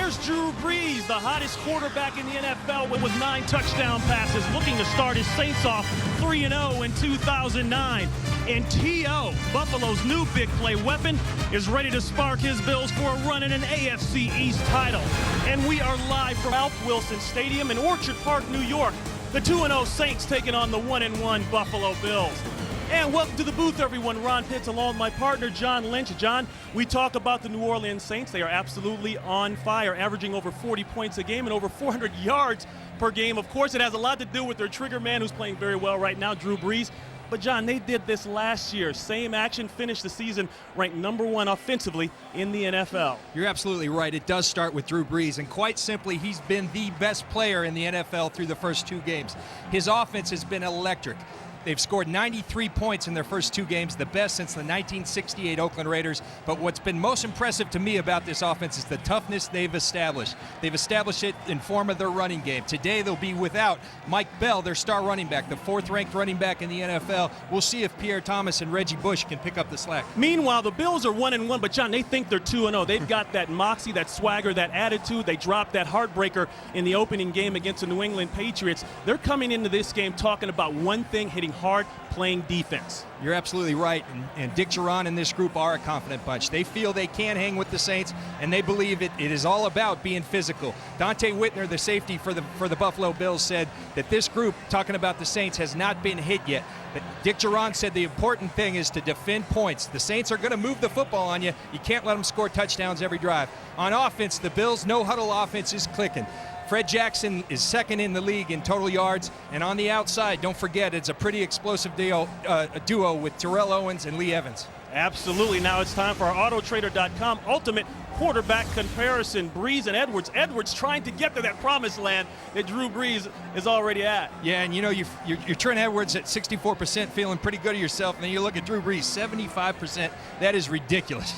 here's Drew Brees, the hottest quarterback in the NFL with 9 touchdown passes, looking to start his Saints off 3-0 in 2009. And T.O., Buffalo's new big play weapon, is ready to spark his Bills for a run in an AFC East title. And we are live from Ralph Wilson Stadium in Orchard Park, New York. The 2-0 Saints taking on the 1-1 Buffalo Bills. And welcome to the booth, everyone. Ron Pitts along with my partner, John Lynch. John, we talk about the New Orleans Saints. They are absolutely on fire, averaging over 40 points a game and over 400 yards per game. Of course, it has a lot to do with their trigger man, who's playing very well right now, Drew Brees. But, John, they did this last year. Same action, finished the season ranked #1 offensively in the NFL. You're absolutely right. It does start with Drew Brees, and quite simply, he's been the best player in the NFL through the first 2 games. His offense has been electric. They've scored 93 points in their first 2 games, the best since the 1968 Oakland Raiders. But what's been most impressive to me about this offense is the toughness they've established. They've established it in form of their running game. Today they'll be without Mike Bell, their star running back, the 4th-ranked running back in the NFL. We'll see if Pierre Thomas and Reggie Bush can pick up the slack. Meanwhile, the Bills are 1-1, but, John, they think they're 2-0. They've got that moxie, that swagger, that attitude. They dropped that heartbreaker in the opening game against the New England Patriots. They're coming into this game talking about one thing, hitting hard, playing defense. You're absolutely right, and Dick Jauron and this group are a confident bunch. They feel they can hang with the Saints, and they believe it is all about being physical. Dante Whitner, the safety for the Buffalo Bills, said that this group, talking about the Saints, has not been hit yet. But Dick Jauron said the important thing is to defend points. The Saints are going to move the football on you. You can't let them score touchdowns every drive. On offense, the Bills' no-huddle offense is clicking. Fred Jackson is 2nd in the league in total yards, and on the outside, don't forget, it's a pretty explosive duo with Terrell Owens and Lee Evans. Absolutely. Now it's time for our Autotrader.com ultimate quarterback comparison. Brees and Edwards. Edwards trying to get to that promised land that Drew Brees is already at. Yeah, and you know, you're Trent Edwards at 64%, feeling pretty good of yourself, and then you look at Drew Brees, 75%. That is ridiculous.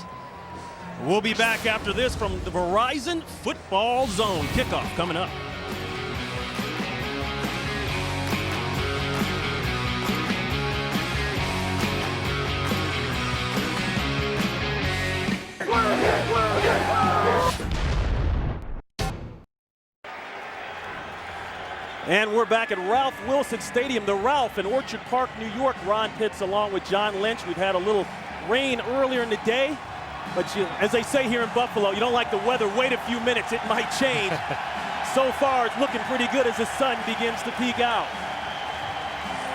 We'll be back after this from the Verizon Football Zone. Kickoff coming up. And we're back at Ralph Wilson Stadium, the Ralph in Orchard Park, New York. Ron Pitts along with John Lynch. We've had a little rain earlier in the day. But as they say here in Buffalo, you don't like the weather, wait a few minutes, it might change. So far, it's looking pretty good as the sun begins to peek out.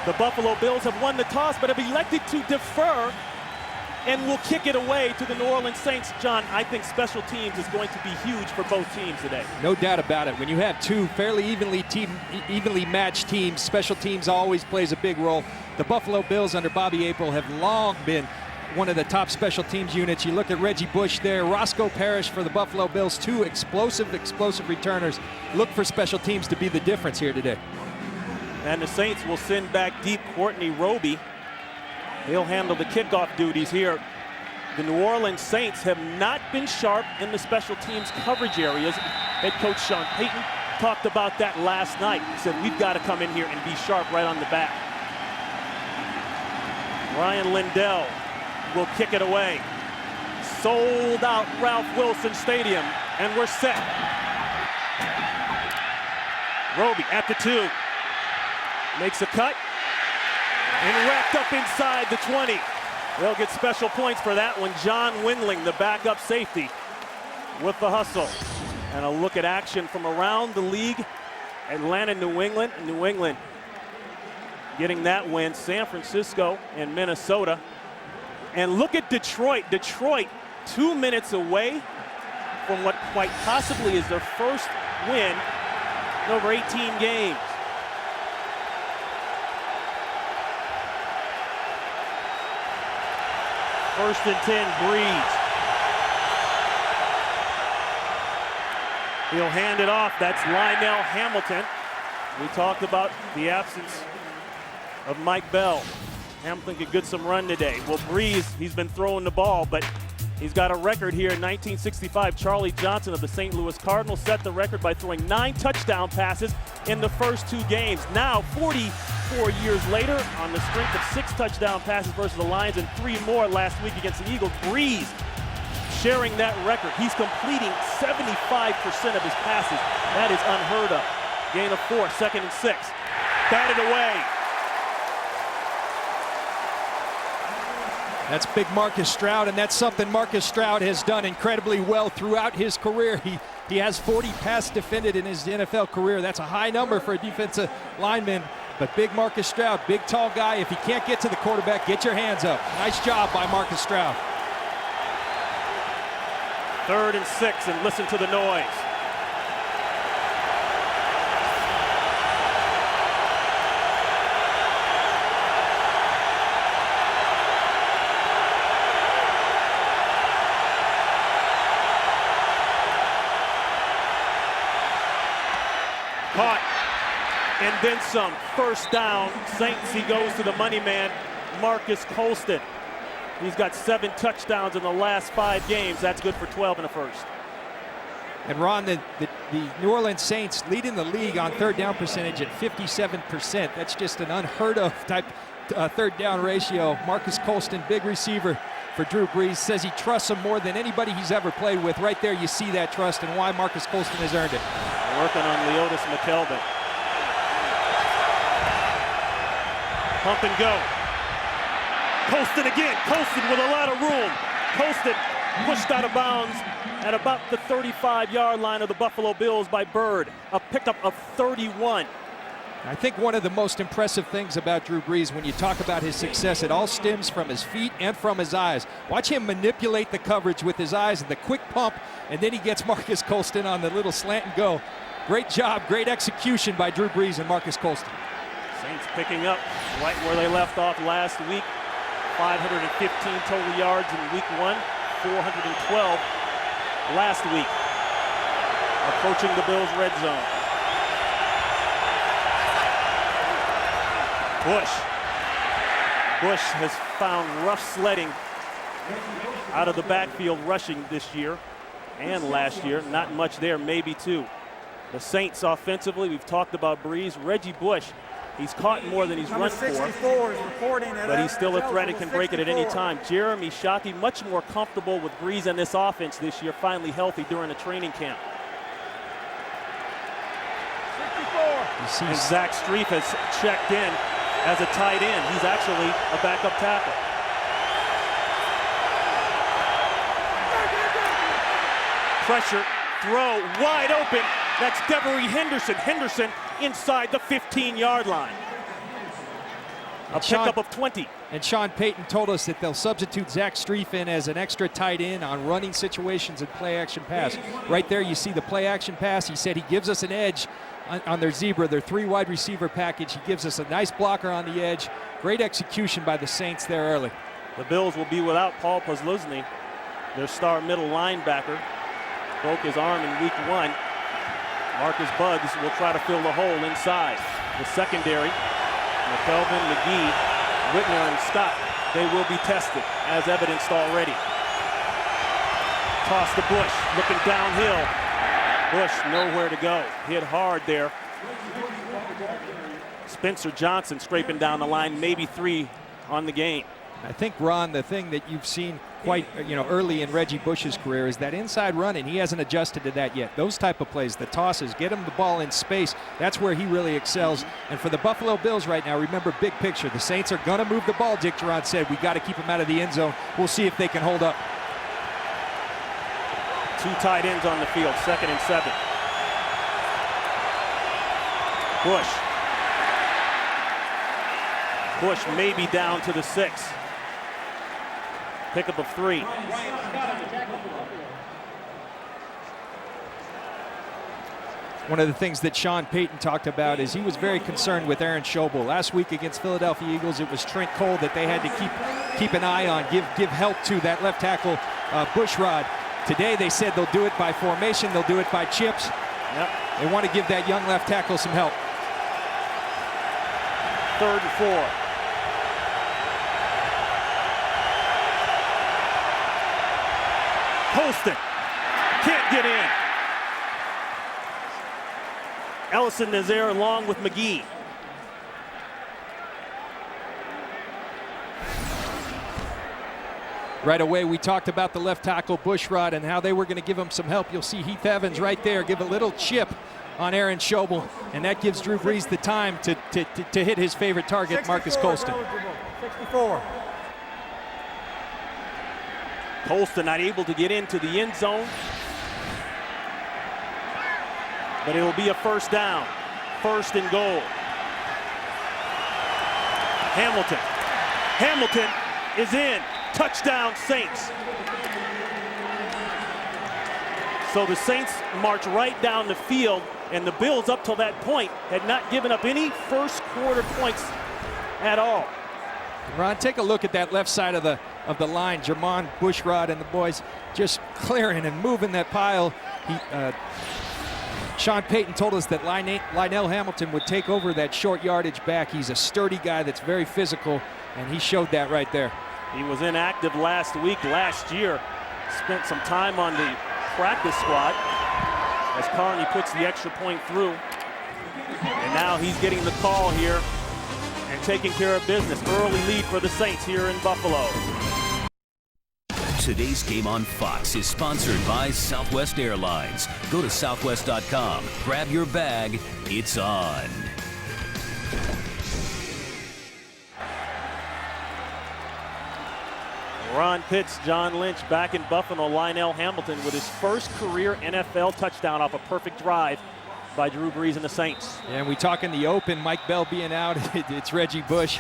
The Buffalo Bills have won the toss, but have elected to defer and will kick it away to the New Orleans Saints. John, I think special teams is going to be huge for both teams today. No doubt about it. When you have 2 fairly evenly matched teams, special teams always plays a big role. The Buffalo Bills under Bobby April have long been one of the top special teams units. You look at Reggie Bush there, Roscoe Parrish for the Buffalo Bills, 2 explosive returners. Look for special teams to be the difference here today. And the Saints will send back deep Courtney Roby. He'll handle the kickoff duties here. The New Orleans Saints have not been sharp in the special teams coverage areas. Head coach Sean Payton talked about that last night. He said, we've got to come in here and be sharp right on the back. Ryan Lindell will kick it away. Sold out Ralph Wilson Stadium, and we're set. Roby at the 2. Makes a cut, and wrapped up inside the 20. They'll get special points for that one. John Windling, the backup safety, with the hustle. And a look at action from around the league. Atlanta, New England. New England getting that win. San Francisco and Minnesota. And look at Detroit. Detroit 2 minutes away from what quite possibly is their first win in over 18 games. First and 10, Brees. He'll hand it off. That's Lionel Hamilton. We talked about the absence of Mike Bell. Hamilton could get some run today. Well, Brees, he's been throwing the ball, but he's got a record here in 1965. Charlie Johnson of the St. Louis Cardinals set the record by throwing 9 touchdown passes in the first 2 games. Now, 44 years later, on the strength of 6 touchdown passes versus the Lions and 3 more last week against the Eagles, Brees sharing that record. He's completing 75% of his passes. That is unheard of. Gain of 4, 2nd and 6. Batted away. That's big Marcus Stroud, and that's something Marcus Stroud has done incredibly well throughout his career. He has 40 pass defended in his NFL career. That's a high number for a defensive lineman. But big Marcus Stroud, big tall guy, if he can't get to the quarterback, get your hands up. Nice job by Marcus Stroud. 3rd and 6, and listen to the noise. Caught, and then some. 1st down, Saints. He goes to the money man, Marcus Colston. He's got 7 touchdowns in the last 5 games. That's good for 12 in the 1st. And Ron, the New Orleans Saints leading the league on 3rd down percentage at 57%. That's just an unheard of type 3rd down ratio. Marcus Colston, big receiver for Drew Brees, says he trusts him more than anybody he's ever played with. Right there you see that trust and why Marcus Colston has earned it. Working on Leotis McKelvin. Pump and go. Colston again. Colston with a lot of room. Colston pushed out of bounds at about the 35-yard line of the Buffalo Bills by Bird. A pickup of 31. I think one of the most impressive things about Drew Brees, when you talk about his success, it all stems from his feet and from his eyes. Watch him manipulate the coverage with his eyes and the quick pump, and then he gets Marcus Colston on the little slant and go. Great job, great execution by Drew Brees and Marcus Colston. Saints picking up right where they left off last week. 515 total yards in week 1, 412 last week. Approaching the Bills' red zone. Bush has found rough sledding out of the backfield rushing this year and last year. Not much there, maybe 2. The Saints offensively, we've talked about Brees. Reggie Bush, he's caught more than he's run for, but he's still a threat and can break it at any time. Jeremy Shockey, much more comfortable with Brees and this offense this year, finally healthy during the training camp. And Zach Strief has checked in as a tight end. He's actually a backup tackle. Pressure, throw, wide open. That's Devery Henderson. Henderson inside the 15-yard line. A pickup of 20. And Sean Payton told us that they'll substitute Zach Strief in as an extra tight end on running situations and play-action pass. Right there you see the play-action pass. He said he gives us an edge on their zebra, their 3 wide receiver package. He gives us a nice blocker on the edge. Great execution by the Saints there early. The Bills will be without Paul Posluszny, their star middle linebacker. Broke his arm in week 1. Marcus Buggs will try to fill the hole inside. The secondary, McKelvin, McGee, Whitner, and Scott, they will be tested, as evidenced already. Toss to Bush, looking downhill. Bush nowhere to go. Hit hard there. Spencer Johnson scraping down the line, maybe 3 on the game. I think, Ron, the thing that you've seen quite early in Reggie Bush's career is that inside run, and he hasn't adjusted to that yet. Those type of plays, the tosses, get him the ball in space, that's where he really excels. And for the Buffalo Bills right now, remember, big picture, the Saints are going to move the ball. Dick Durant said we got to keep him out of the end zone. We'll see if they can hold up. 2 tight ends on the field, 2nd and 7. Bush may be down to the 6. Pickup of 3. One of the things that Sean Payton talked about is he was very concerned with Aaron Schobel. Last week against Philadelphia Eagles, it was Trent Cole that they had to keep an eye on, give help to, that left tackle Bushrod. Today they said they'll do it by formation, they'll do it by chips. Yep. They want to give that young left tackle some help. 3rd and 4. Colston can't get in. Ellison is there along with McGee. Right away, we talked about the left tackle, Bushrod, and how they were going to give him some help. You'll see Heath Evans right there give a little chip on Aaron Schobel, and that gives Drew Brees the time to hit his favorite target, Marcus Colston. 64. Colston not able to get into the end zone, but it will be a first down. First and goal. Hamilton is in. Touchdown, Saints. So the Saints march right down the field, and the Bills up till that point had not given up any first quarter points at all. Ron, take a look at that left side of the line. Jermon, Bushrod, and the boys just clearing and moving that pile. Sean Payton told us that Lionel Hamilton would take over that short yardage back. He's a sturdy guy that's very physical, and he showed that right there. He was inactive last year. Spent some time on the practice squad as Carney puts the extra point through. And now he's getting the call here and taking care of business. Early lead for the Saints here in Buffalo. Today's game on Fox is sponsored by Southwest Airlines. Go to southwest.com, grab your bag, it's on. Ron Pitts, John Lynch back in Buffalo. Lionel Hamilton with his first career NFL touchdown off a perfect drive by Drew Brees and the Saints. Yeah, and we talk in the open, Mike Bell being out, it's Reggie Bush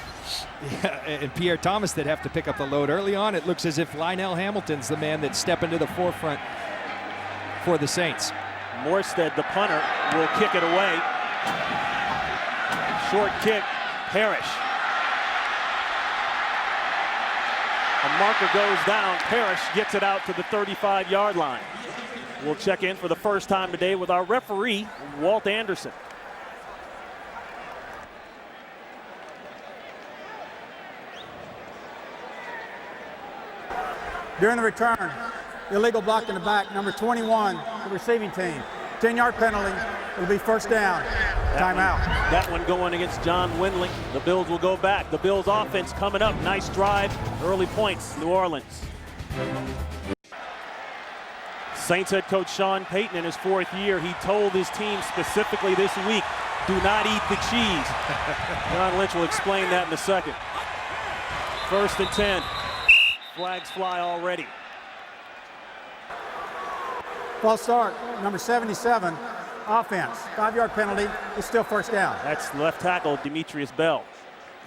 and Pierre Thomas that have to pick up the load. Early on, it looks as if Lionel Hamilton's the man that's stepping to the forefront for the Saints. Morstead, the punter, will kick it away. Short kick, Parrish. A marker goes down. Parrish gets it out to the 35-yard line. We'll check in for the first time today with our referee, Walt Anderson. During the return, illegal block in the back, number 21, the receiving team. 10-yard penalty. It'll be first down. Timeout. That one going against John Windling. The Bills will go back. The Bills offense coming up. Nice drive. Early points, New Orleans. Saints head coach Sean Payton in his 4th year, he told his team specifically this week, do not eat the cheese. John Lynch will explain that in a second. First and 10. Flags fly already. False start, number 77, offense. 5-yard penalty. It's still first down. That's left tackle Demetrius Bell.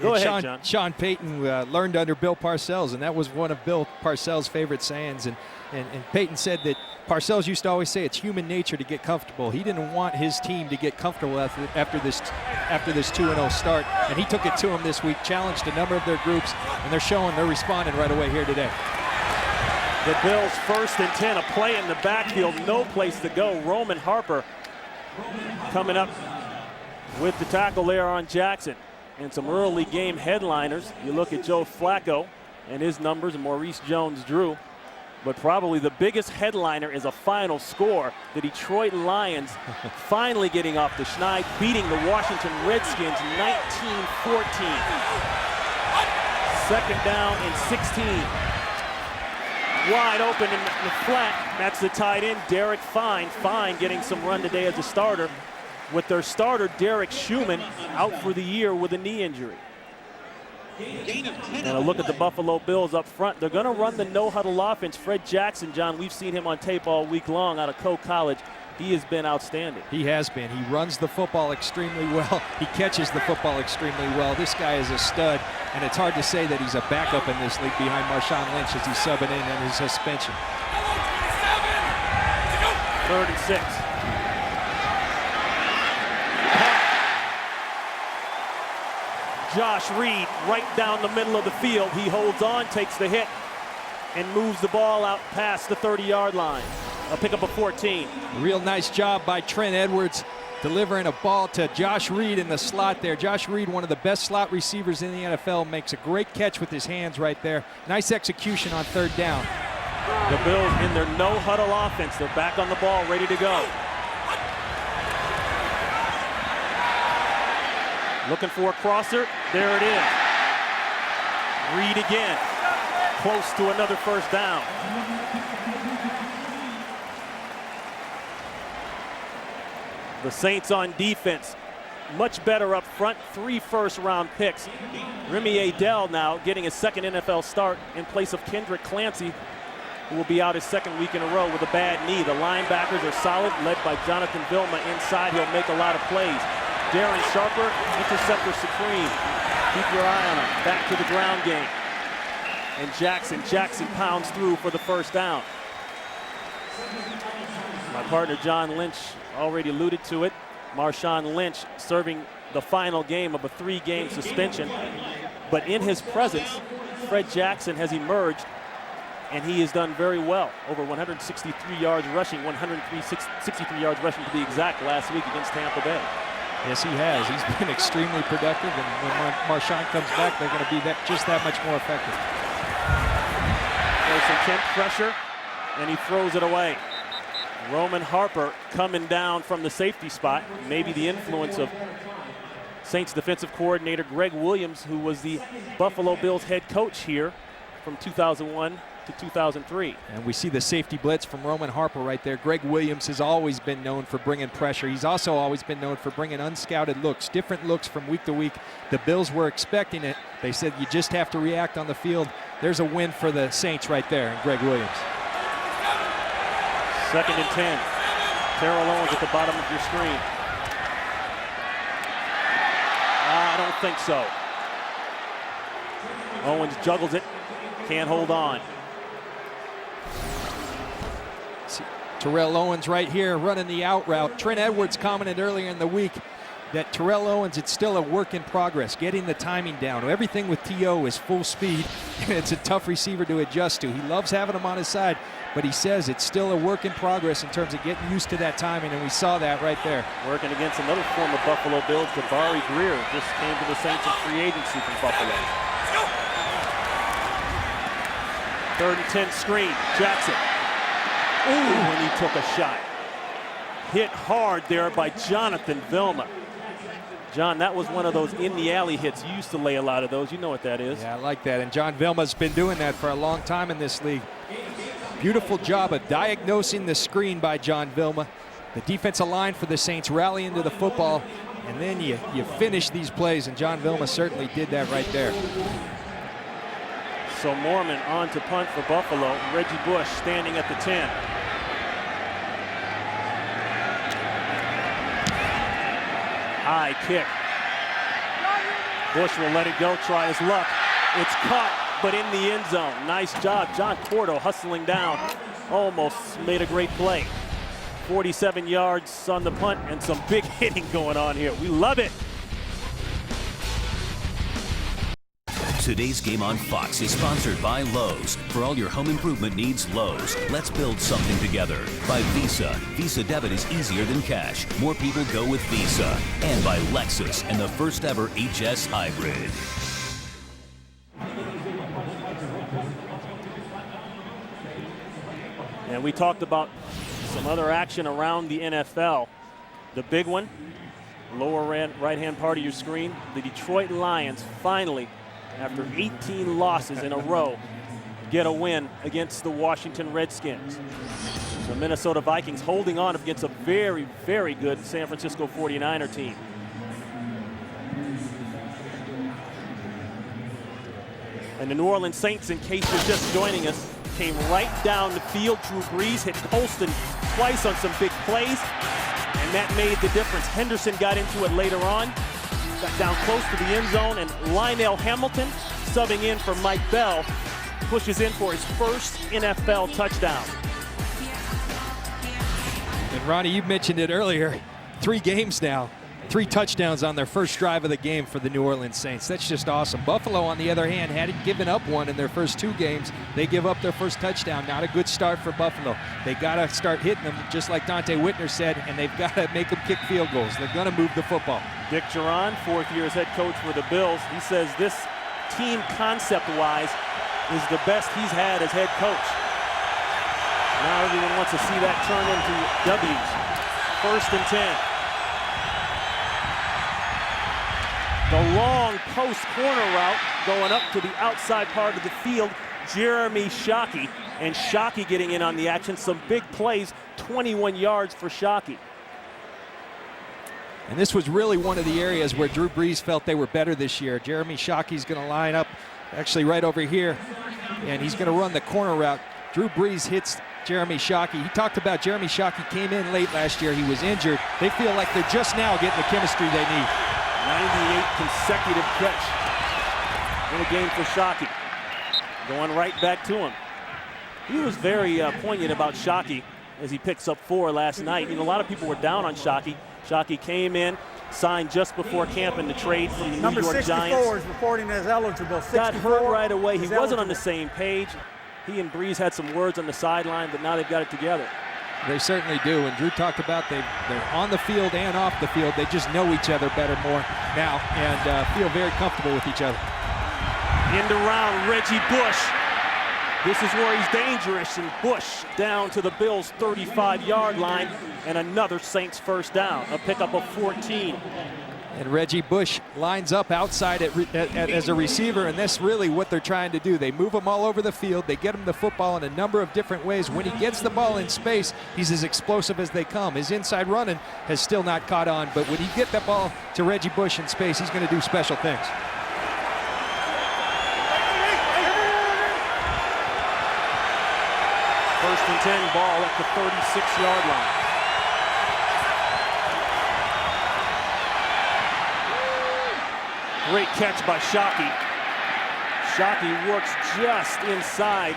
Go ahead, John. Sean Payton learned under Bill Parcells, and that was one of Bill Parcells' favorite sayings. And Payton said that Parcells used to always say it's human nature to get comfortable. He didn't want his team to get comfortable after this 2-0 start, and he took it to him this week, challenged a number of their groups, and they're responding right away here today. The Bills first and 10, a play in the backfield, no place to go. Roman Harper coming up with the tackle there on Jackson. And some early game headliners. You look at Joe Flacco and his numbers, and Maurice Jones-Drew. But probably the biggest headliner is a final score. The Detroit Lions finally getting off the schneid, beating the Washington Redskins 19-14. Second down and 16. Wide open in the flat. That's the tight end, Derek Fine. Fine getting some run today as a starter, with their starter, Derek Schumann, out for the year with a knee injury. And a look at the Buffalo Bills up front. They're going to run the no-huddle offense. Fred Jackson, John, we've seen him on tape all week long out of Coe College. He has been outstanding. He has been. He runs the football extremely well. He catches the football extremely well. This guy is a stud, and it's hard to say that he's a backup in this league behind Marshawn Lynch as he's subbing in on his suspension. 3rd and 6. Josh Reed right down the middle of the field. He holds on, takes the hit, and moves the ball out past the 30-yard line. A pickup of 14. Real nice job by Trent Edwards delivering a ball to Josh Reed in the slot there. Josh Reed, one of the best slot receivers in the NFL, makes a great catch with his hands right there. Nice execution on 3rd down. The Bills in their no-huddle offense. They're back on the ball, ready to go. Looking for a crosser. There it is. Reed again. close to another first down. The Saints on defense, much better up front, 3 first-round picks. Remy Adele now getting his second NFL start in place of Kendrick Clancy, who will be out his second week in a row with a bad knee. The linebackers are solid, led by Jonathan Vilma inside. He'll make a lot of plays. Darren Sharper, interceptor supreme. Keep your eye on him. Back to the ground game. And Jackson pounds through for the first down. My partner John Lynch already alluded to it. Marshawn Lynch serving the final game of a 3-game suspension. But in his presence, Fred Jackson has emerged, and he has done very well. Over 163 yards rushing, 163 yards rushing to be exact last week against Tampa Bay. Yes, he has. He's been extremely productive, and when Marshawn comes back, they're going to be just that much more effective. There's intense pressure, and he throws it away. Roman Harper coming down from the safety spot. Maybe the influence of Saints defensive coordinator Greg Williams, who was the Buffalo Bills head coach here from 2001 to 2003. And we see the safety blitz from Roman Harper right there. Greg Williams has always been known for bringing pressure. He's also always been known for bringing unscouted looks, different looks from week to week. The Bills were expecting it. They said you just have to react on the field. There's a win for the Saints right there, and Greg Williams. 2nd and 10. Terrell Owens at the bottom of your screen. I don't think so. Owens juggles it, can't hold on. Terrell Owens right here running the out route. Trent Edwards commented earlier in the week that Terrell Owens, it's still a work in progress, getting the timing down. Everything with T.O. is full speed, and it's a tough receiver to adjust to. He loves having him on his side, but he says it's still a work in progress in terms of getting used to that timing, and we saw that right there. Working against another former Buffalo Bills, Jabari Greer, just came to the Saints in free agency from Buffalo. 3rd and 10 screen, Jackson. Ooh, and he took a shot. Hit hard there by Jonathan Vilma. John, that was one of those in the alley hits. You used to lay a lot of those. You know what that is. Yeah, I like that. And John Vilma's been doing that for a long time in this league. Beautiful job of diagnosing the screen by John Vilma. The defensive line for the Saints rally into the football, and then you finish these plays, and John Vilma certainly did that right there. So Mormon on to punt for Buffalo. Reggie Bush standing at the 10. High kick. Bush will let it go, try his luck. It's caught, but in the end zone. Nice job. John Cordo hustling down. Almost made a great play. 47 yards on the punt and some big hitting going on here. We love it. Today's game on Fox is sponsored by Lowe's. For all your home improvement needs, Lowe's. Let's build something together. By Visa. Visa debit is easier than cash. More people go with Visa. And by Lexus and the first ever HS Hybrid. And we talked about some other action around the NFL. The big one, lower right-hand part of your screen, the Detroit Lions finally, after 18 losses in a row, get a win against the Washington Redskins. The Minnesota Vikings holding on against a very, very good San Francisco 49er team. And the New Orleans Saints, in case you're just joining us, came right down the field. Drew Brees hit Colston twice on some big plays, and that made the difference. Henderson got into it later on. Got down close to the end zone, and Lionel Hamilton, subbing in for Mike Bell, pushes in for his first NFL touchdown. And Ronnie, you mentioned it earlier, 3 games now, 3 touchdowns on their first drive of the game for the New Orleans Saints. That's just awesome. Buffalo, on the other hand, hadn't given up one in their first 2 games. They give up their first touchdown. Not a good start for Buffalo. They got to start hitting them, just like Dante Whitner said, and they've got to make them kick field goals. They're going to move the football. Dick Duran, 4th year as head coach for the Bills. He says this team concept-wise is the best he's had as head coach. Now everyone wants to see that turn into W's. 1st and 10. The long post corner route going up to the outside part of the field. Jeremy Shockey, and Shockey getting in on the action. Some big plays, 21 yards for Shockey. And this was really one of the areas where Drew Brees felt they were better this year. Jeremy Shockey's going to line up actually right over here, and he's going to run the corner route. Drew Brees hits Jeremy Shockey. He talked about Jeremy Shockey came in late last year. He was injured. They feel like they're just now getting the chemistry they need. 98 consecutive catch in a game for Shockey. Going right back to him. He was very poignant about Shockey as he picks up 4 last night. You know, a lot of people were down on Shockey. Shockey came in, signed just before camp in the trade from the Number New York 64 Giants. is reporting as eligible. Got hurt right away. He is wasn't on the eligible. same page. He and Brees had some words on the sideline, but now they've got it together. They certainly do. And Drew talked about they're on the field and off the field. They just know each other better more now and feel very comfortable with each other. End around Reggie Bush. This is where he's dangerous, and Bush down to the Bills' 35-yard line, and another Saints first down, a pickup of 14. And Reggie Bush lines up outside as a receiver, and that's really what they're trying to do. They move him all over the field. They get him the football in a number of different ways. When he gets the ball in space, he's as explosive as they come. His inside running has still not caught on, but when he get that ball to Reggie Bush in space, he's going to do special things. First and 10, ball at the 36-yard line. Great catch by Shockey. Shockey works just inside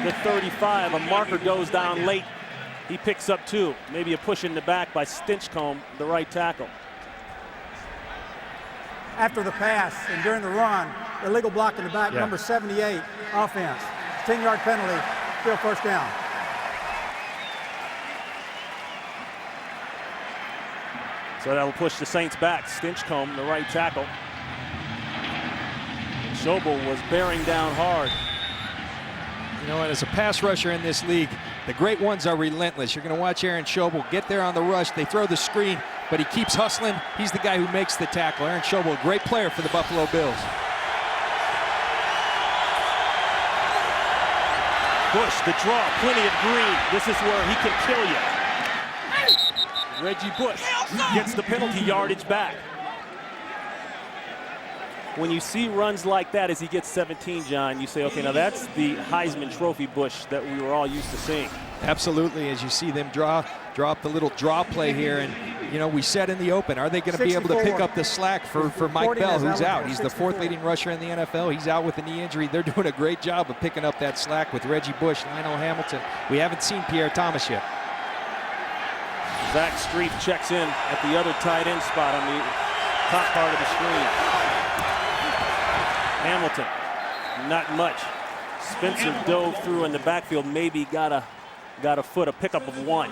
the 35. A marker goes down late. He picks up 2. Maybe a push in the back by Stinchcomb, the right tackle. After the pass and during the run, illegal block in the back, number 78, offense. 10-yard penalty, still first down. So that'll push the Saints back. Stinchcomb, the right tackle. Schobel was bearing down hard. You know, and as a pass rusher in this league, the great ones are relentless. You're going to watch Aaron Schobel get there on the rush. They throw the screen, but he keeps hustling. He's the guy who makes the tackle. Aaron Schobel, a great player for the Buffalo Bills. Bush, the draw, plenty of green. This is where he can kill you. Reggie Bush gets the penalty yardage back. When you see runs like that as he gets 17, John, you say, okay, now that's the Heisman Trophy Bush that we were all used to seeing. Absolutely, as you see them draw up the little draw play here, and you know, we said in the open, are they going to be able to pick up the slack for Mike Bell, who's out? He's the 4th leading rusher in the NFL. He's out with a knee injury. They're doing a great job of picking up that slack with Reggie Bush, Lionel Hamilton. We haven't seen Pierre Thomas yet. Zach Street checks in at the other tight end spot on the top part of the screen. Hamilton, not much. Spencer dove through in the backfield, maybe got a foot, a pickup of 1.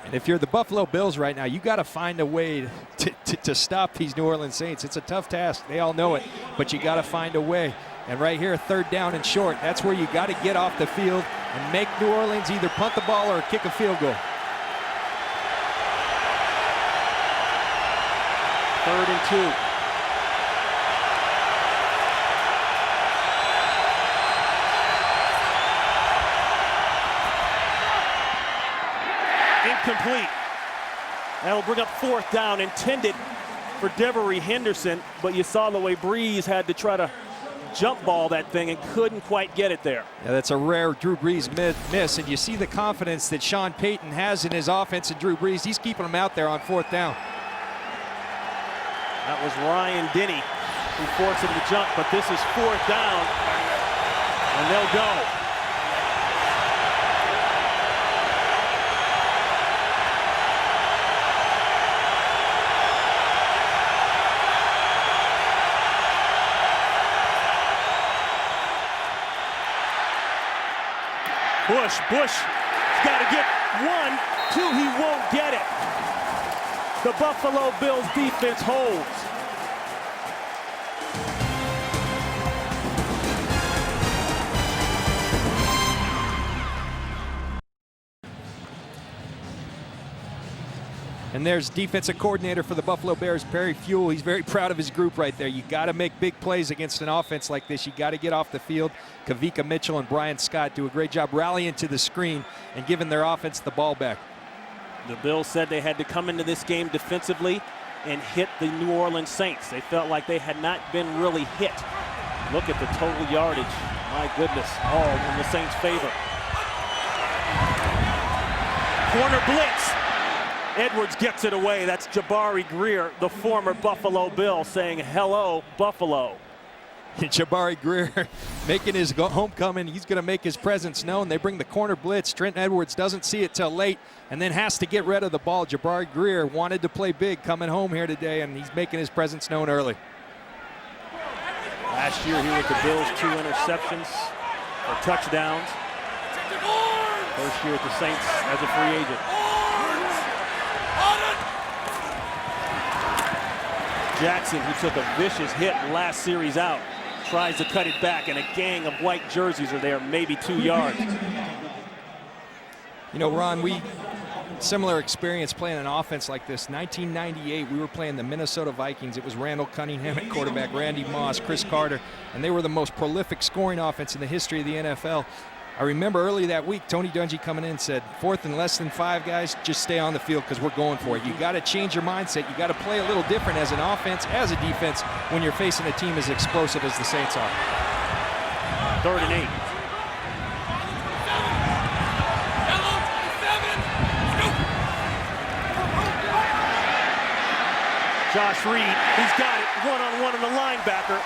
And if you're the Buffalo Bills right now, you got to find a way to stop these New Orleans Saints. It's a tough task. They all know it, but you got to find a way. And right here, 3rd down and short. That's where you got to get off the field and make New Orleans either punt the ball or kick a field goal. 3rd and 2. Incomplete. That'll bring up 4th down, intended for Devery Henderson, but you saw the way Brees had to try to jump ball that thing and couldn't quite get it there. Yeah, that's a rare Drew Brees miss, and you see the confidence that Sean Payton has in his offense, and Drew Brees, he's keeping him out there on 4th down. That was Ryan Denny who forced him to jump, but this is 4th down, and they'll go. Bush's got to get 1, 2, he won't get it. The Buffalo Bills defense holds. And And there's defensive coordinator for the Buffalo Bears, Perry Fuel. He's very proud of his group right there. You got to make big plays against an offense like this. You got to get off the field. Kavika Mitchell and Brian Scott do a great job rallying to the screen and giving their offense the ball back. The Bills said they had to come into this game defensively and hit the New Orleans Saints. They felt like they had not been really hit. Look at the total yardage. My goodness, all in the Saints' favor. Corner blitz. Edwards gets it away. That's Jabari Greer, the former Buffalo Bill, saying hello, Buffalo. Jabari Greer making his homecoming. He's going to make his presence known. They bring the corner blitz. Trent Edwards doesn't see it till late and then has to get rid of the ball. Jabari Greer wanted to play big coming home here today, and he's making his presence known early. Last year here with the Bills, 2 interceptions for touchdowns. First year at the Saints as a free agent. Jackson, who took a vicious hit last series out, tries to cut it back, and a gang of white jerseys are there, maybe 2 yards. You know, Ron, similar experience playing an offense like this. 1998, we were playing the Minnesota Vikings. It was Randall Cunningham at quarterback, Randy Moss, Chris Carter, and they were the most prolific scoring offense in the history of the NFL. I remember early that week, Tony Dungy coming in said, 4th and less than 5, guys, just stay on the field because we're going for it. You got to change your mindset. You got to play a little different as an offense, as a defense, when you're facing a team as explosive as the Saints are. 3rd and 8. Josh Reed, he's got it one-on-one on the linebacker.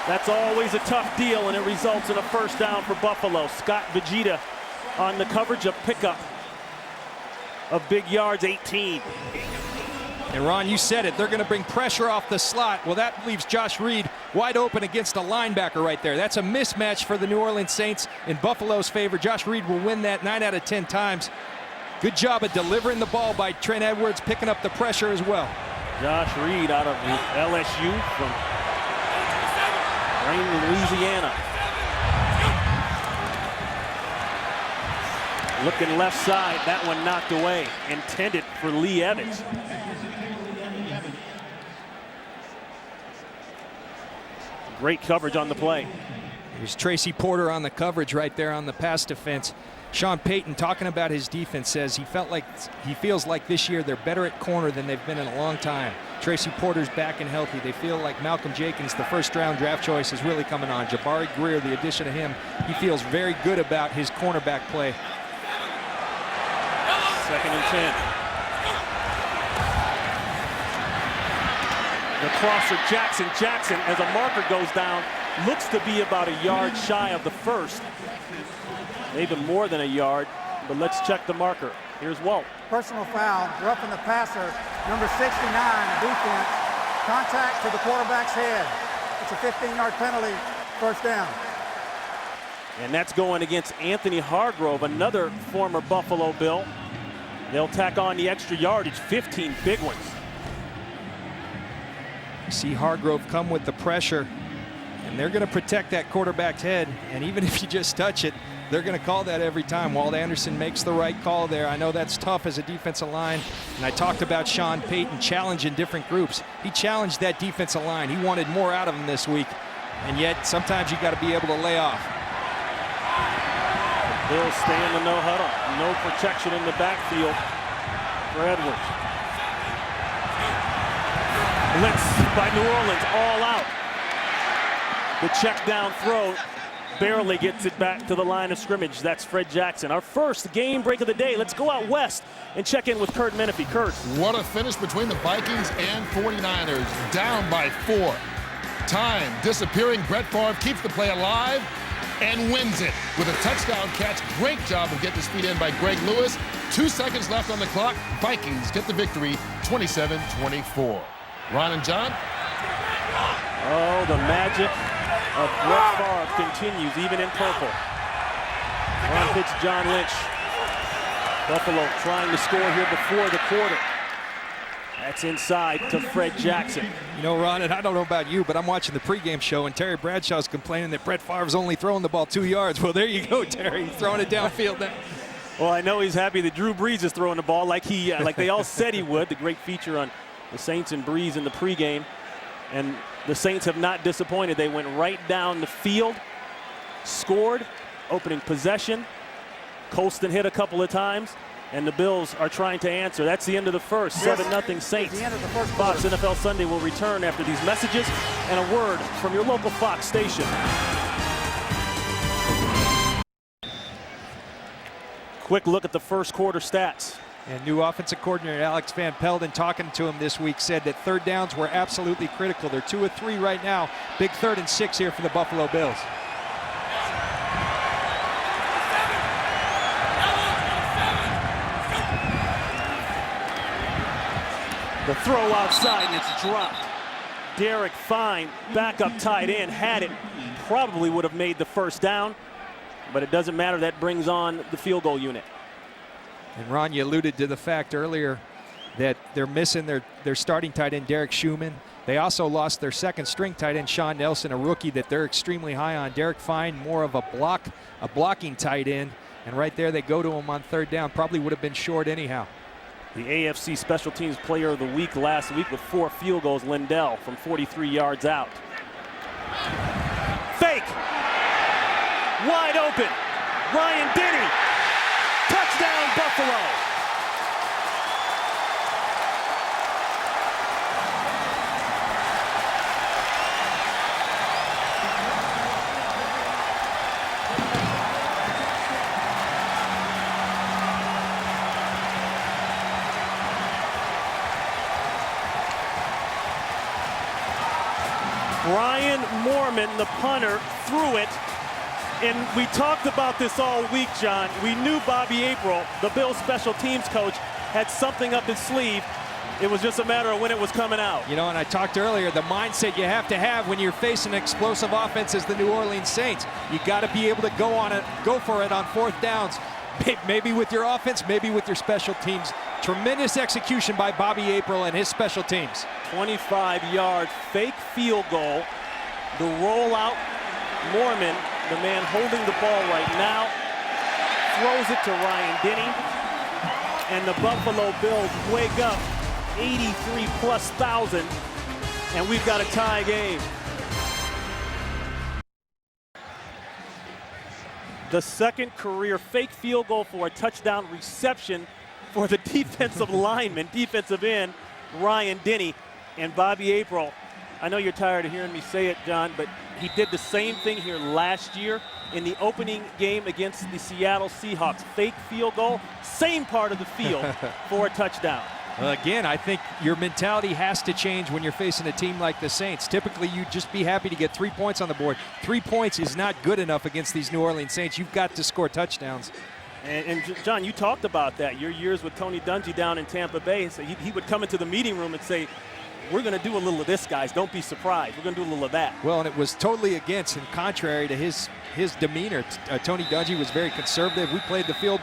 That's always a tough deal, and it results in a first down for Buffalo. Scott Vegeta on the coverage, a pickup of big yards, 18. And Ron, you said it, they're going to bring pressure off the slot. Well, that leaves Josh Reed wide open against a linebacker right there. That's a mismatch for the New Orleans Saints in Buffalo's favor. Josh Reed will win that 9 out of 10 times. Good job of delivering the ball by Trent Edwards, picking up the pressure as well. Josh Reed out of LSU from Louisiana. Looking left side, that one knocked away. Intended for Lee Evans. Great coverage on the play. There's Tracy Porter on the coverage right there on the pass defense. Sean Payton, talking about his defense, says he feels like this year they're better at corner than they've been in a long time. Tracy Porter's back and healthy. They feel like Malcolm Jenkins, the first-round draft choice, is really coming on. Jabari Greer, the addition of him, he feels very good about his cornerback play. 2nd and 10. The crosser, Jackson, as a marker goes down, looks to be about a yard shy of the first. Maybe more than a yard, but let's check the marker. Here's Walt. Personal foul, roughing the passer, number 69, defense. Contact to the quarterback's head. It's a 15-yard penalty, first down. And that's going against Anthony Hargrove, another former Buffalo Bill. They'll tack on the extra yardage, 15 big ones. See Hargrove come with the pressure, and they're going to protect that quarterback's head, and even if you just touch it, they're going to call that every time. Walt Anderson makes the right call there. I know that's tough as a defensive line, and I talked about Sean Payton challenging different groups. He challenged that defensive line. He wanted more out of them this week, and yet sometimes you got to be able to lay off. Bills stay in the no huddle. No protection in the backfield for Edwards. Blitz by New Orleans, all out. The check down throw barely gets it back to the line of scrimmage. That's Fred Jackson. Our first game break of the day. Let's go out west and check in with Kurt Menefee. Kurt. What a finish between the Vikings and 49ers. Down by 4. Time disappearing. Brett Favre keeps the play alive and wins it with a touchdown catch. Great job of getting his feet in by Greg Lewis. 2 seconds left on the clock. Vikings get the victory, 27-24. Ron and John. Oh, the magic of Brett Favre continues, even in purple. On pitch, John Lynch. Buffalo trying to score here before the quarter. That's inside to Fred Jackson. You know, Ron, and I don't know about you, but I'm watching the pregame show, and Terry Bradshaw's complaining that Brett Favre's only throwing the ball 2 yards. Well, there you go, Terry. He's throwing it downfield now. Well, I know he's happy that Drew Brees is throwing the ball like they all said he would. The great feature on the Saints and Brees in the pregame. And the Saints have not disappointed. They went right down the field, scored, opening possession. Colston hit a couple of times, and the Bills are trying to answer. That's the end of the first. 7-0 Saints. The end of the first Fox quarter. NFL Sunday will return after these messages and a word from your local Fox station. Quick look at the first quarter stats. And new offensive coordinator Alex Van Pelden, talking to him this week, said that third downs were absolutely critical. They're 2 of 3 right now. Big 3rd and 6 here for the Buffalo Bills. The throw outside, and it's dropped. Derek Fine, backup tight end, had it. Probably would have made the first down, but it doesn't matter. That brings on the field goal unit. And Ron, you alluded to the fact earlier that they're missing their starting tight end, Derek Schumann. They also lost their second string tight end, Sean Nelson, a rookie that they're extremely high on. Derek Fine, more of a blocking tight end. And right there, they go to him on third down. Probably would have been short anyhow. The AFC Special Teams Player of the Week last week with 4 field goals, Lindell from 43 yards out. Fake! Wide open! Ryan Denny! Touchdown, Buffalo! Brian Moorman, the punter, threw it. And we talked about this all week, John. We knew Bobby April, the Bills special teams coach, had something up his sleeve. It was just a matter of when it was coming out. You know, and I talked earlier, the mindset you have to have when you're facing an explosive offense as the New Orleans Saints. You got to be able to go for it on fourth downs. Maybe with your offense, maybe with your special teams. Tremendous execution by Bobby April and his special teams. 25-yard fake field goal. The rollout, Moorman, the man holding the ball right now, throws it to Ryan Denny. And the Buffalo Bills wake up 83,000+, and we've got a tie game. The second career fake field goal for a touchdown reception for the defensive lineman, defensive end, Ryan Denny. And Bobby April, I know you're tired of hearing me say it, John, but he did the same thing here last year in the opening game against the Seattle Seahawks. Fake field goal, same part of the field for a touchdown. Well, again, I think your mentality has to change when you're facing a team like the Saints. Typically, you'd just be happy to get 3 points on the board. 3 points is not good enough against these New Orleans Saints. You've got to score touchdowns. And John, you talked about that. Your years with Tony Dungy down in Tampa Bay. So he would come into the meeting room and say, we're going to do a little of this, guys. Don't be surprised. We're going to do a little of that. Well, and it was totally against and contrary to his demeanor. Tony Dungy was very conservative. We played the field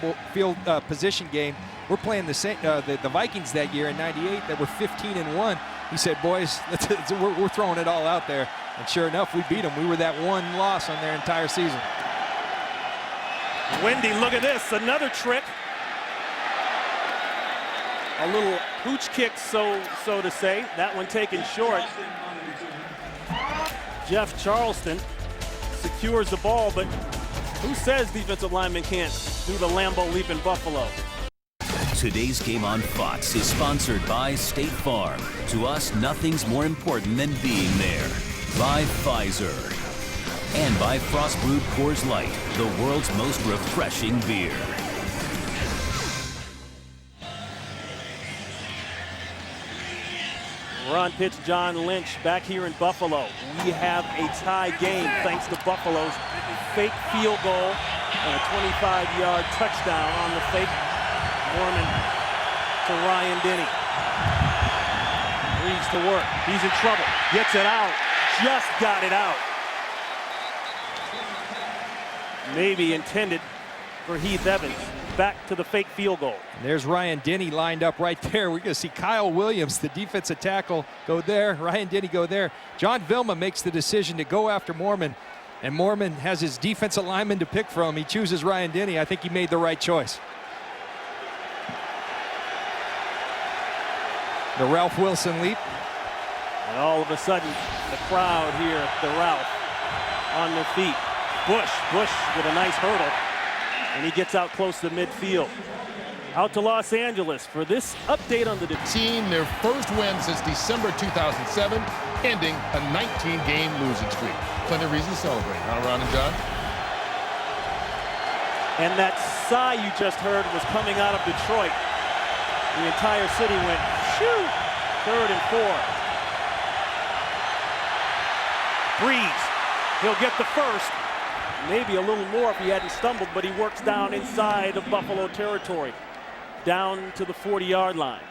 position game. We're playing the Vikings that year in '98 that were 15-1. He said, boys, we're throwing it all out there. And sure enough, we beat them. We were that one loss on their entire season. Wendy, look at this. Another trick. A little pooch kick, so to say. That one taken short. Jeff Charleston secures the ball, but who says defensive linemen can't do the Lambeau leap in Buffalo? Today's game on Fox is sponsored by State Farm. To us, nothing's more important than being there. By Pfizer. And by Frost Brewed Coors Light, the world's most refreshing beer. Ron Pitch, John Lynch back here in Buffalo. We have a tie game thanks to Buffalo's fake field goal and a 25-yard touchdown on the fake. Moorman to Ryan Denny. Brees to work. He's in trouble. Gets it out. Just got it out. Maybe intended for Heath Evans. Back to the fake field goal. And there's Ryan Denny lined up right there. We're going to see Kyle Williams, the defensive tackle, go there. Ryan Denny go there. John Vilma makes the decision to go after Moorman. And Moorman has his defensive lineman to pick from. He chooses Ryan Denny. I think he made the right choice. The Ralph Wilson leap. And all of a sudden, the crowd here, the Ralph, on their feet. Bush with a nice hurdle, and he gets out close to midfield. Out to Los Angeles for this update on the team, their first win since December 2007, ending a 19-game losing streak. Plenty of reason to celebrate, huh, Ron and John? And that sigh you just heard was coming out of Detroit. The entire city went, shoo! 3rd and 4. Breeze, he'll get the first. Maybe a little more if he hadn't stumbled, but he works down inside of Buffalo territory, down to the 40-yard line.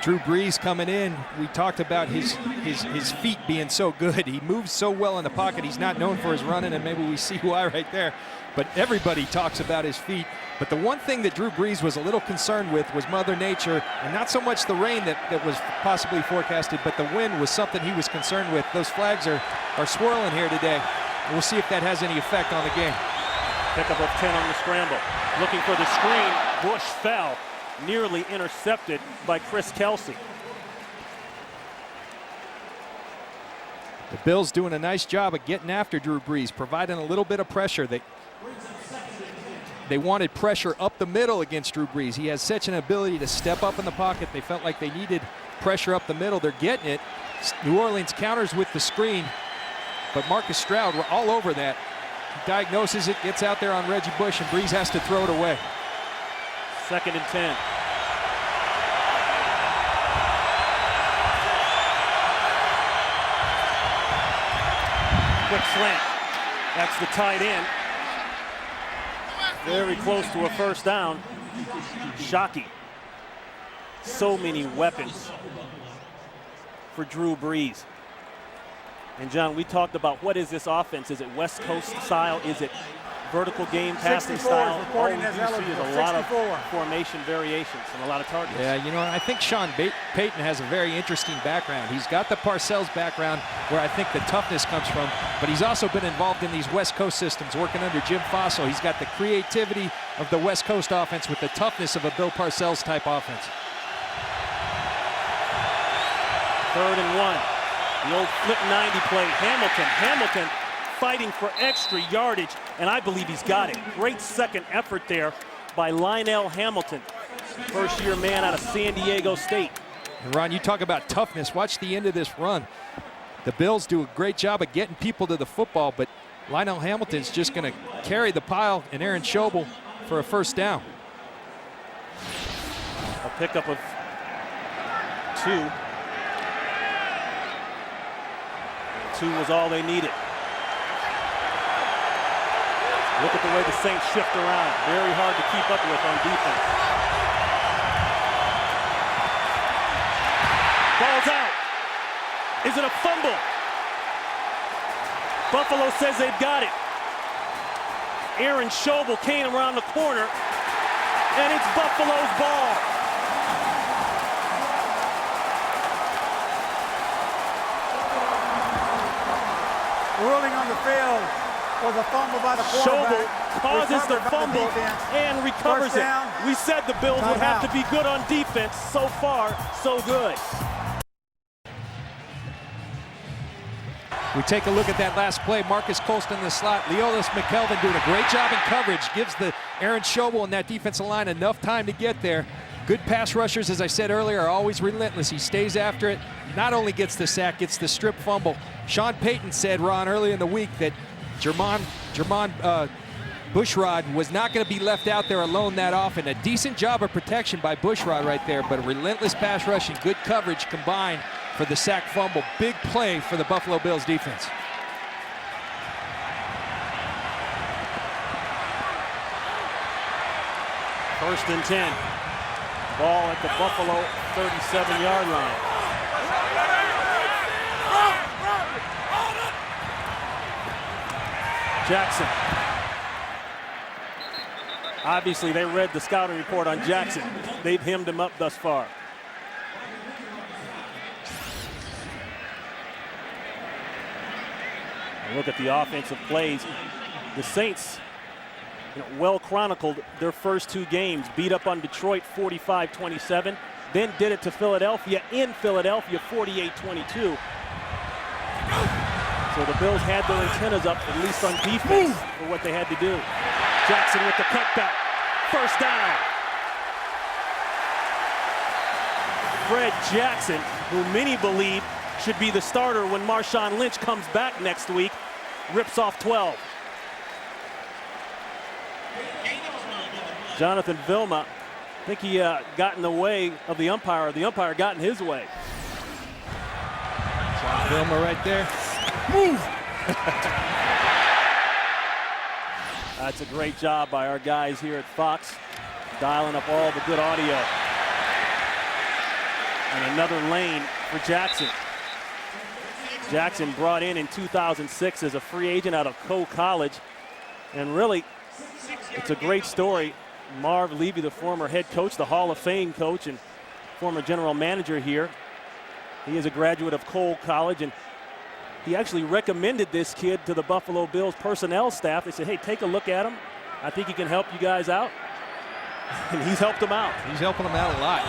Drew Brees coming in. We talked about his feet being so good. He moves so well in the pocket. He's not known for his running, and maybe we see why right there. But everybody talks about his feet. But the one thing that Drew Brees was a little concerned with was Mother Nature, and not so much the rain that was possibly forecasted, but the wind was something he was concerned with. Those flags are swirling here today. And we'll see if that has any effect on the game. Pickup of 10 on the scramble. Looking for the screen. Bush fell. Nearly intercepted by Chris Kelsey. The Bills doing a nice job of getting after Drew Brees, providing a little bit of pressure. They wanted pressure up the middle against Drew Brees. He has such an ability to step up in the pocket. They felt like they needed pressure up the middle. They're getting it. New Orleans counters with the screen, but Marcus Stroud, we're all over that. He diagnoses it, gets out there on Reggie Bush, and Brees has to throw it away. 2nd and 10. Quick slant. That's the tight end. Very close to a first down. Shockey. So many weapons for Drew Brees. And John, we talked about what is this offense? Is it West Coast style? Is it vertical game passing style? All we do see is a lot of formation variations and a lot of targets. Yeah, you know, I think Sean Payton has a very interesting background. He's got the Parcells background where I think the toughness comes from, but he's also been involved in these West Coast systems, working under Jim Fossil. He's got the creativity of the West Coast offense with the toughness of a Bill Parcells type offense. 3rd and 1. The old flip 90 play. Hamilton fighting for extra yardage, and I believe he's got it. Great second effort there by Lionel Hamilton, first-year man out of San Diego State. And Ron, you talk about toughness. Watch the end of this run. The Bills do a great job of getting people to the football, but Lionel Hamilton's just going to carry the pile, and Aaron Schobel for a first down. A pickup of 2. 2 was all they needed. Look at the way the Saints shift around. Very hard to keep up with on defense. Ball's out. Is it a fumble? Buffalo says they've got it. Aaron Schobel came around the corner, and it's Buffalo's ball. Ruling on the field was a fumble by the quarterback. Schobel causes the fumble and recovers it. We said the Bills would have to be good on defense. So far, so good. We take a look at that last play. Marcus Colston in the slot. Leolis McKelvin doing a great job in coverage. Gives the Aaron Schobel and that defensive line enough time to get there. Good pass rushers, as I said earlier, are always relentless. He stays after it. Not only gets the sack, gets the strip fumble. Sean Payton said, Ron, early in the week that Jermon Bushrod was not going to be left out there alone that often. A decent job of protection by Bushrod right there, but a relentless pass rush and good coverage combined for the sack fumble. Big play for the Buffalo Bills defense. First and 10. Ball at the Buffalo 37-yard line. Jackson. Obviously, they read the scouting report on Jackson. They've hemmed him up thus far. And look at the offensive plays. The Saints well chronicled their first 2 games. Beat up on Detroit 45-27, then did it to Philadelphia in Philadelphia 48-22. So the Bills had their antennas up, at least on defense, for what they had to do. Jackson with the cutback. First down. Fred Jackson, who many believe should be the starter when Marshawn Lynch comes back next week, rips off 12. Jonathan Vilma, I think he got in the way of the umpire. The umpire got in his way. John Vilma right there. That's a great job by our guys here at Fox, dialing up all the good audio. And another lane for Jackson. Jackson brought in 2006 as a free agent out of Coe College. And really, it's a great story. Marv Levy, the former head coach, the Hall of Fame coach and former general manager here. He is a graduate of Coe College, and he actually recommended this kid to the Buffalo Bills personnel staff. They said, hey, take a look at him. I think he can help you guys out. And he's helped them out. He's helping them out a lot.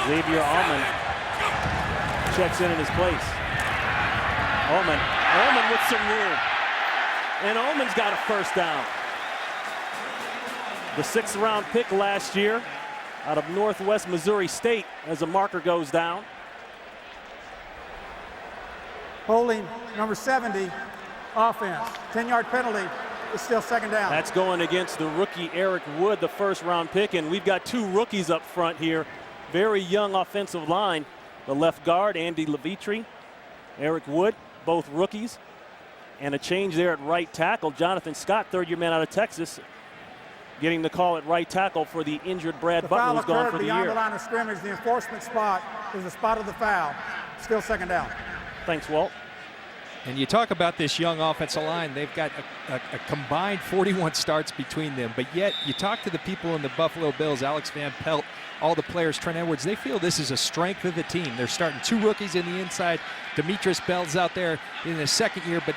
Xavier Allman checks in his place. Allman with some room. And Allman's got a first down. The 6th round pick last year out of Northwest Missouri State as the marker goes down. Holding number 70, offense. 10-yard penalty. It's still second down. That's going against the rookie Eric Wood, the 1st round pick. And we've got 2 rookies up front here. Very young offensive line. The left guard, Andy Levitri, Eric Wood, both rookies. And a change there at right tackle. Jonathan Scott, 3rd-year man out of Texas, getting the call at right tackle for the injured Brad Butler, who's gone for the beyond year. The line of scrimmage. The enforcement spot is the spot of the foul. Still second down. Thanks, Walt. And you talk about this young offensive line. They've got a combined 41 starts between them. But yet, you talk to the people in the Buffalo Bills, Alex Van Pelt, all the players, Trent Edwards, they feel this is a strength of the team. They're starting 2 rookies in the inside. Demetrius Bell's out there in his 2nd year, but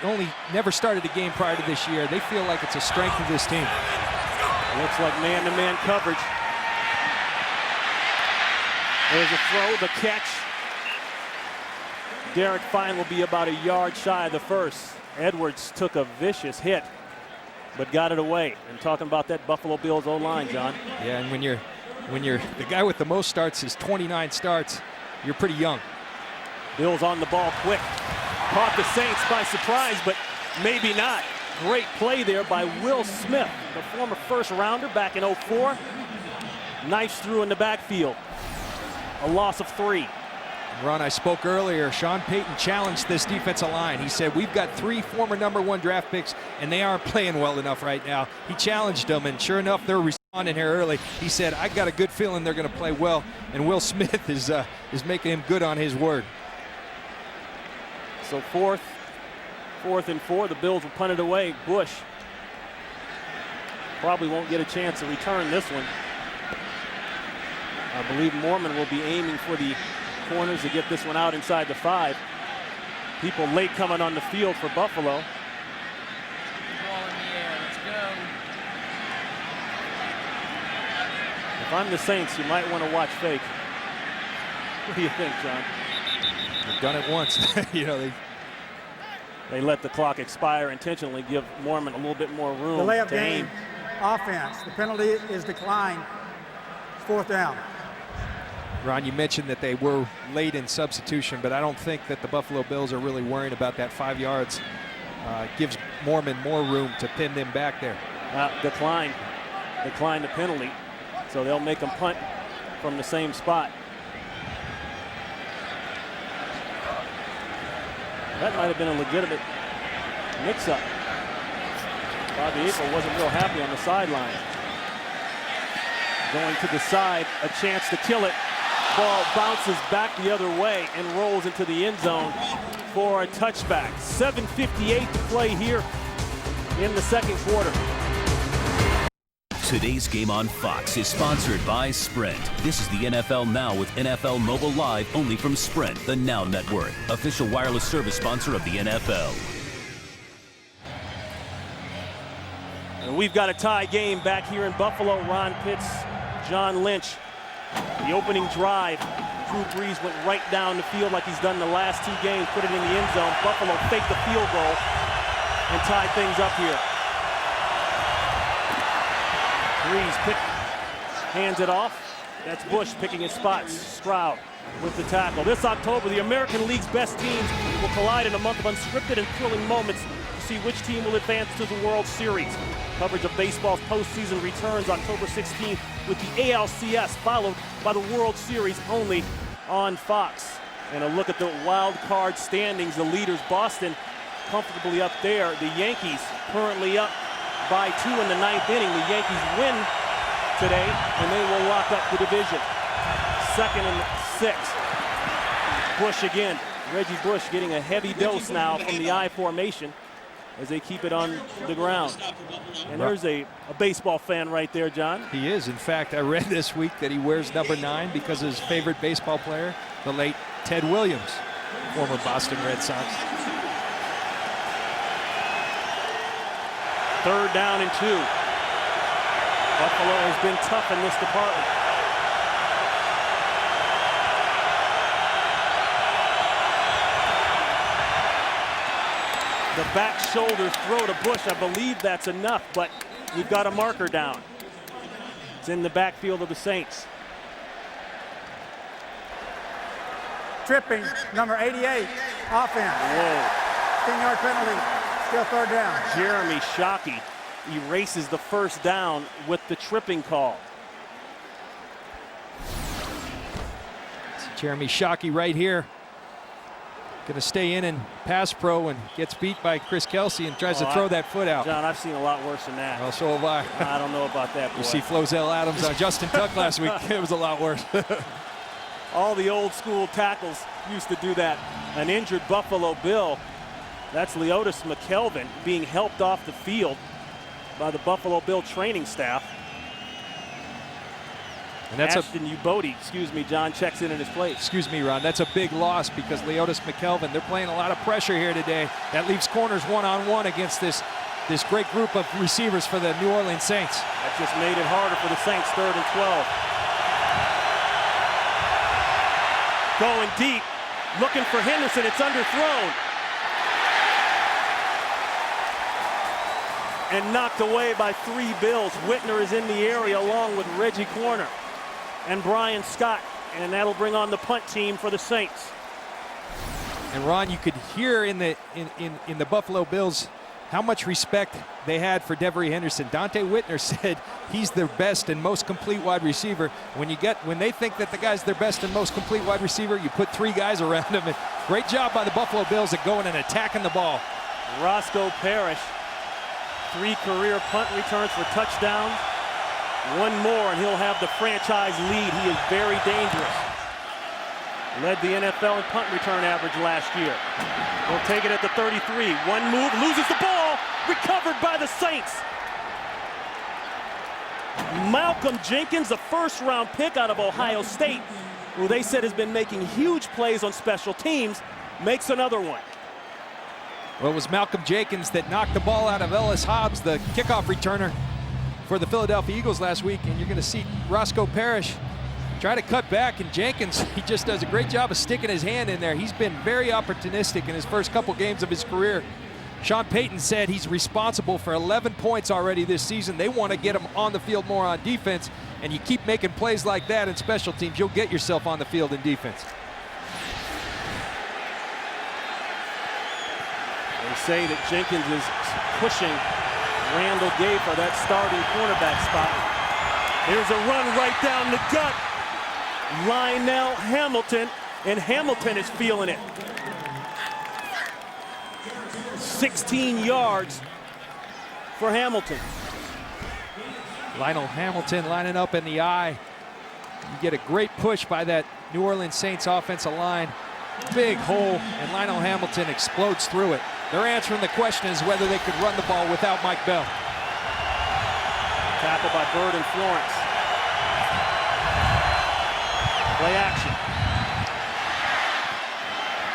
never started a game prior to this year. They feel like it's a strength of this team. Looks like man-to-man coverage. There's a throw, the catch. Derek Fine will be about a yard shy of the first. Edwards took a vicious hit, but got it away. And talking about that Buffalo Bills O-line, John. Yeah, and when you're the guy with the most starts is 29 starts, you're pretty young. Bills on the ball quick. Caught the Saints by surprise, but maybe not. Great play there by Will Smith, the former 1st rounder back in 04. Knifes through in the backfield. A loss of 3. Ron, I spoke earlier. Sean Payton challenged this defensive line. He said, we've got 3 former #1 draft picks, and they aren't playing well enough right now. He challenged them, and sure enough, they're responding here early. He said, I got a good feeling they're going to play well, and Will Smith is making him good on his word. So 4th and 4. The Bills will punt it away. Bush probably won't get a chance to return this one. I believe Mormon will be aiming for the corners to get this one out inside the 5. People late coming on the field for Buffalo. Ball in the air. Let's go. If I'm the Saints, you might want to watch fake. What do you think, John? They've done it once. They let the clock expire intentionally, give Mormon a little bit more room The layup to aim. game. Offense. The penalty is declined. It's 4th down. Ron, you mentioned that they were late in substitution, but I don't think that the Buffalo Bills are really worrying about that 5 yards. Gives Mormon more room to pin them back there. Decline the penalty. So they'll make them punt from the same spot. That might have been a legitimate mix-up. Bobby April wasn't real happy on the sideline. Going to the side, a chance to kill it. Ball bounces back the other way and rolls into the end zone for a touchback. 7:58 to play here in the 2nd quarter. Today's game on Fox is sponsored by Sprint. This is the NFL Now with NFL Mobile Live only from Sprint, the Now Network, official wireless service sponsor of the NFL. And we've got a tie game back here in Buffalo. Ron Pitts, John Lynch. The opening drive, Drew Brees went right down the field like he's done the last 2 games, put it in the end zone. Buffalo faked the field goal and tied things up here. Brees hands it off. That's Bush picking his spots. Stroud with the tackle. This October, the American League's best teams will collide in a month of unscripted and thrilling moments to see which team will advance to the World Series. Coverage of baseball's postseason returns October 16th with the ALCS, followed by the World Series only on Fox. And a look at the wild card standings. The leaders, Boston, comfortably up there. The Yankees currently up by 2 in the 9th inning. The Yankees win today, and they will lock up the division. 2nd and 6. Bush again. Reggie Bush getting a heavy dose now from the I formation as they keep it on the ground. And there's a baseball fan right there, John. He is. In fact, I read this week that he wears number 9 because of his favorite baseball player, the late Ted Williams, former Boston Red Sox. 3rd down and 2. Buffalo has been tough in this department. The back shoulder throw to Bush, I believe that's enough, but we've got a marker down. It's in the backfield of the Saints. Tripping, number 88, offense. Whoa. 10-yard penalty, still 3rd down. Jeremy Shockey erases the 1st down with the tripping call. Jeremy Shockey right here. Going to stay in pass pro and gets beat by Chris Kelsey and tries to throw that foot out. John, I've seen a lot worse than that. Well, so have I. I don't know about that, boy. You see Flozell Adams on Justin Tuck last week. It was a lot worse. All the old school tackles used to do that. An injured Buffalo Bill. That's Leotis McKelvin being helped off the field by the Buffalo Bill training staff. And that's Ashton Ubodi, excuse me, John checks in his place. Excuse me, Ron. That's a big loss because Leotis McKelvin, they're playing a lot of pressure here today. That leaves corners one-on-one against this great group of receivers for the New Orleans Saints. That just made it harder for the Saints, 3rd and 12. Going deep, looking for Henderson, it's underthrown. And knocked away by 3 Bills. Whitner is in the area along with Reggie Corner and Brian Scott, and that'll bring on the punt team for the Saints. And Ron, you could hear in the Buffalo Bills how much respect they had for Devery Henderson. Dante Whitner said he's their best and most complete wide receiver. When they think that the guy's their best and most complete wide receiver, you put 3 guys around him. And great job by the Buffalo Bills at going and attacking the ball. Roscoe Parrish, 3 career punt returns for touchdowns. 1 more and he'll have the franchise lead. He is very dangerous. Led the NFL in punt return average last year. He'll take it at the 33. 1 move, loses the ball, recovered by the Saints. Malcolm Jenkins, the 1st-round pick out of Ohio State, who they said has been making huge plays on special teams, makes another one. Well, it was Malcolm Jenkins that knocked the ball out of Ellis Hobbs, the kickoff returner for the Philadelphia Eagles last week. And you're going to see Roscoe Parrish try to cut back. And Jenkins, he just does a great job of sticking his hand in there. He's been very opportunistic in his first couple games of his career. Sean Payton said he's responsible for 11 points already this season. They want to get him on the field more on defense. And you keep making plays like that in special teams, you'll get yourself on the field in defense. They say that Jenkins is pushing Randall Gay for that starting cornerback spot. Here's a run right down the gut. Lionel Hamilton, and Hamilton is feeling it. 16 yards for Hamilton. Lionel Hamilton lining up in the eye. You get a great push by that New Orleans Saints offensive line. Big hole, and Lionel Hamilton explodes through it. They're answering the question is whether they could run the ball without Mike Bell. Tackle by Bird and Florence. Play action.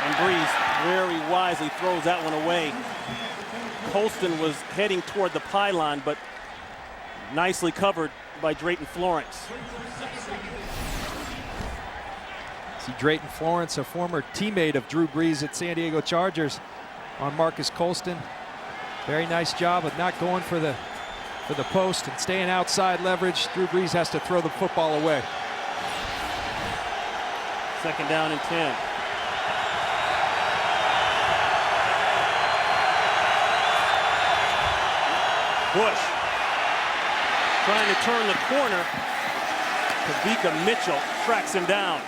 And Brees very wisely throws that one away. Colston was heading toward the pylon, but Nicely covered by Drayton Florence. See Drayton Florence, a former teammate of Drew Brees at San Diego Chargers, on Marcus Colston. Very nice job of not going for the post and staying outside leverage. Drew Brees has to throw the football away. 2nd down and 10. Bush trying to turn the corner. Kavika Mitchell tracks him down.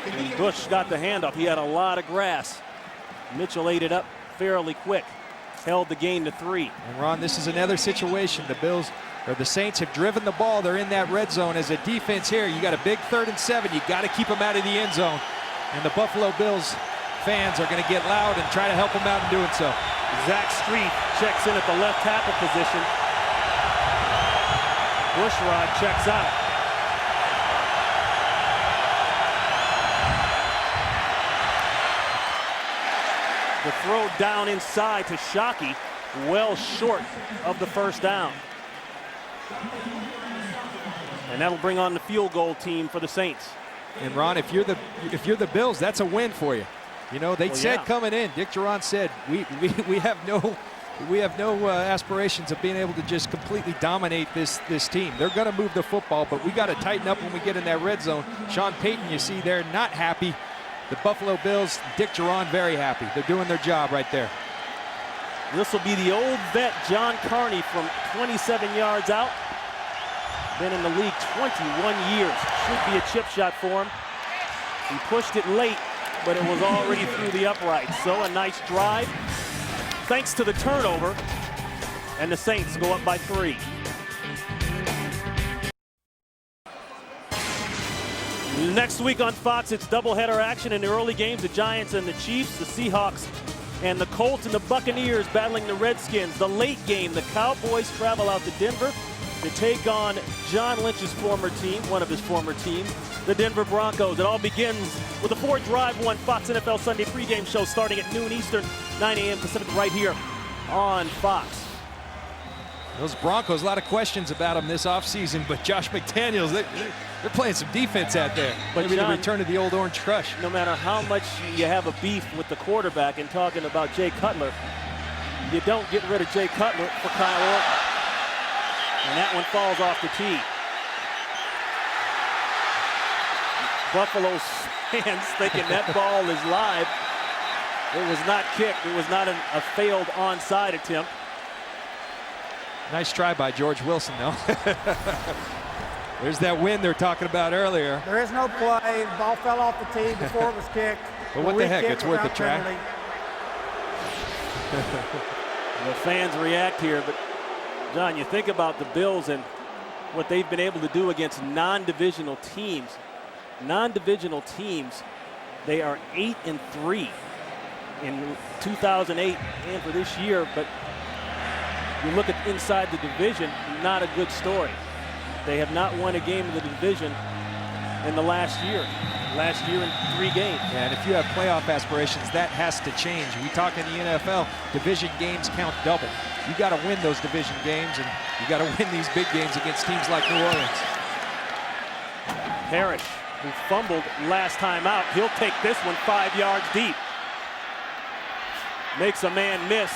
And Bush got the handoff. He had a lot of grass. Mitchell ate it up fairly quick. Held the gain to 3. And Ron, this is another situation. The Saints have driven the ball. They're in that red zone. As a defense here, you got a big 3rd and 7. You got to keep them out of the end zone. And the Buffalo Bills fans are going to get loud and try to help them out in doing so. Zach Street checks in at the left tackle position. Bushrod checks out. The throw down inside to Shockey, well short of the 1st down. And that'll bring on the field goal team for the Saints. And Ron, if you're the Bills, that's a win for you. You know, they said coming in, Dick Duran said, we have no aspirations of being able to just completely dominate this team. They're going to move the football, but we got to tighten up when we get in that red zone. Sean Payton, you see there, not happy. The Buffalo Bills, Dick Duran, very happy. They're doing their job right there. This will be the old vet John Carney from 27 yards out. Been in the league 21 years. Should be a chip shot for him. He pushed it late, but it was already through the uprights. So a nice drive. Thanks to the turnover, and the Saints go up by 3. Next week on Fox, it's doubleheader action in the early games. The Giants and the Chiefs, the Seahawks and the Colts and the Buccaneers battling the Redskins. The late game, the Cowboys travel out to Denver to take on John Lynch's former team, one of his former teams, the Denver Broncos. It all begins with a 4th Drive 1 Fox NFL Sunday pregame show starting at noon Eastern, 9 a.m. Pacific, right here on Fox. Those Broncos, a lot of questions about them this offseason, but Josh McDaniels, they're playing some defense out there. But maybe John, the return of the old Orange Crush. No matter how much you have a beef with the quarterback and talking about Jay Cutler, you don't get rid of Jay Cutler for Kyle Orton. And that one falls off the tee. Buffalo's fans thinking that ball is live. It was not kicked. It was not a failed onside attempt. Nice try by George Wilson, though. There's that win they're talking about earlier. There is no play. The ball fell off the tee before it was kicked. But what the heck, it's worth a try. The fans react here, but John, you think about the Bills and what they've been able to do against non-divisional teams. Non-divisional teams, they are 8-3 in 2008 and for this year, but you look at inside the division, not a good story. They have not won a game in the division in the last year. Last year in 3 games. Yeah, and if you have playoff aspirations, that has to change. We talk in the NFL, division games count double. You got to win those division games, and you got to win these big games against teams like New Orleans. Parrish, who fumbled last time out, he'll take this one 5 yards deep. Makes a man miss,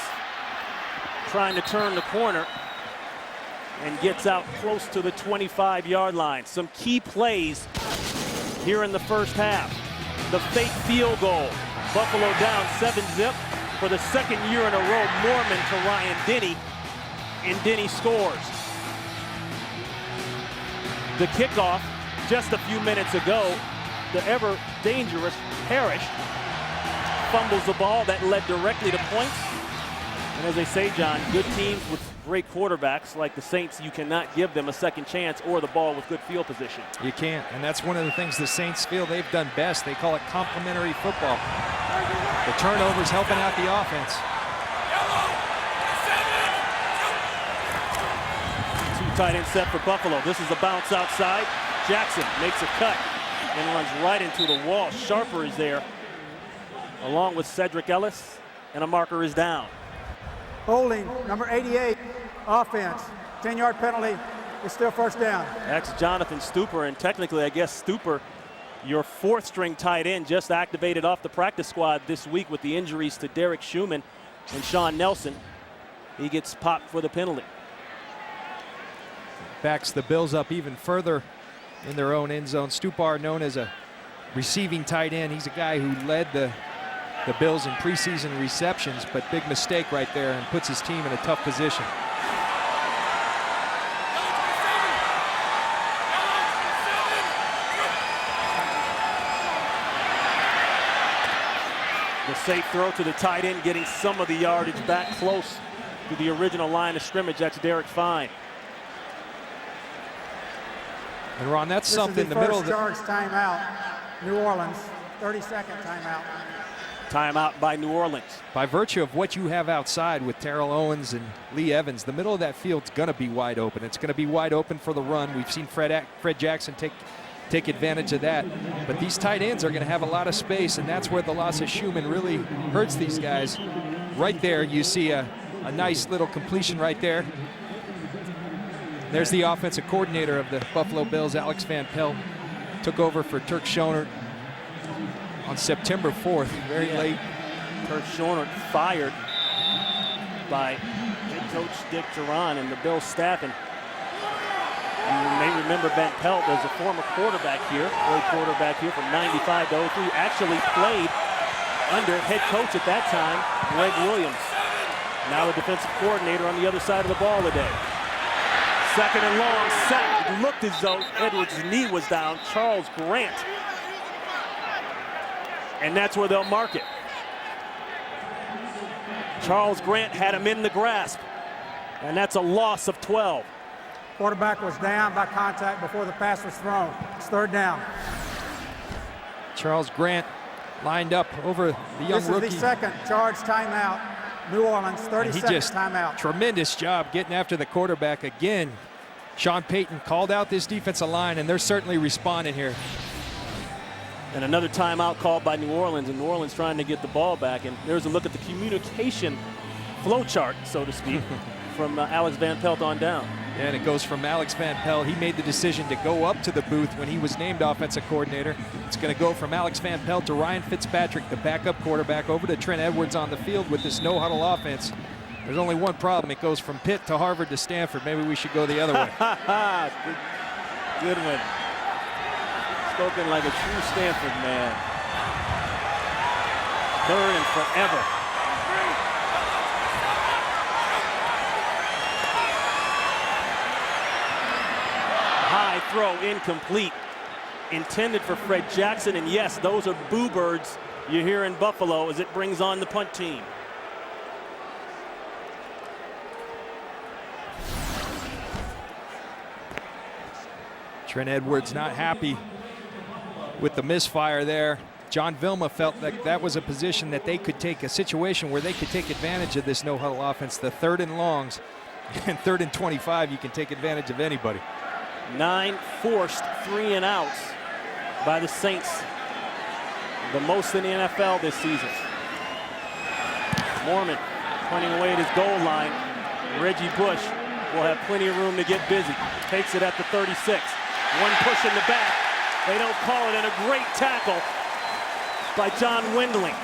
trying to turn the corner, and gets out close to the 25-yard line. Some key plays here in the first half. The fake field goal. Buffalo down 7-zip for the 2nd year in a row. Mormon to Ryan Denny, and Denny scores. The kickoff just a few minutes ago, the ever dangerous Parrish fumbles the ball that led directly to points. And as they say, John, good teams with great quarterbacks like the Saints, you cannot give them a second chance or the ball with good field position. You can't, and that's one of the things the Saints feel they've done best. They call it complementary football. The turnovers helping out the offense. 2 tight end set for Buffalo. This is a bounce outside. Jackson makes a cut and runs right into the wall. Sharper is there along with Cedric Ellis, and a marker is down. Holding, number 88, Offense. 10-yard penalty. It's still first down. That's Jonathan Stupor, and technically, I guess Stupor, your fourth-string tight end, just activated off the practice squad this week with the injuries to Derek Schumann and Sean Nelson. He gets popped for the penalty. Backs the Bills up even further in their own end zone. Stupar, known as a receiving tight end. He's a guy who led the Bills in preseason receptions, but big mistake right there and puts his team in a tough position. The safe throw to the tight end, getting some of the yardage back close to the original line of scrimmage. That's Derek Fine. And Ron, that's This something is in the middle of the first charge timeout. New Orleans, 30-second timeout. Timeout by New Orleans. by virtue of what you have outside with Terrell Owens and Lee Evans, the middle of that field's going to be wide open. It's going to be wide open for the run. We've seen Fred Jackson take advantage of that. But these tight ends are going to have a lot of space, and that's where the loss of Schumann really hurts these guys. Right there, you see a nice little completion right there. There's the offensive coordinator of the Buffalo Bills, Alex Van Pelt, took over for Turk Schoenert on September 4th, very late. Turk Schoenert fired by head coach Dick Duran and the Bills staff. And you may remember Van Pelt as a former quarterback here, played quarterback here from 95 to 03, actually played under head coach at that time, Greg Williams. Now the defensive coordinator on the other side of the ball today. Second and long, sack. It looked as though Edwards' knee was down. Charles Grant. And that's where they'll mark it. Charles Grant had him in the grasp. And that's a loss of 12. Quarterback was down by contact before the pass was thrown. It's third down. Charles Grant lined up over the young rookie. This is the second charge timeout. New Orleans, 30-second timeout. Tremendous job getting after the quarterback again. Sean Payton called out this defensive line, and they're certainly responding here. And another timeout called by New Orleans, and New Orleans trying to get the ball back. And there's a look at the communication flow chart, so to speak, from Alex Van Pelt on down. And it goes from Alex Van Pelt. He made the decision to go up to the booth when he was named offensive coordinator. It's going to go from Alex Van Pelt to Ryan Fitzpatrick, the backup quarterback, over to Trent Edwards on the field with this no-huddle offense. There's only one problem. It goes from Pitt to Harvard to Stanford. Maybe we should go the other way. Good one. Spoken like a true Stanford man. Third and forever. High throw, incomplete. Intended for Fred Jackson, and yes, those are boo birds you hear in Buffalo as it brings on the punt team. Trent Edwards not happy with the misfire there. John Vilma felt like that was a position that they could take, a situation where they could take advantage of this no-huddle offense. The third and longs and third and 25, you can take advantage of anybody. 9 forced 3 and outs by the Saints, the most in the NFL this season. Mormon pointing away at his goal line. Reggie Bush will have plenty of room to get busy. Takes it at the 36. One push in the back. They don't call it, and a great tackle by John Windling.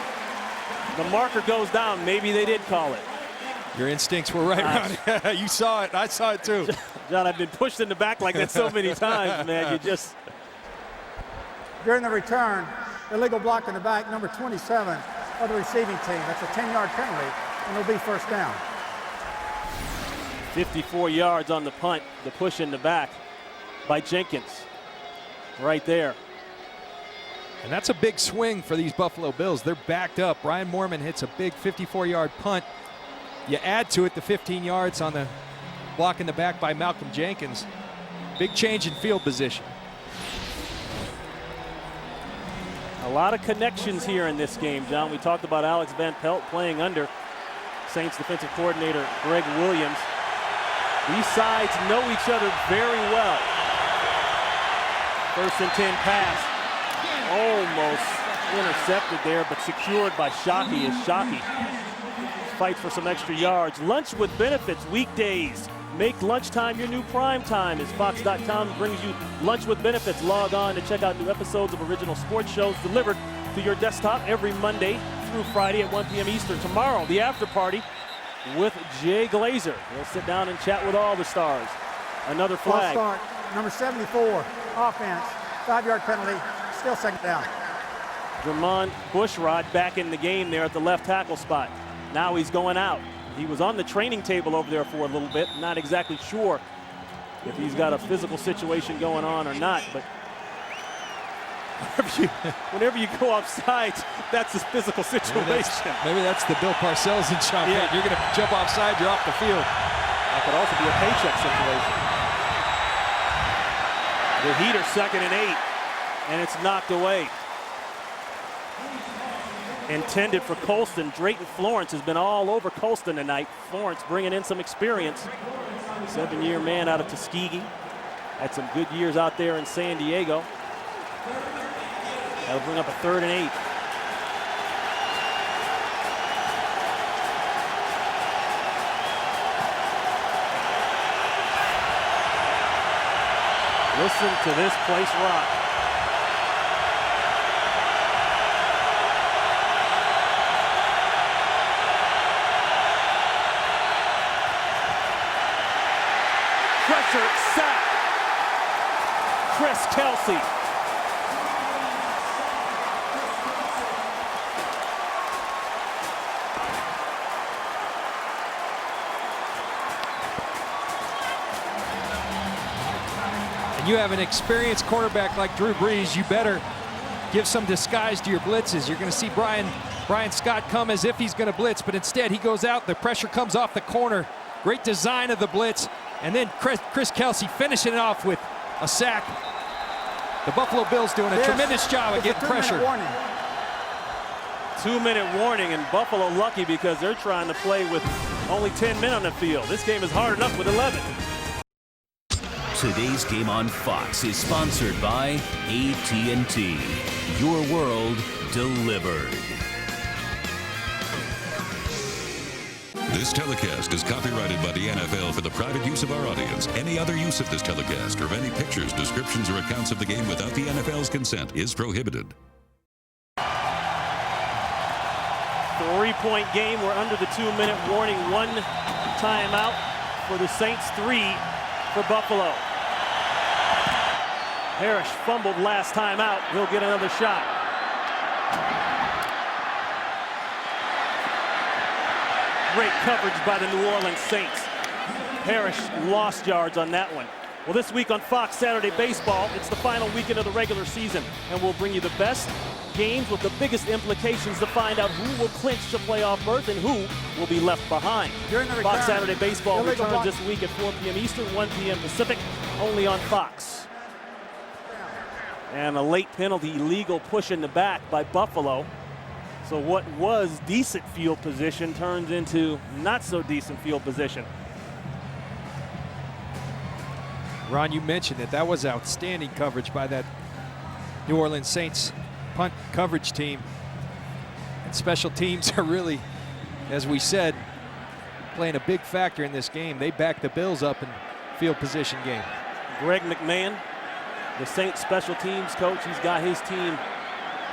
The marker goes down. Maybe they did call it. Your instincts were right, Ronnie. You saw it. I saw it too. John, I've been pushed in the back like that so many times, man. You just... During the return, illegal block in the back, number 27 of the receiving team. That's a 10-yard penalty, and it'll be first down. 54 yards on the punt. The push in the back by Jenkins. Right there. And that's a big swing for these Buffalo Bills. They're backed up. Brian Moorman hits a big 54-yard punt. You add to it the 15 yards on the block in the back by Malcolm Jenkins. Big change in field position. A lot of connections here in this game, John. We talked about Alex Van Pelt playing under Saints defensive coordinator Greg Williams. These sides know each other very well. First and 10 pass. Almost intercepted there, but secured by Shockey as Shockey fights for some extra yards. Lunch with Benefits weekdays Make lunchtime your new prime time as Fox.com brings you lunch with benefits. Log on to check out new episodes of original sports shows delivered to your desktop every Monday through Friday at 1 p.m. Eastern. Tomorrow, the after party with Jay Glazer. He'll sit down and chat with all the stars. Another flag. False start, number 74, offense, 5-yard penalty, still second down. Vermont Bushrod back in the game there at the left tackle spot. Now he's going out. He was on the training table over there for a little bit. Not exactly sure if he's got a physical situation going on or not, but whenever you go offside, that's a physical situation. Maybe that's the Bill Parcells and Sean. Yeah. You're going to jump offside, you're off the field. That could also be a paycheck situation. The heater, 2nd and 8, and it's knocked away. Intended for Colston. Drayton Florence has been all over Colston tonight. Florence bringing in some experience. 7-year man out of Tuskegee. Had some good years out there in San Diego. That'll bring up a 3rd and 8. Listen to this place rock. Pressure, sack. Chris Kelsey. And you have an experienced quarterback like Drew Brees, you better give some disguise to your blitzes. You're going to see Brian Scott come as if he's going to blitz, but instead he goes out, the pressure comes off the corner. Great design of the blitz. And then Chris Kelsey finishing it off with a sack. The Buffalo Bills doing a tremendous job of getting pressure. 2-minute warning, and Buffalo lucky because they're trying to play with only 10 men on the field. This game is hard enough with 11. Today's Game on Fox is sponsored by AT&T. Your world delivered. This telecast is copyrighted by the NFL for the private use of our audience. Any other use of this telecast or of any pictures, descriptions, or accounts of the game without the NFL's consent is prohibited. 3-point game. We're under the 2-minute warning. 1 timeout for the Saints, 3 for Buffalo. Parrish fumbled last time out. He'll get another shot. Great coverage by the New Orleans Saints. Parrish lost yards on that one. Well, this week on Fox Saturday Baseball, it's the final weekend of the regular season, and we'll bring you the best games with the biggest implications to find out who will clinch the playoff berth and who will be left behind. Fox Saturday Baseball returns this week at 4 p.m. Eastern, 1 p.m. Pacific, only on Fox. And a late penalty, illegal push in the back by Buffalo. So what was decent field position turns into not so decent field position. Ron, you mentioned it. That was outstanding coverage by that New Orleans Saints punt coverage team. And special teams are really, as we said, playing a big factor in this game. They back the Bills up in field position game. Greg McMahon, the Saints special teams coach, he's got his team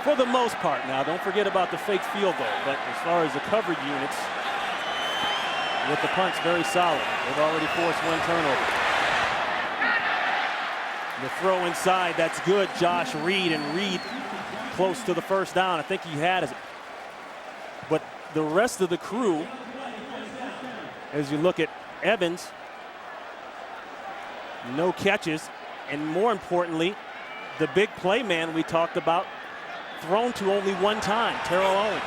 for the most part now. Don't forget about the fake field goal, but as far as the coverage units, with the punts, very solid. They've already forced 1 turnover. The throw inside, that's good. Josh Reed, and Reed close to the first down. I think he had it. But the rest of the crew, as you look at Evans, no catches, and more importantly, the big play man we talked about, thrown to only 1 time, Terrell Owens.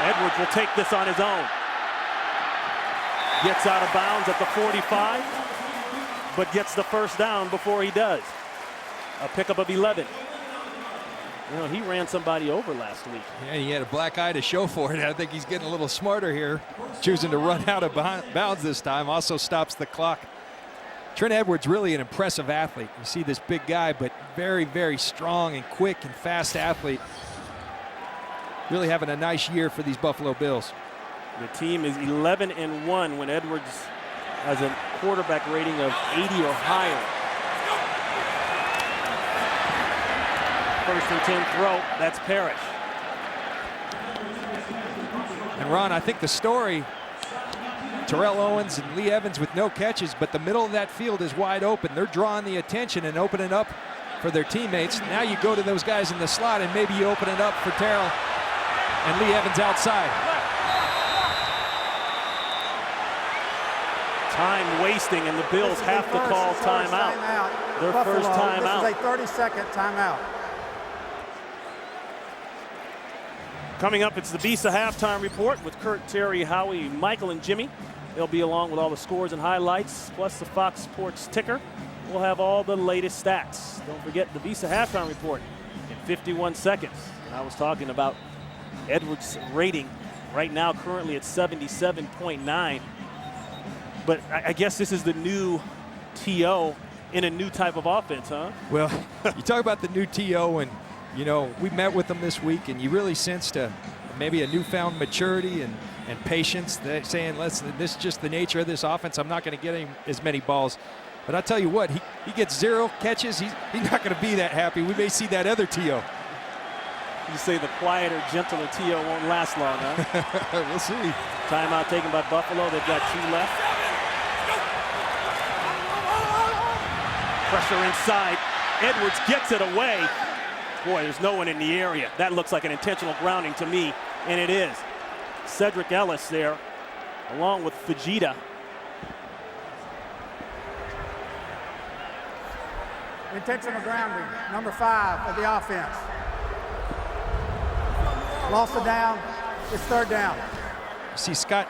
Edwards will take this on his own. Gets out of bounds at the 45, but gets the first down before he does. A pickup of 11. You know, he ran somebody over last week. Yeah, he had a black eye to show for it. I think he's getting a little smarter here, choosing to run out of bounds this time. Also stops the clock. Trent Edwards, really an impressive athlete. You see this big guy, but very, very strong and quick and fast athlete. Really having a nice year for these Buffalo Bills. The team is 11-1 when Edwards has a quarterback rating of 80 or higher. First and 10 throw, that's Parrish. And Ron, I think the story, Terrell Owens and Lee Evans with no catches, but the middle of that field is wide open. They're drawing the attention and opening up for their teammates. Now you go to those guys in the slot and maybe you open it up for Terrell and Lee Evans outside. Time wasting, and the Bills have to call timeout. Their first timeout. This is a 30-second timeout. Coming up, it's the Visa halftime report with Kurt, Terry, Howie, Michael, and Jimmy. They'll be along with all the scores and highlights, plus the Fox Sports ticker. We'll have all the latest stats. Don't forget the Visa halftime report in 51 seconds. I was talking about Edwards' rating right now currently at 77.9. But I guess this is the new TO in a new type of offense, huh? Well, you talk about the new TO, and you know, we met with them this week, and you really sensed maybe a newfound maturity and patience. They're saying, listen, this is just the nature of this offense. I'm not going to get him as many balls. But I'll tell you what, he gets 0 catches. He's not going to be that happy. We may see that other TO. You say the quieter, gentler TO won't last long, huh? We'll see. Timeout taken by Buffalo. They've got 2 left. Pressure inside. Edwards gets it away. Boy, there's no one in the area. That looks like an intentional grounding to me, and it is. Cedric Ellis there, along with Fajita. Intentional grounding, number 5 of the offense. Lost it down. It's 3rd down. See Scott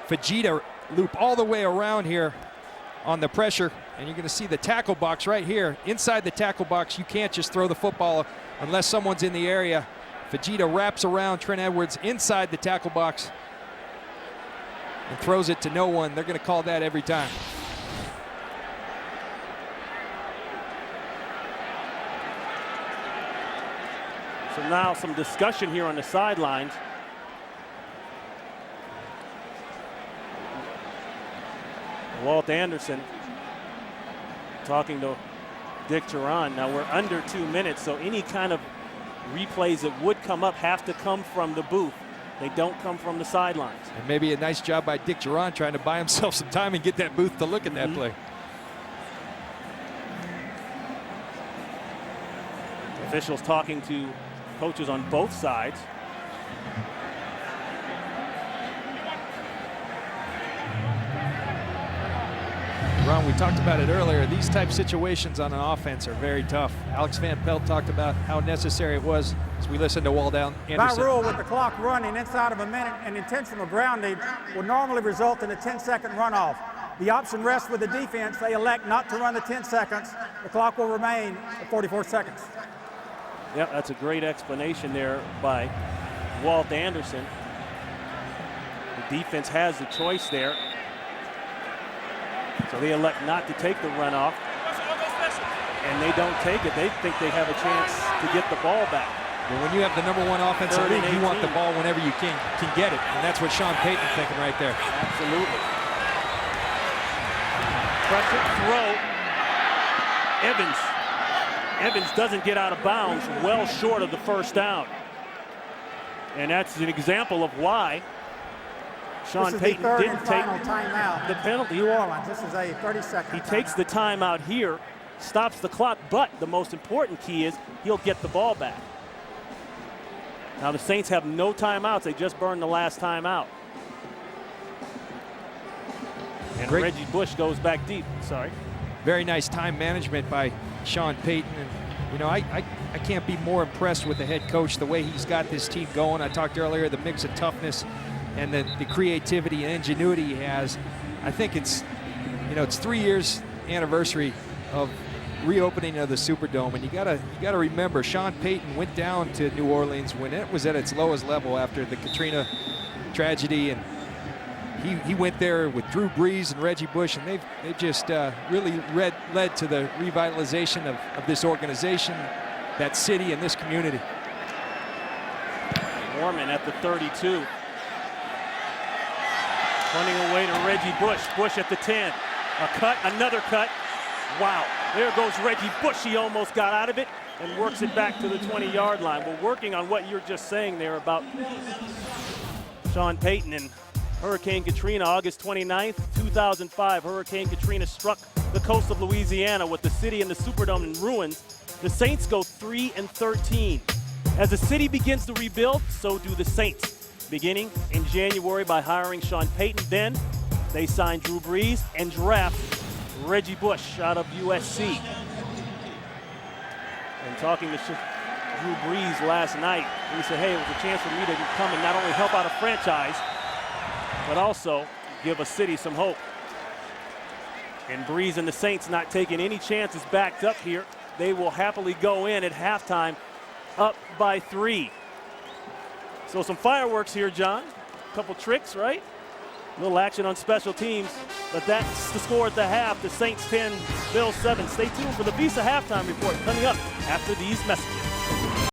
Fajita loop all the way around here on the pressure, and you're going to see the tackle box right here. Inside the tackle box, you can't just throw the football unless someone's in the area. Fajita wraps around Trent Edwards inside the tackle box and throws it to no one. They're going to call that every time. So now some discussion here on the sidelines. Walt Anderson talking to Dick Duran. Now we're under 2 minutes, so any kind of replays that would come up have to come from the booth. They don't come from the sidelines. And maybe a nice job by Dick Duran trying to buy himself some time and get that booth to look at that play. Officials talking to coaches on both sides. Ron, we talked about it earlier. These type situations on an offense are very tough. Alex Van Pelt talked about how necessary it was as we listened to Walt Anderson. By rule, with the clock running inside of a minute, an intentional grounding will normally result in a 10-second runoff. The option rests with the defense. They elect not to run the 10 seconds. The clock will remain at 44 seconds. Yep, that's a great explanation there by Walt Anderson. The defense has the choice there. So they elect not to take the runoff. And they don't take it. They think they have a chance to get the ball back. Well, when you have the #1 offense in the league, you want the ball whenever you can get it. And that's what Sean Payton's thinking right there. Absolutely. Pressure throw. Evans doesn't get out of bounds, well short of the first down. And that's an example of why Sean Payton didn't take the penalty. New Orleans, this is a 30-second He takes the timeout here, stops the clock, but the most important key is he'll get the ball back. Now the Saints have no timeouts. They just burned the last timeout. And Reggie Bush goes back deep. Sorry. Very nice time management by Sean Payton. And, you know, I can't be more impressed with the head coach, the way he's got this team going. I talked earlier, the mix of toughness and the creativity and ingenuity he has. I think it's, you know, it's 3 years anniversary of reopening of the Superdome, and you gotta remember, Sean Payton went down to New Orleans when it was at its lowest level after the Katrina tragedy, and he went there with Drew Brees and Reggie Bush, and they've just really led to the revitalization of this organization, that city, and this community. Mormon at the 32. Running away to Reggie Bush. Bush at the 10. A cut, another cut. Wow, there goes Reggie Bush. He almost got out of it and works it back to the 20-yard line. We're working on what you're just saying there about Sean Payton and Hurricane Katrina. August 29th, 2005, Hurricane Katrina struck the coast of Louisiana with the city and the Superdome in ruins. The Saints go 3-13. As the city begins to rebuild, so do the Saints. Beginning in January by hiring Sean Payton. Then they sign Drew Brees and draft Reggie Bush out of USC. And talking to Drew Brees last night, he said, hey, it was a chance for me to come and not only help out a franchise, but also give a city some hope. And Brees and the Saints not taking any chances backed up here. They will happily go in at halftime up by 3. So some fireworks here, John. A couple tricks, right? A little action on special teams, but that's the score at the half. The Saints 10, Bills 7. Stay tuned for the Visa halftime report coming up after these messages.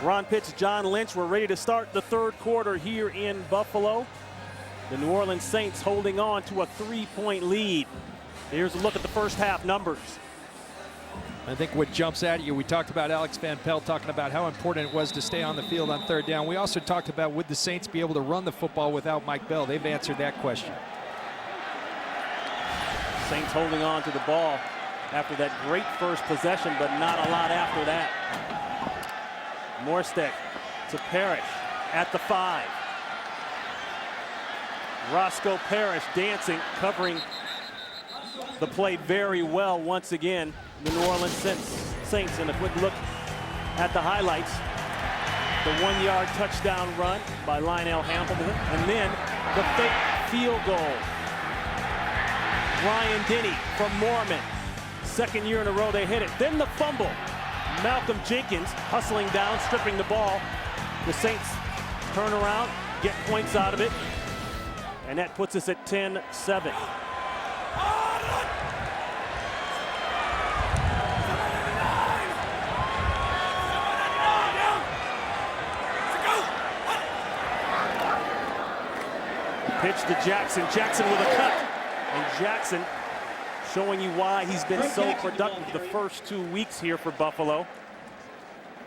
Ron Pitts, John Lynch, we're ready to start the third quarter here in Buffalo. The New Orleans Saints holding on to a 3-point lead. Here's a look at the first half numbers. I think what jumps at you, we talked about Alex Van Pelt talking about how important it was to stay on the field on third down. We also talked about would the Saints be able to run the football without Mike Bell. They've answered that question. Saints holding on to the ball after that great first possession, but not a lot after that. Morstead to Parrish at the 5. Roscoe Parrish dancing, covering the play very well once again. The New Orleans Saints, and a quick look at the highlights. The 1-yard touchdown run by Lionel Hamilton, and then the fake field goal. Ryan Denny from Mormon. Second year in a row they hit it. Then the fumble. Malcolm Jenkins hustling down, stripping the ball. The Saints turn around, get points out of it, and that puts us at 10-7. Pitch to Jackson. Jackson with a cut. And Jackson showing you why he's been so productive the first 2 weeks here for Buffalo.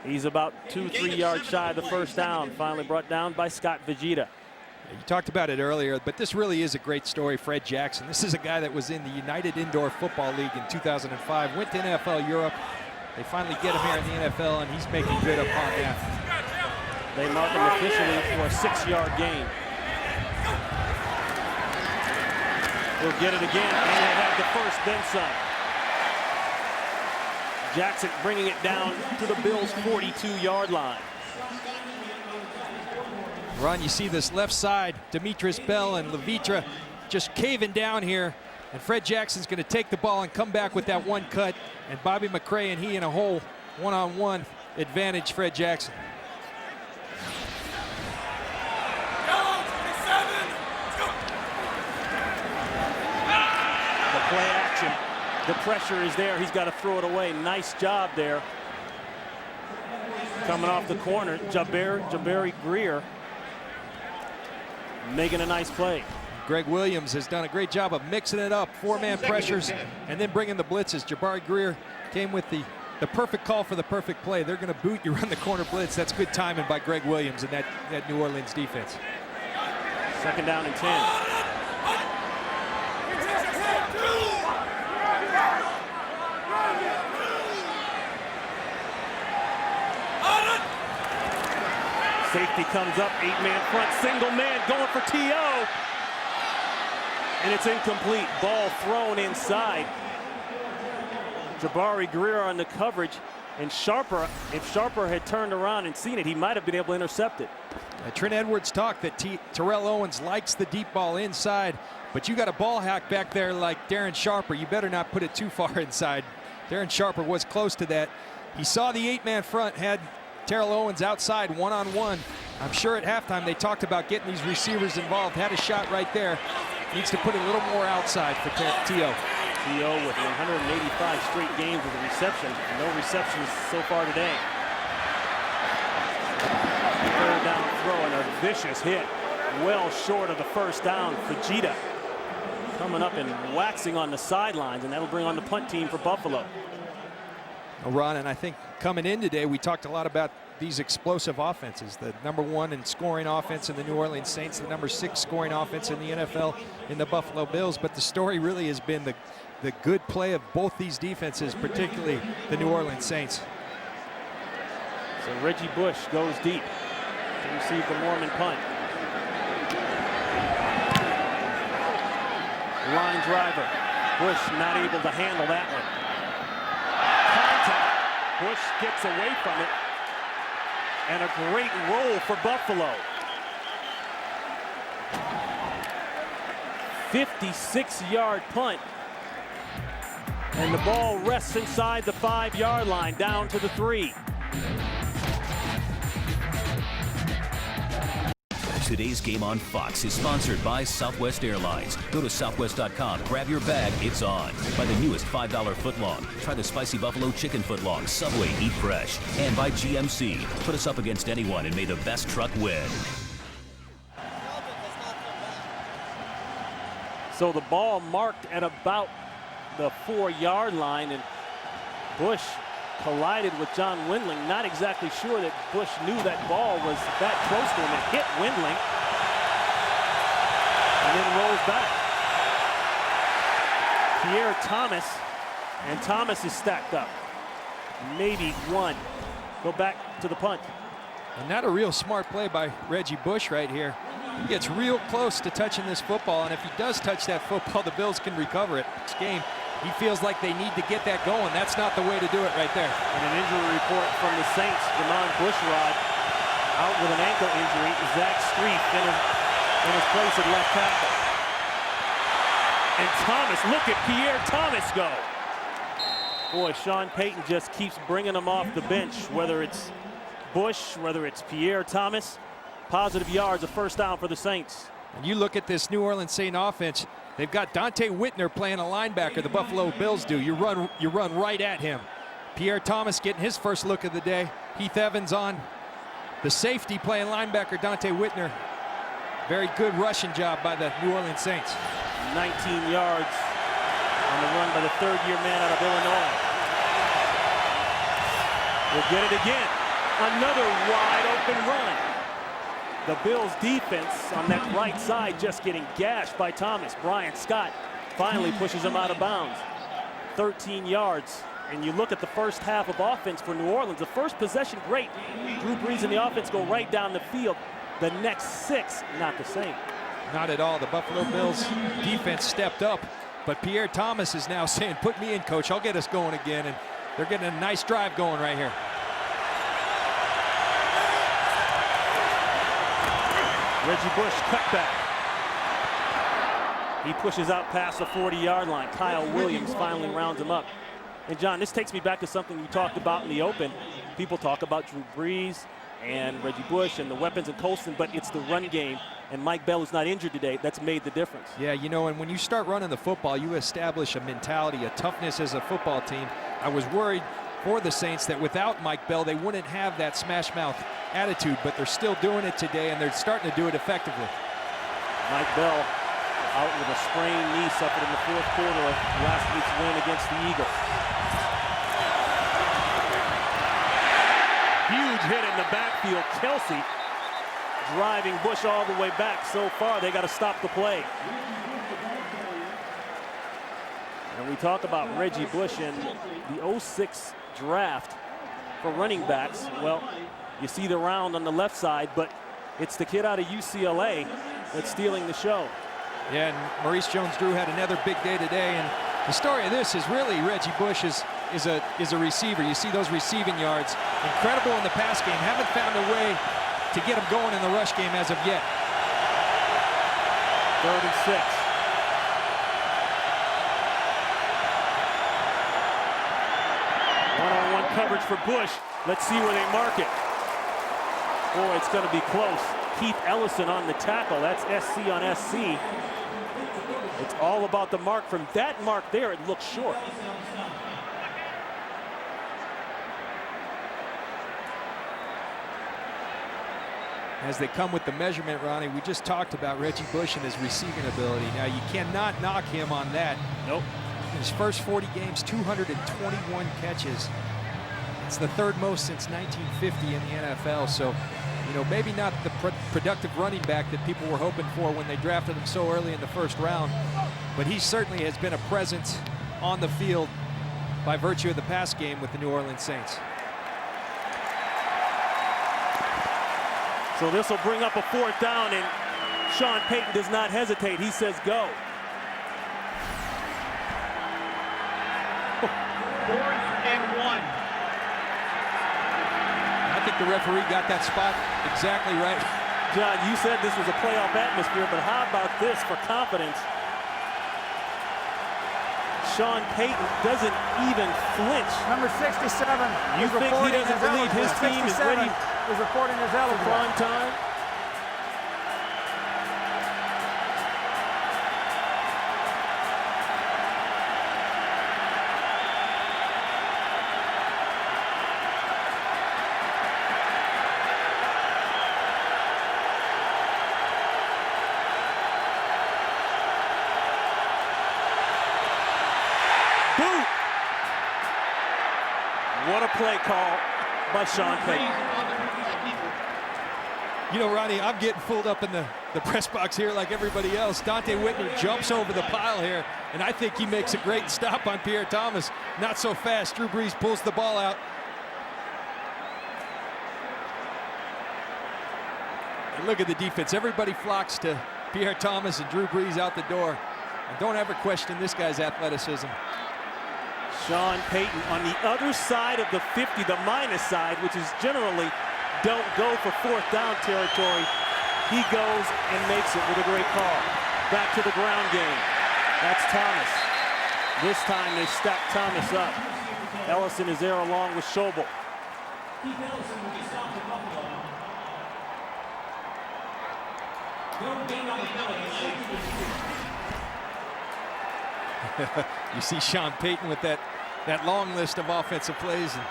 He's about 2-3 yards shy of the first down. Finally brought down by Scott Vegeta. You talked about it earlier, but this really is a great story. Fred Jackson. This is a guy that was in the United Indoor Football League in 2005. Went to NFL Europe. They finally get him here in the NFL, and he's making good upon that. They mark him officially for a 6-yard gain. He'll get it again, and he'll have the first, then some. Jackson bringing it down to the Bills' 42-yard line. Ron, you see this left side, Demetris Bell and Levitre just caving down here, and Fred Jackson's going to take the ball and come back with that one cut, and Bobby McCray and he in a whole one-on-one advantage, Fred Jackson. Play action. The pressure is there. He's got to throw it away. Nice job there. Coming off the corner, Jabari Greer making a nice play. Greg Williams has done a great job of mixing it up, 4-man pressures, and then bringing the blitzes. Jabari Greer came with the perfect call for the perfect play. They're going to boot you, run the corner blitz. That's good timing by Greg Williams and that New Orleans defense. Second down and 10. Safety comes up, 8-man front, single man going for T.O. And it's incomplete. Ball thrown inside. Jabari Greer on the coverage, and Sharper, if Sharper had turned around and seen it, he might have been able to intercept it. Trent Edwards talked that Terrell Owens likes the deep ball inside, but you got a ball hack back there like Darren Sharper. You better not put it too far inside. Darren Sharper was close to that. He saw the 8-man front, had Terrell Owens outside one-on-one. I'm sure at halftime they talked about getting these receivers involved. Had a shot right there. Needs to put a little more outside for T.O. T.O. with 185 straight games with a reception. No receptions so far today. Third down throw and a vicious hit, well short of the first down. Fujita coming up and waxing on the sidelines, and that'll bring on the punt team for Buffalo. Well, Ron, and I think coming in today, we talked a lot about these explosive offenses. The #1 in scoring offense in the New Orleans Saints, the #6 scoring offense in the NFL in the Buffalo Bills. But the story really has been the good play of both these defenses, particularly the New Orleans Saints. So Reggie Bush goes deep to receive the Mormon punt. Line driver. Bush not able to handle that one. Contact. Bush gets away from it. And a great roll for Buffalo. 56-yard punt. And the ball rests inside the 5-yard line, down to the 3. Today's game on Fox is sponsored by Southwest Airlines. Go to southwest.com, grab your bag, it's on. By the newest $5 footlong. Try the spicy buffalo chicken footlong. Subway, eat fresh. And by GMC. Put us up against anyone and may the best truck win. So the ball marked at about the 4-yard line, and Bush collided with John Windling. Not exactly sure that Bush knew that ball was that close to him. It hit Windling and then rolls back. Pierre Thomas, and Thomas is stacked up. Maybe one. Go back to the punt. And not a real smart play by Reggie Bush right here. He gets real close to touching this football, and if he does touch that football, the Bills can recover it. This game, he feels like they need to get that going. That's not the way to do it right there. And an injury report from the Saints. Jamon Bushrod out with an ankle injury. Zach Strief in his place at left tackle. And Thomas, look at Pierre Thomas go. Boy, Sean Payton just keeps bringing him off the bench, whether it's Bush, whether it's Pierre Thomas. Positive yards, a first down for the Saints. And you look at this New Orleans Saint offense, they've got Dante Whitner playing a linebacker, the Buffalo Bills do. You run right at him. Pierre Thomas getting his first look of the day. Heath Evans on the safety playing linebacker, Dante Whitner. Very good rushing job by the New Orleans Saints. 19 yards on the run by the third-year man out of Illinois. We'll get it again. Another wide open run. The Bills defense on that right side just getting gashed by Thomas. Brian Scott finally pushes him out of bounds. 13 yards. And you look at the first half of offense for New Orleans. The first possession, great. Drew Brees and the offense go right down the field. The next 6, not the same. Not at all. The Buffalo Bills defense stepped up. But Pierre Thomas is now saying, put me in, coach. I'll get us going again. And they're getting a nice drive going right here. Reggie Bush cut back. He pushes out past the 40-yard line. Kyle Williams finally rounds him up. And John, this takes me back to something we talked about in the open. People talk about Drew Brees and Reggie Bush and the weapons in Colston, but it's the run game. And Mike Bell, who's not injured today, that's made the difference. Yeah, you know, and when you start running the football, you establish a mentality, a toughness as a football team. I was worried for the Saints that without Mike Bell, they wouldn't have that smash mouth attitude, but they're still doing it today, and they're starting to do it effectively. Mike Bell out with a sprained knee suffered in the 4th quarter of last week's win against the Eagles. Huge hit in the backfield. Kelsey driving Bush all the way back. So far, they got to stop the play. And we talk about Reggie Bush and the 06 draft for running backs. Well, you see the round on the left side, but it's the kid out of UCLA that's stealing the show. Yeah, and Maurice Jones-Drew had another big day today, and the story of this is really Reggie Bush is a receiver. You see those receiving yards. Incredible in the pass game. Haven't found a way to get him going in the rush game as of yet. 3rd and 6. One-on-one coverage for Bush. Let's see where they mark it. Boy, it's going to be close. Keith Ellison on the tackle. That's SC on SC. It's all about the mark. From that mark there, it looks short. as they come with the measurement, Ronnie. We just talked about Reggie Bush and his receiving ability. Now, you cannot knock him on that. Nope. In his first 40 games, 221 catches. It's the third most since 1950 in the NFL. So, you know, maybe not the productive running back that people were hoping for when they drafted him so early in the first round, but he certainly has been a presence on the field by virtue of the pass game with the New Orleans Saints. So this will bring up a 4th down, and Sean Payton does not hesitate. He says go. 4th and 1. I think the referee got that spot exactly right. John, you said this was a playoff atmosphere, but how about this for confidence? Sean Payton doesn't even flinch. Number 67. You think he doesn't believe his team is ready is reporting as for eligible. prime time? What a play call by Sean Payton. You know, Ronnie, I'm getting fooled up in the press box here like everybody else. Dante Whitner jumps over the pile here, and I think he makes a great stop on Pierre Thomas. Not so fast. Drew Brees pulls the ball out. And look at the defense. Everybody flocks to Pierre Thomas and Drew Brees out the door. And don't ever question this guy's athleticism. Sean Payton on the other side of the 50, the minus side, which is generally don't go for 4th down territory. He goes and makes it with a great call. Back to the ground game. That's Thomas. This time they stack Thomas up. Ellison is there along with Schobel. You see Sean Payton with that long list of offensive plays and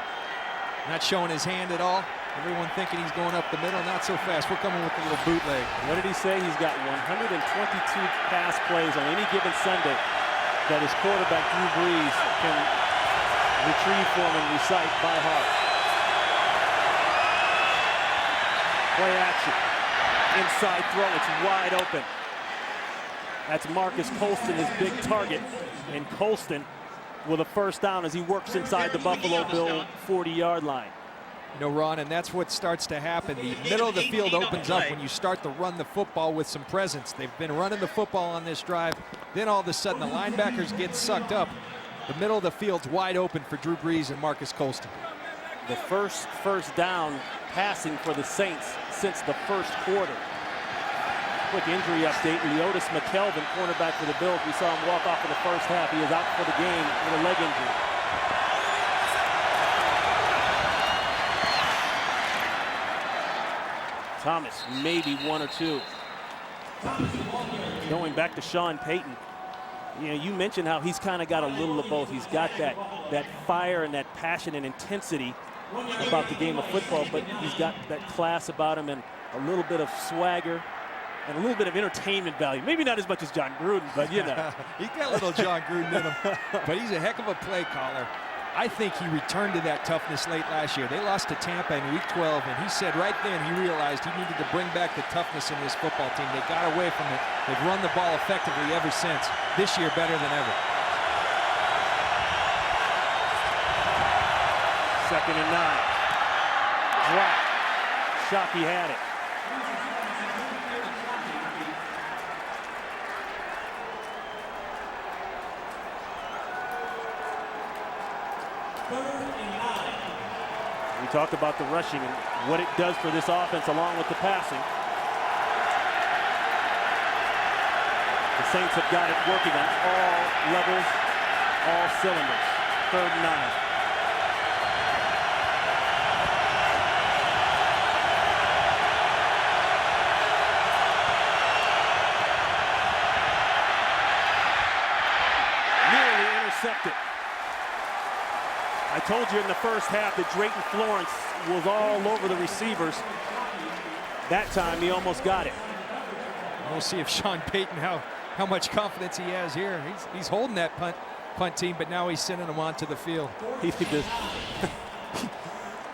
not showing his hand at all. Everyone thinking he's going up the middle. Not so fast. We're coming with a little bootleg. What did he say? He's got 122 pass plays on any given Sunday that his quarterback Drew Brees can retrieve for him and recite by heart. Play action. Inside throw. It's wide open. That's Marcus Colston, his big target. And Colston with a 1st down as he works inside the Buffalo Bill 40-yard line. You know, Ron, and that's what starts to happen. The middle of the field opens up when you start to run the football with some presence. They've been running the football on this drive. Then all of a sudden the linebackers get sucked up. The middle of the field's wide open for Drew Brees and Marcus Colston. The first down passing for the Saints since the first quarter. Quick injury update. Leotis McKelvin, cornerback for the Bills. We saw him walk off in the first half. He is out for the game with a leg injury. Thomas, maybe 1 or 2. Going back to Sean Payton. You know, you mentioned how he's kind of got a little of both. He's got that fire and that passion and intensity about the game of football, but he's got that class about him and a little bit of swagger and a little bit of entertainment value. Maybe not as much as John Gruden, but you know. He's got a little John Gruden in him, but he's a heck of a play caller. I think he returned to that toughness late last year. They lost to Tampa in week 12, and he said right then he realized he needed to bring back the toughness in this football team. They got away from it. They've run the ball effectively ever since. This year better than ever. 2nd and 9. Drop. Shockey had it. We talked about the rushing and what it does for this offense along with the passing. The Saints have got it working on all levels, all cylinders. 3rd and 9. Nearly intercepted. I told you in the first half that Drayton Florence was all over the receivers. That time he almost got it. We'll see if Sean Payton, how much confidence he has here. He's holding that punt team, but now he's sending them onto the field. He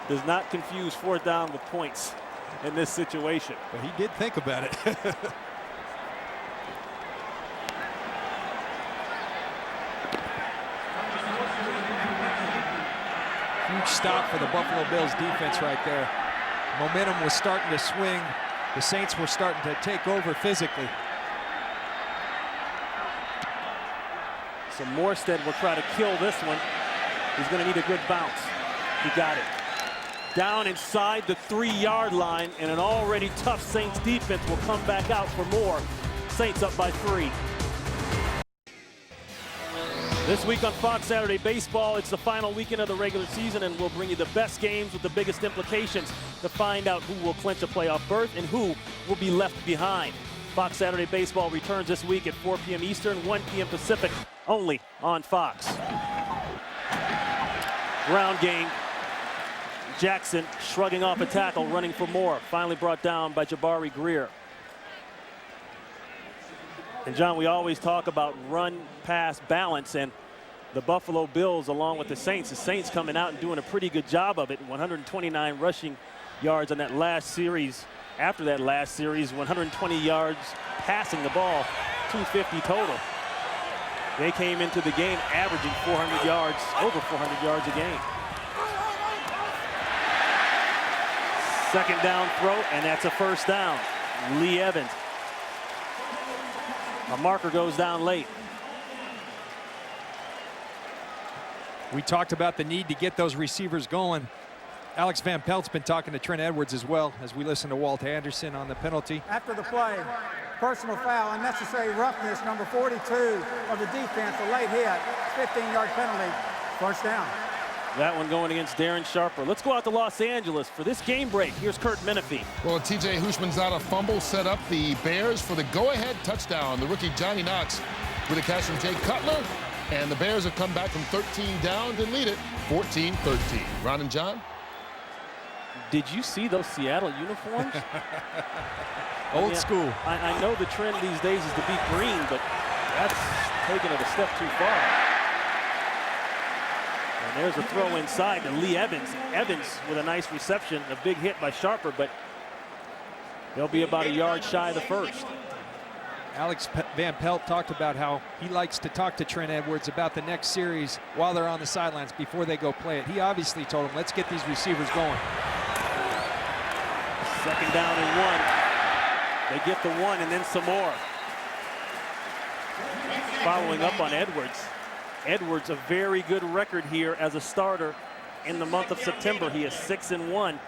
does not confuse fourth down with points in this situation. But he did think about it. Huge stop for the Buffalo Bills defense right there. Momentum was starting to swing. The Saints were starting to take over physically. So Morstead will try to kill this one. He's going to need a good bounce. He got it. Down inside the 3-yard line, and an already tough Saints defense will come back out for more. Saints up by 3. This week on Fox Saturday Baseball, it's the final weekend of the regular season, and we'll bring you the best games with the biggest implications to find out who will clinch a playoff berth and who will be left behind. Fox Saturday Baseball returns this week at 4 p.m. Eastern, 1 p.m. Pacific, only on Fox. Ground game. Jackson shrugging off a tackle, running for more. Finally brought down by Jabari Greer. And John, we always talk about run-pass balance, and the Buffalo Bills, along with the Saints coming out and doing a pretty good job of it. 129 rushing yards on that last series. After that last series, 120 yards passing the ball, 250 total. They came into the game averaging 400 yards, over 400 yards a game. Second down throw, and that's a first down. Lee Evans. A marker goes down late. We talked about the need to get those receivers going. Alex Van Pelt's been talking to Trent Edwards as well as we listen to Walt Anderson on the penalty. After the play, personal foul, unnecessary roughness, number 42 of the defense, a late hit, 15-yard penalty, first down. That one going against Darren Sharper. Let's go out to Los Angeles for this game break. Here's Kurt Menefee. Well, TJ Hushmanzada fumble set up the Bears for the go-ahead touchdown. The rookie Johnny Knox with a catch from Jay Cutler. And the Bears have come back from 13 down to lead it 14-13. Ron and John? Did you see those Seattle uniforms? Old school. I know the trend these days is to be green, but that's taking it a step too far. And there's a throw inside to Lee Evans. Evans with a nice reception, a big hit by Sharper, but they'll be about a yard shy of the first. Alex Van Pelt talked about how he likes to talk to Trent Edwards about the next series while they're on the sidelines before they go play it. He obviously told him, let's get these receivers going. Second down and 1. They get the 1 and then some more. Following up on Edwards. Edwards, a very good record here as a starter in the month of September. He is 6-1.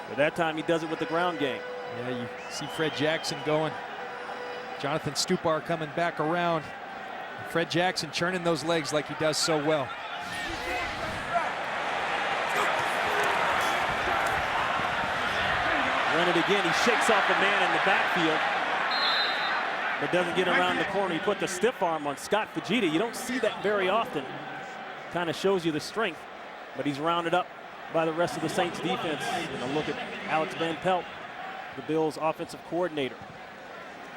But that time he does it with the ground game. Yeah, you see Fred Jackson going. Jonathan Stupar coming back around. Fred Jackson churning those legs like he does so well. Run it again. He shakes off a man in the backfield, but doesn't get around the corner. He put the stiff arm on Scott Fujita. You don't see that very often. Kind of shows you the strength, but he's rounded up by the rest of the Saints defense. And a look at Alex Van Pelt, the Bills' offensive coordinator.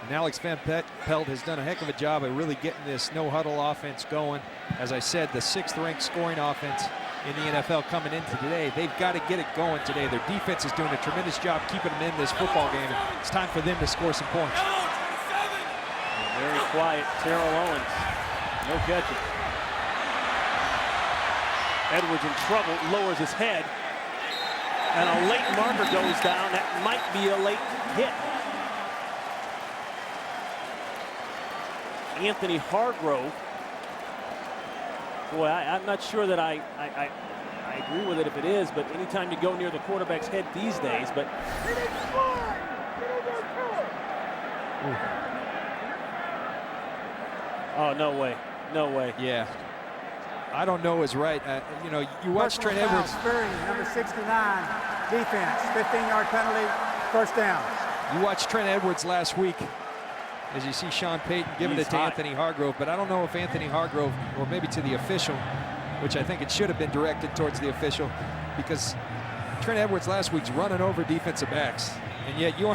And Alex Van Pelt has done a heck of a job of really getting this no-huddle offense going. As I said, the 6th-ranked scoring offense in the NFL coming into today. They've got to get it going today. Their defense is doing a tremendous job keeping them in this football game. It's time for them to score some points. Very quiet, Terrell Owens. No catching. Edwards in trouble, lowers his head. And a late marker goes down. That might be a late hit. Anthony Hargrove. Boy, I'm not sure that I agree with it if it is, but anytime you go near the quarterback's head these days, but. Ooh. Oh, no way. No way. Yeah. I don't know is right. You know, you watch Trent Edwards. Number 69, defense, 15-yard penalty, first down. You watched Trent Edwards last week as you see Sean Payton giving it to Anthony Hargrove, but I don't know if Anthony Hargrove, or maybe to the official, which I think it should have been directed towards the official, because Trent Edwards last week's running over defensive backs, and yet you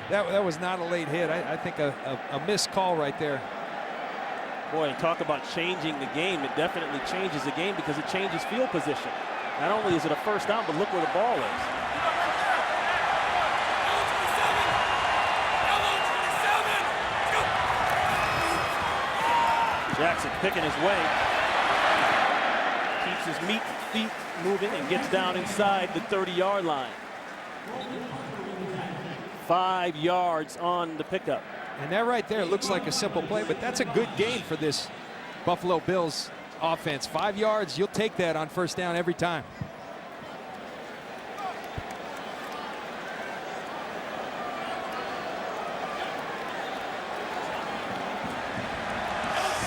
that was not a late hit. I think a missed call right there. Boy, talk about changing the game. It definitely changes the game because it changes field position. Not only is it a first down, but look where the ball is. Jackson picking his way. Keeps his feet moving and gets down inside the 30-yard line. 5 yards on the pickup. And that right there looks like a simple play, but that's a good gain for this Buffalo Bills offense. 5 yards, you'll take that on first down every time.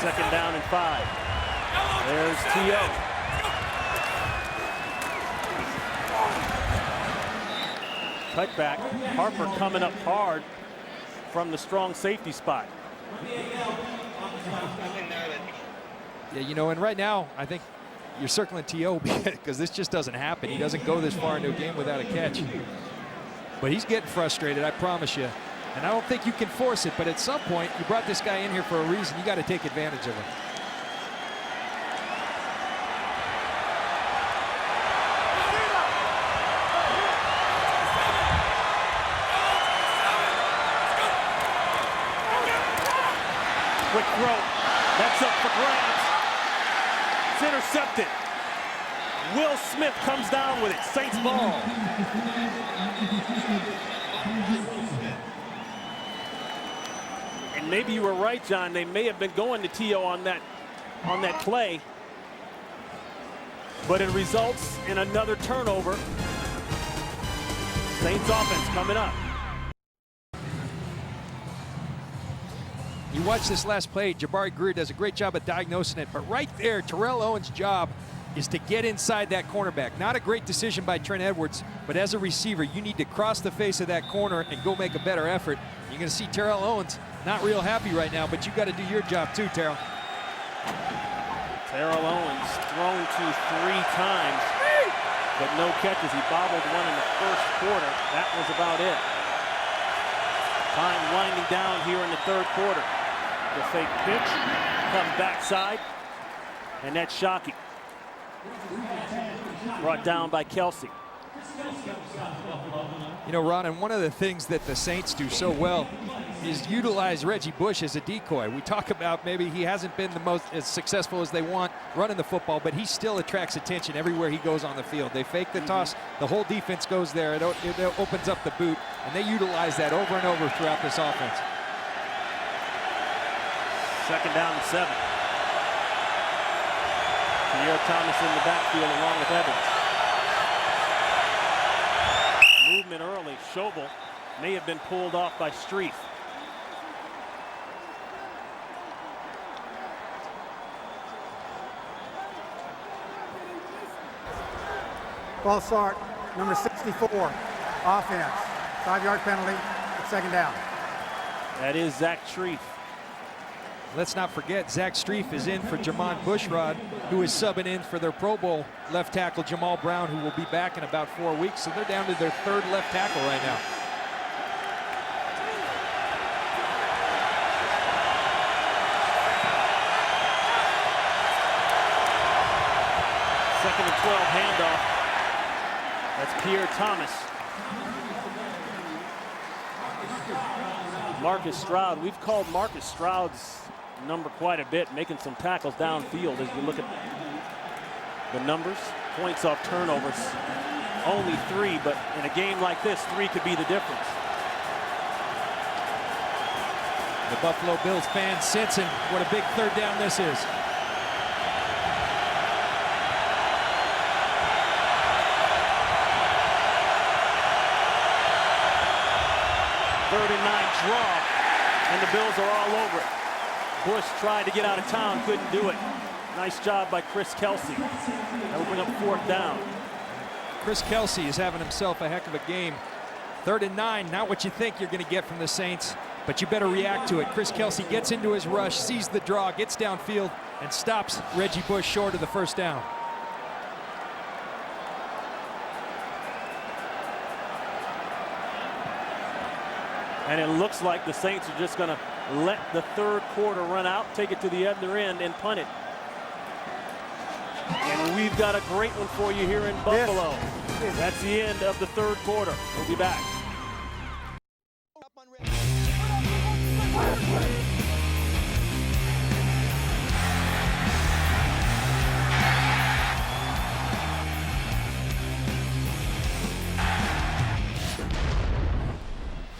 Second down and 5. There's T.O. Cutback. Harper coming up hard from the strong safety spot. Yeah, you know, and right now, I think you're circling T.O. because this just doesn't happen. He doesn't go this far into a game without a catch. But he's getting frustrated, I promise you. And I don't think you can force it, but at some point, you brought this guy in here for a reason. You got to take advantage of him. Quick throw. That's up for grabs. It's intercepted. Will Smith comes down with it. Saints ball. And maybe you were right, John. They may have been going to T.O. on that play. But it results in another turnover. Saints offense coming up. You watch this last play, Jabari Greer does a great job of diagnosing it, but right there, Terrell Owens' job is to get inside that cornerback. Not a great decision by Trent Edwards, but as a receiver, you need to cross the face of that corner and go make a better effort. You're going to see Terrell Owens not real happy right now, but you got to do your job too, Terrell. Terrell Owens thrown to 3 times, but no catches. He bobbled one in the first quarter. That was about it. Time winding down here in the third quarter. The fake pitch, comes backside, and that's Shockey. Brought down by Kelsey. You know, Ron, and one of the things that the Saints do so well is utilize Reggie Bush as a decoy. We talk about maybe he hasn't been the most as successful as they want running the football, but he still attracts attention everywhere he goes on the field. They fake the toss, the whole defense goes there, it opens up the boot, and they utilize that over and over throughout this offense. Second down and 7. Pierre Thomas in the backfield along with Evans. Movement early. Schobel may have been pulled off by Streif. False start, number 64, offense. 5-yard penalty, second down. That is Zach Streif. Let's not forget, Zach Streif is in for Jamon Bushrod, who is subbing in for their Pro Bowl left tackle, Jamal Brown, who will be back in about 4 weeks. So they're down to their 3rd left tackle right now. Second and 12 handoff. That's Pierre Thomas. Marcus Stroud. We've called Marcus Stroud's number quite a bit, making some tackles downfield as you look at the numbers. Points off turnovers, only 3, but in a game like this, 3 could be the difference. The Buffalo Bills fans sensing what a big 3rd down this is. Third and 9 draw, and the Bills are all over it. Bush tried to get out of town, couldn't do it. Nice job by Chris Kelsey. That will bring up 4th down. Chris Kelsey is having himself a heck of a game. 3rd and 9, not what you think you're going to get from the Saints, but you better react to it. Chris Kelsey gets into his rush, sees the draw, gets downfield, and stops Reggie Bush short of the 1st down. And it looks like the Saints are just going to let the third quarter run out, take it to the other end, and punt it. And we've got a great one for you here in Buffalo. That's the end of the third quarter. We'll be back.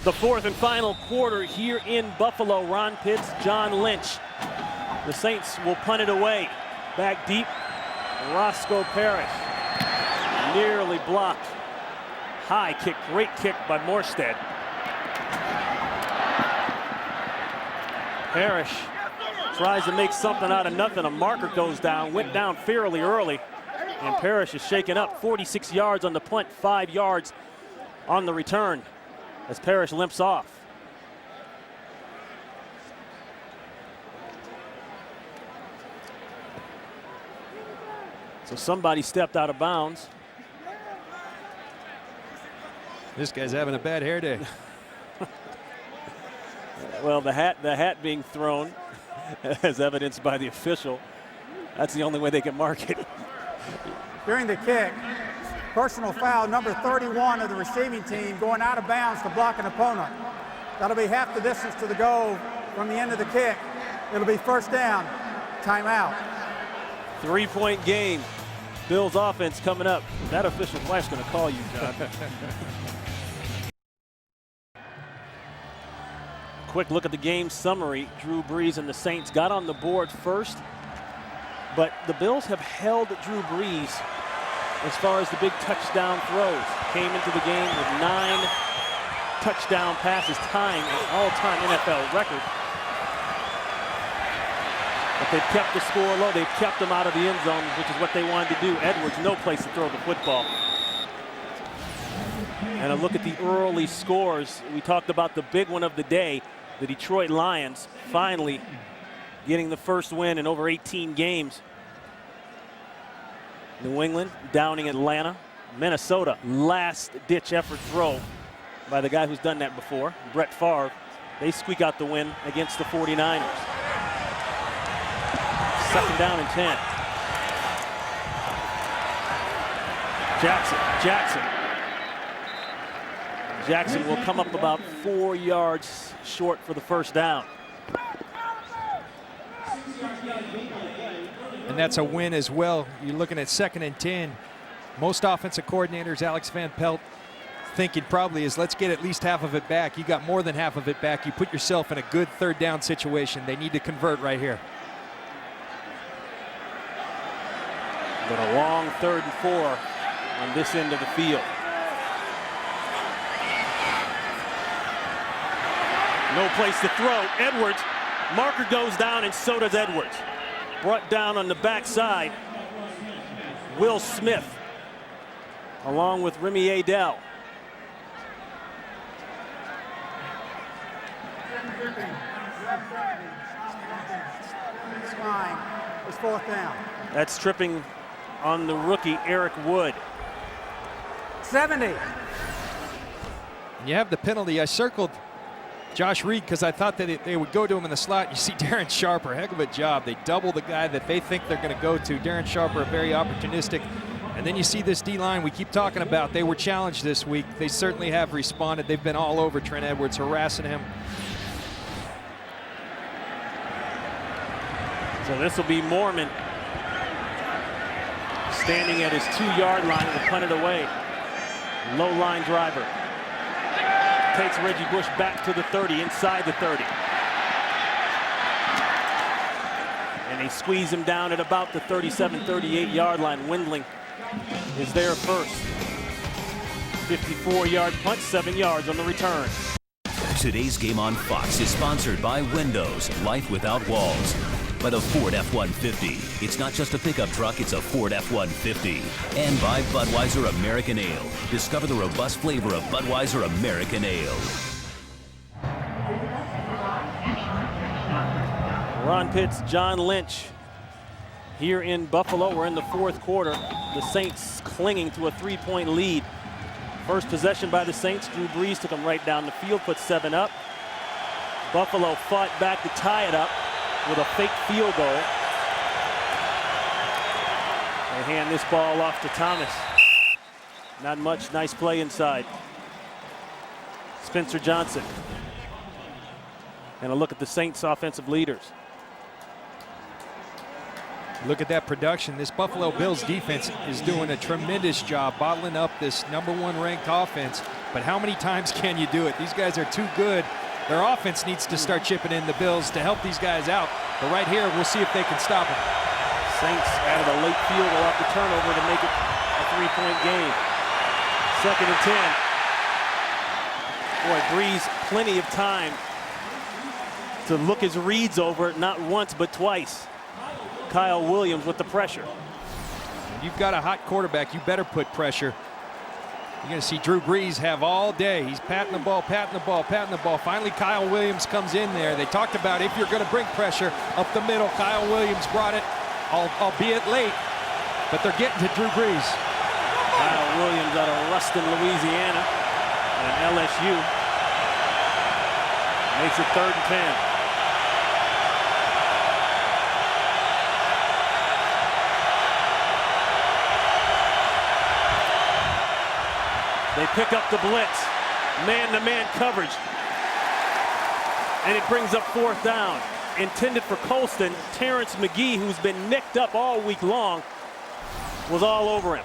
The fourth and final quarter here in Buffalo. Ron Pitts, John Lynch. The Saints will punt it away. Back deep, Roscoe Parrish. Nearly blocked. High kick, great kick by Morstead. Parrish tries to make something out of nothing. A marker goes down, went down fairly early. And Parrish is shaken up. 46 yards on the punt, 5 yards on the return as Parrish limps off. So somebody stepped out of bounds. This guy's having a bad hair day. Well, the hat being thrown, as evidenced by the official. That's the only way they can mark it. During the kick, personal foul number 31 of the receiving team going out of bounds to block an opponent. That'll be half the distance to the goal from the end of the kick. It'll be first down, timeout. 3-point game. Bills offense coming up. That official flash going to call you, John. Quick look at the game summary. Drew Brees and the Saints got on the board first, but the Bills have held Drew Brees as far as the big touchdown throws. Came into the game with 9 touchdown passes, tying an all-time NFL record. But they've kept the score low. They've kept them out of the end zone, which is what they wanted to do. Edwards, no place to throw the football. And a look at the early scores. We talked about the big one of the day, the Detroit Lions finally getting the first win in over 18 games. New England downing Atlanta. Minnesota, last-ditch effort throw by the guy who's done that before, Brett Favre. They squeak out the win against the 49ers. Second down and 10. Jackson will come up about 4 yards short for the first down. And that's a win as well. You're looking at 2nd and 10. Most offensive coordinators, Alex Van Pelt, thinking probably is let's get at least half of it back. You got more than half of it back. You put yourself in a good third down situation. They need to convert right here. But a long 3rd and 4 on this end of the field. No place to throw. Edwards, marker goes down, and so does Edwards. Brought down on the backside. Will Smith, along with Remy Adell. It's fine. It's 4th down. That's tripping on the rookie, Eric Wood. 70. And you have the penalty. I circled Josh Reed because I thought that they would go to him in the slot. You see Darren Sharper, heck of a job. They double the guy that they think they're going to go to. Darren Sharper, very opportunistic. And then you see this D-line we keep talking about. They were challenged this week. They certainly have responded. They've been all over Trent Edwards, harassing him. So this will be Mormon standing at his 2-yard line to punt it away. Low line driver. Takes Reggie Bush back to the 30, inside the 30. And they squeeze him down at about the 37, 38-yard line. Windling is there first. 54-yard punt, 7 yards on the return. Today's game on Fox is sponsored by Windows, Life Without Walls. By the Ford F-150. It's not just a pickup truck, it's a Ford F-150. And by Budweiser American Ale. Discover the robust flavor of Budweiser American Ale. Ron Pitts, John Lynch here in Buffalo. We're in the 4th quarter. The Saints clinging to a 3-point lead. First possession by the Saints. Drew Brees took them right down the field, put 7 up. Buffalo fought back to tie it up with a fake field goal. They hand this ball off to Thomas. Not much. Nice play inside. Spencer Johnson. And a look at the Saints offensive leaders. Look at that production. This Buffalo Bills defense is doing a tremendous job bottling up this #1 ranked offense. But how many times can you do it? These guys are too good. Their offense needs to start chipping in the Bills to help these guys out. But right here, we'll see if they can stop them. Saints added a late field goal off the turnover to make it a 3-point game. 2nd and 10. Boy, Brees, plenty of time to look his reads over, not once but twice. Kyle Williams with the pressure. You've got a hot quarterback, you better put pressure. You're going to see Drew Brees have all day. He's patting the ball, patting the ball, patting the ball. Finally, Kyle Williams comes in there. They talked about if you're going to bring pressure up the middle. Kyle Williams brought it, albeit late, but they're getting to Drew Brees. Kyle Williams out of Ruston, Louisiana, and LSU. Makes it 3rd and 10. They pick up the blitz, man-to-man coverage, and it brings up 4th down. Intended for Colston. Terrence McGee, who's been nicked up all week long, was all over him.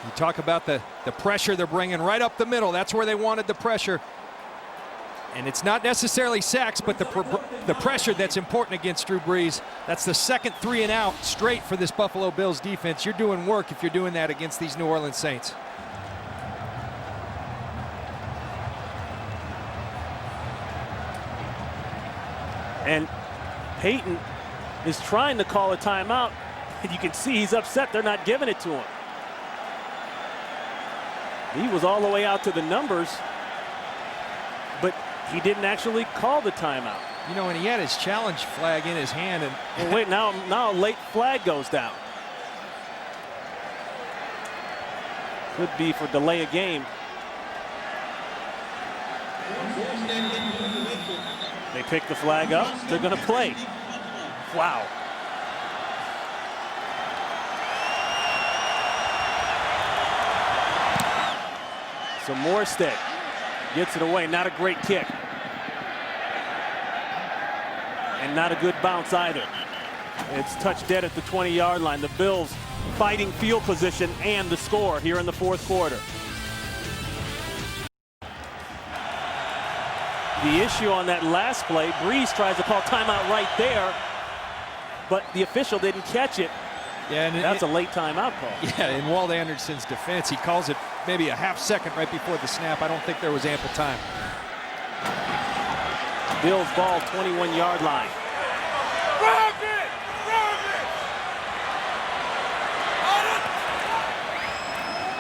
You talk about the pressure they're bringing right up the middle. That's where they wanted the pressure. And it's not necessarily sacks, but the pressure that's important against Drew Brees. That's the 2nd 3 and out straight for this Buffalo Bills defense. You're doing work if you're doing that against these New Orleans Saints. And Peyton is trying to call a timeout, and you can see he's upset they're not giving it to him. He was all the way out to the numbers, but he didn't actually call the timeout. You know, and he had his challenge flag in his hand. And well, wait, now a late flag goes down. Could be for delay of game. They pick the flag up. They're going to play. Wow. So Morstead gets it away. Not a great kick. And not a good bounce either. It's touched dead at the 20-yard line. The Bills fighting field position and the score here in the 4th quarter. The issue on that last play, Brees tries to call timeout right there, but the official didn't catch it. Yeah, and that's a late timeout call. Yeah, in Walt Anderson's defense, he calls it maybe a half second right before the snap. I don't think there was ample time. Bills ball, 21-yard line.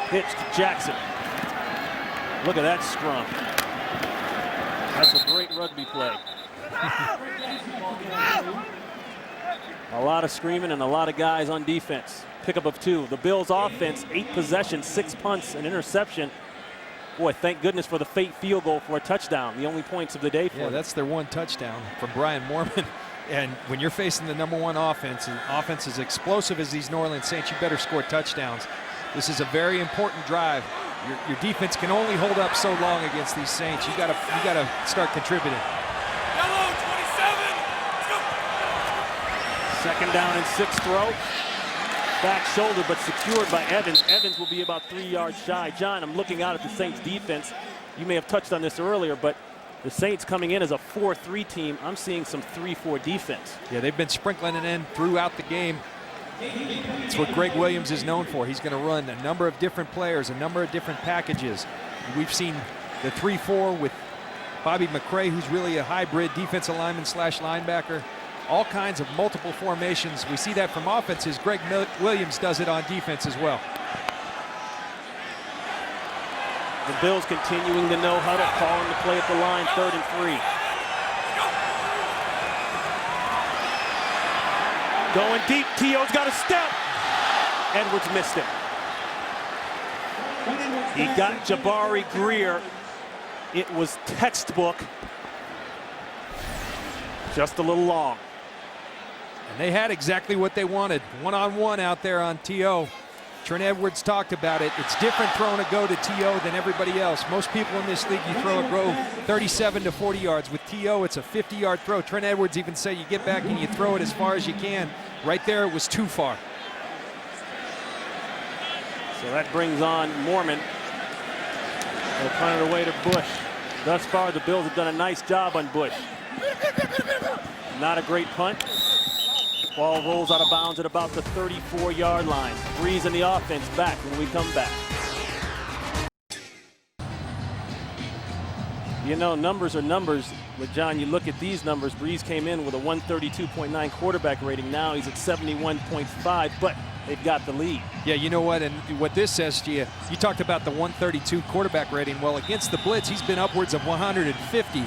Pitch to Jackson. Look at that scrum. That's a great rugby play. A lot of screaming and a lot of guys on defense. Pickup of 2. The Bills offense, 8 possessions, 6 punts, an interception. Boy, thank goodness for the fake field goal for a touchdown. The only points of the day for them. That's their 1 touchdown from Brian Moorman. And when you're facing the #1 offense, and offense as explosive as these New Orleans Saints, you better score touchdowns. This is a very important drive. Your defense can only hold up so long against these Saints. You gotta start contributing. Yellow 27. Let's go. 2nd down and 6 throw. Back shoulder, but secured by Evans. Evans will be about 3 yards shy. John, I'm looking out at the Saints defense. You may have touched on this earlier, but the Saints coming in as a 4-3 team. I'm seeing some 3-4 defense. Yeah, they've been sprinkling it in throughout the game. It's what Greg Williams is known for. He's going to run a number of different players, a number of different packages. We've seen the 3-4 with Bobby McCray, who's really a hybrid defensive lineman / linebacker. All kinds of multiple formations. We see that from offenses. Greg Williams does it on defense as well. The Bills continuing the no huddle, calling the play at the line, 3rd and 3. Going deep, T.O.'s got a step. Edwards missed it. He got Jabari Greer. It was textbook. Just a little long. And they had exactly what they wanted. One-on-one out there on T.O. Trent Edwards talked about it. It's different throwing a go to T.O. than everybody else. Most people in this league, you throw a go 37 to 40 yards. With T.O., it's a 50-yard throw. Trent Edwards even said you get back and you throw it as far as you can. Right there, it was too far. So that brings on Mormon. They'll punt it away to Bush. Thus far, the Bills have done a nice job on Bush. Not a great punt. Ball rolls out of bounds at about the 34-yard line. Breeze and the offense back when we come back. You know, numbers are numbers. But John, you look at these numbers. Breeze came in with a 132.9 quarterback rating. Now he's at 71.5, but they've got the lead. Yeah, you know what? And what this says to you, you talked about the 132 quarterback rating. Well, against the blitz, he's been upwards of 150.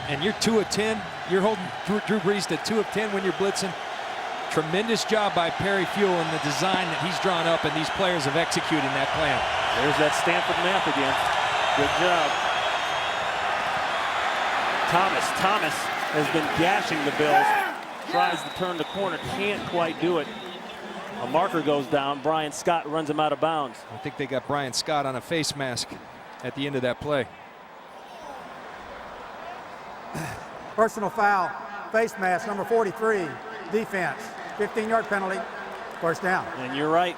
And you're 2 of 10. You're holding Drew Brees to 2 of 10 when you're blitzing. Tremendous job by Perry Fuel and the design that he's drawn up, and these players have executed that plan. There's that Stanford math again. Good job. Thomas has been gashing the Bills. Tries to turn the corner, can't quite do it. A marker goes down. Brian Scott runs him out of bounds. I think they got Brian Scott on a face mask at the end of that play. Personal foul, face mask, number 43, defense. 15-yard penalty, first down. And you're right.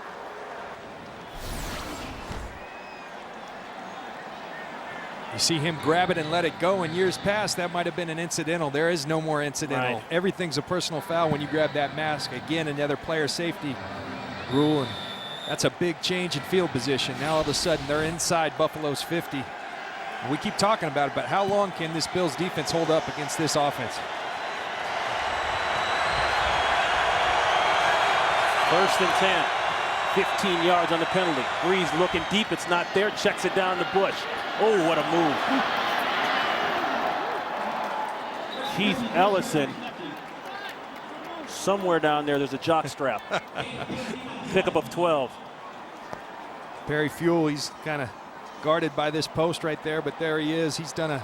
You see him grab it and let it go. In years past, that might have been an incidental. There is no more incidental. Right. Everything's a personal foul when you grab that mask. Again, another player safety rule, and that's a big change in field position. Now all of a sudden they're inside Buffalo's 50. And we keep talking about it, but how long can this Bills defense hold up against this offense? First and 10. 15 yards on the penalty. Breeze looking deep. It's not there. Checks it down to Bush. Oh, what a move. Keith Ellison. Somewhere down there's a jock strap. Pickup of 12. Perry Fuel, he's kind of guarded by this post right there, but there he is. He's done a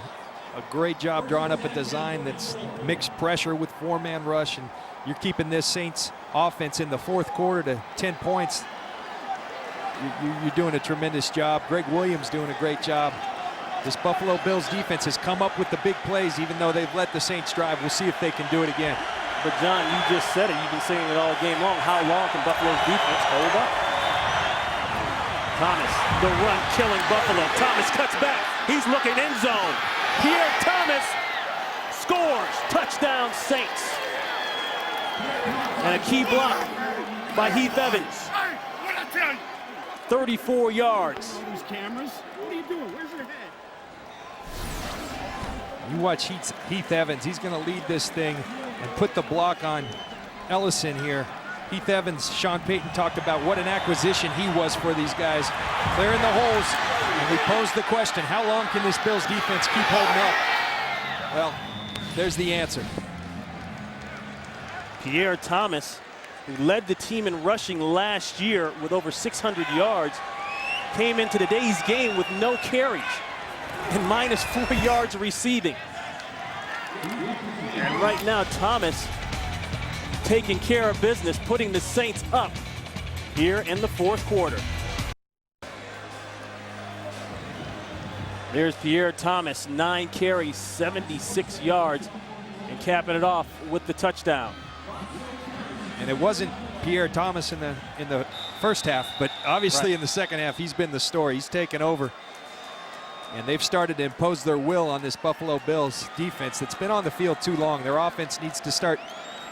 great job drawing up a design that's mixed pressure with 4-man rush, and you're keeping this Saints offense in the fourth quarter to 10 points. You're doing a tremendous job. Greg Williams doing a great job. This Buffalo Bills defense has come up with the big plays, even though they've let the Saints drive. We'll see if they can do it again. But John, you just said it. You've been saying it all game long. How long can Buffalo's defense hold up? Thomas, the run killing Buffalo. Thomas cuts back. He's looking end zone. Pierre Thomas scores. Touchdown Saints. And a key block by Heath Evans. 34 yards. These cameras? What are you doing? Where's your head? You watch Heath Evans. He's going to lead this thing and put the block on Ellison here. Heath Evans, Sean Payton talked about what an acquisition he was for these guys. Clearing the holes. And we posed the question, how long can this Bills defense keep holding up? Well, there's the answer. Pierre Thomas, who led the team in rushing last year with over 600 yards, came into today's game with no carries and minus 4 yards receiving. And right now, Thomas taking care of business, putting the Saints up here in the fourth quarter. There's Pierre Thomas, 9 carries, 76 yards, and capping it off with the touchdown. And it wasn't Pierre Thomas in the first half, but obviously in the second half, he's been the story. He's taken over. And they've started to impose their will on this Buffalo Bills defense that's been on the field too long. Their offense needs to start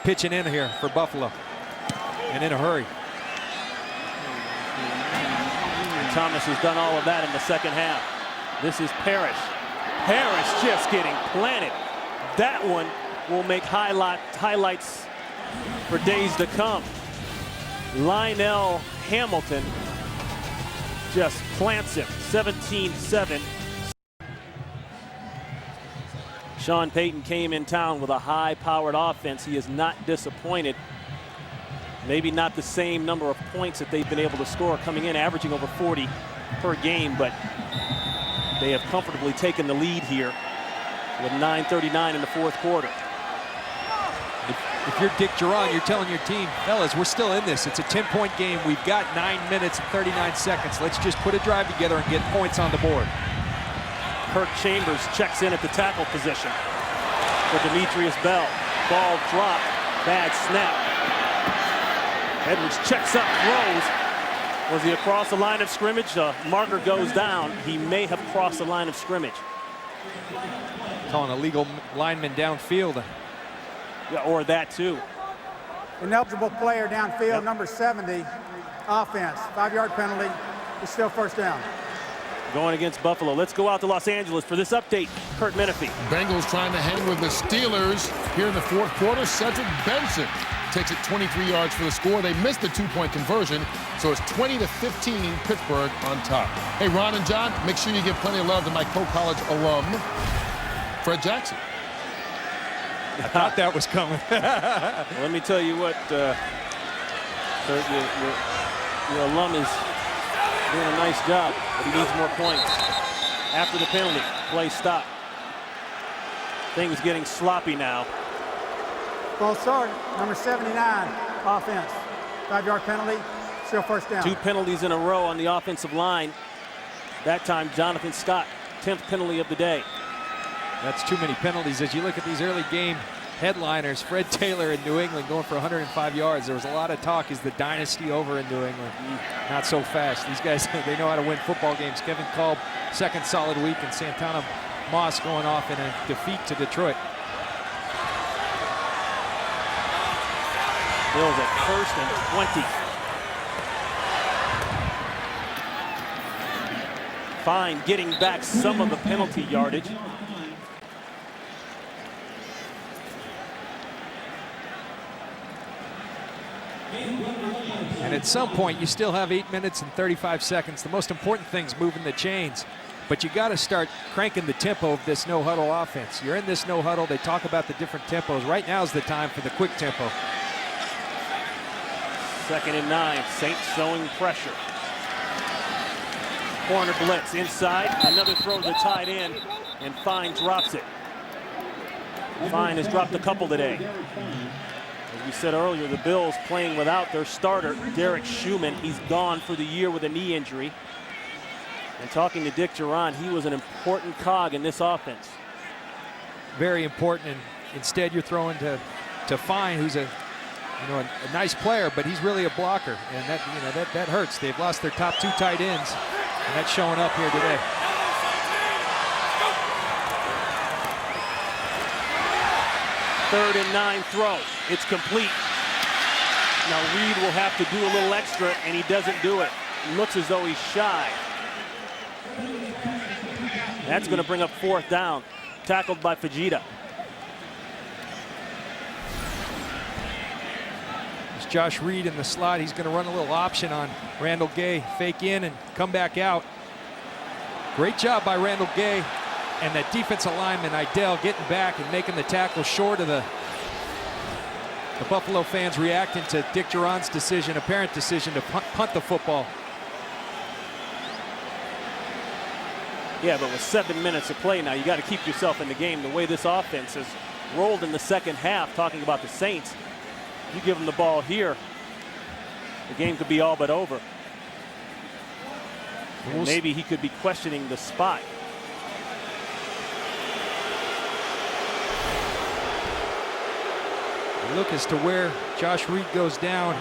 pitching in here for Buffalo, and in a hurry. And Thomas has done all of that in the second half. This is Parrish. Parrish just getting planted. That one will make highlights for days to come. Lionel Hamilton just plants him. 17-7. Sean Payton came in town with a high-powered offense. He is not disappointed Maybe not the same number of points that they've been able to score coming in, averaging over 40 per game, but they have comfortably taken the lead here with 9:39 in the fourth quarter. If you're Dick Duran, you're telling your team, fellas, we're still in this. It's a 10-point game. We've got 9 minutes and 39 seconds. Let's just put a drive together and get points on the board. Kirk Chambers checks in at the tackle position for Demetrius Bell. Ball dropped, bad snap. Edwards checks up, throws. Was he across the line of scrimmage? Marker goes down. He may have crossed the line of scrimmage. Calling a legal lineman downfield. Yeah, or that too. Ineligible player downfield, Yep. number 70, offense. 5-yard penalty. It's still first down. Going against Buffalo. Let's go out to Los Angeles for this update. Kurt Menefee. Bengals trying to hang with the Steelers here in the fourth quarter. Cedric Benson takes it 23 yards for the score. They missed the 2-point conversion, so it's 20-15 Pittsburgh on top. Hey, Ron and John, make sure you give plenty of love to my co-college alum, Fred Jackson. I thought that was coming. Well, let me tell you what, Kurt, your alum is doing a nice job, but he needs more points. After the penalty, play stop. Things getting sloppy now. False start, number 79, offense. 5-yard penalty, still first down. 2 penalties in a row on the offensive line. That time, Jonathan Scott, 10th penalty of the day. That's too many penalties. As you look at these early game headliners, Fred Taylor in New England going for 105 yards. There was a lot of talk, is the dynasty over in New England? Not so fast. These guys, they know how to win football games. Kevin Kolb, second solid week, and Santana Moss going off in a defeat to Detroit. Bills at 1st and 20. Fine getting back some of the penalty yardage. And at some point, you still have 8 minutes and 35 seconds. The most important thing is moving the chains. But you got to start cranking the tempo of this no-huddle offense. You're in this no-huddle. They talk about the different tempos. Right now is the time for the quick tempo. 2nd and 9. Saints showing pressure. Corner blitz inside. Another throw to the tight end, and Fine drops it. Fine has dropped a couple today. As we said earlier, the Bills playing without their starter, Derek Schumann. He's gone for the year with a knee injury. And talking to Dick Duran, he was an important cog in this offense. Very important, and instead you're throwing to Fine, who's a nice player, but he's really a blocker, and that hurts. They've lost their top 2 tight ends, and that's showing up here today. Third and 9 throw. It's complete. Now Reed will have to do a little extra, and he doesn't do it. Looks as though he's shy. That's going to bring up 4th down. Tackled by Fajita. It's Josh Reed in the slot. He's going to run a little option on Randall Gay. Fake in and come back out. Great job by Randall Gay. And that defensive lineman, Idell, getting back and making the tackle short of the Buffalo fans reacting to Dick Duran's decision, apparent decision to punt the football. Yeah, but with 7 minutes of play now, you got to keep yourself in the game. The way this offense has rolled in the second half, talking about the Saints, you give them the ball here, the game could be all but over. And maybe he could be questioning the spot. Look as to where Josh Reed goes down.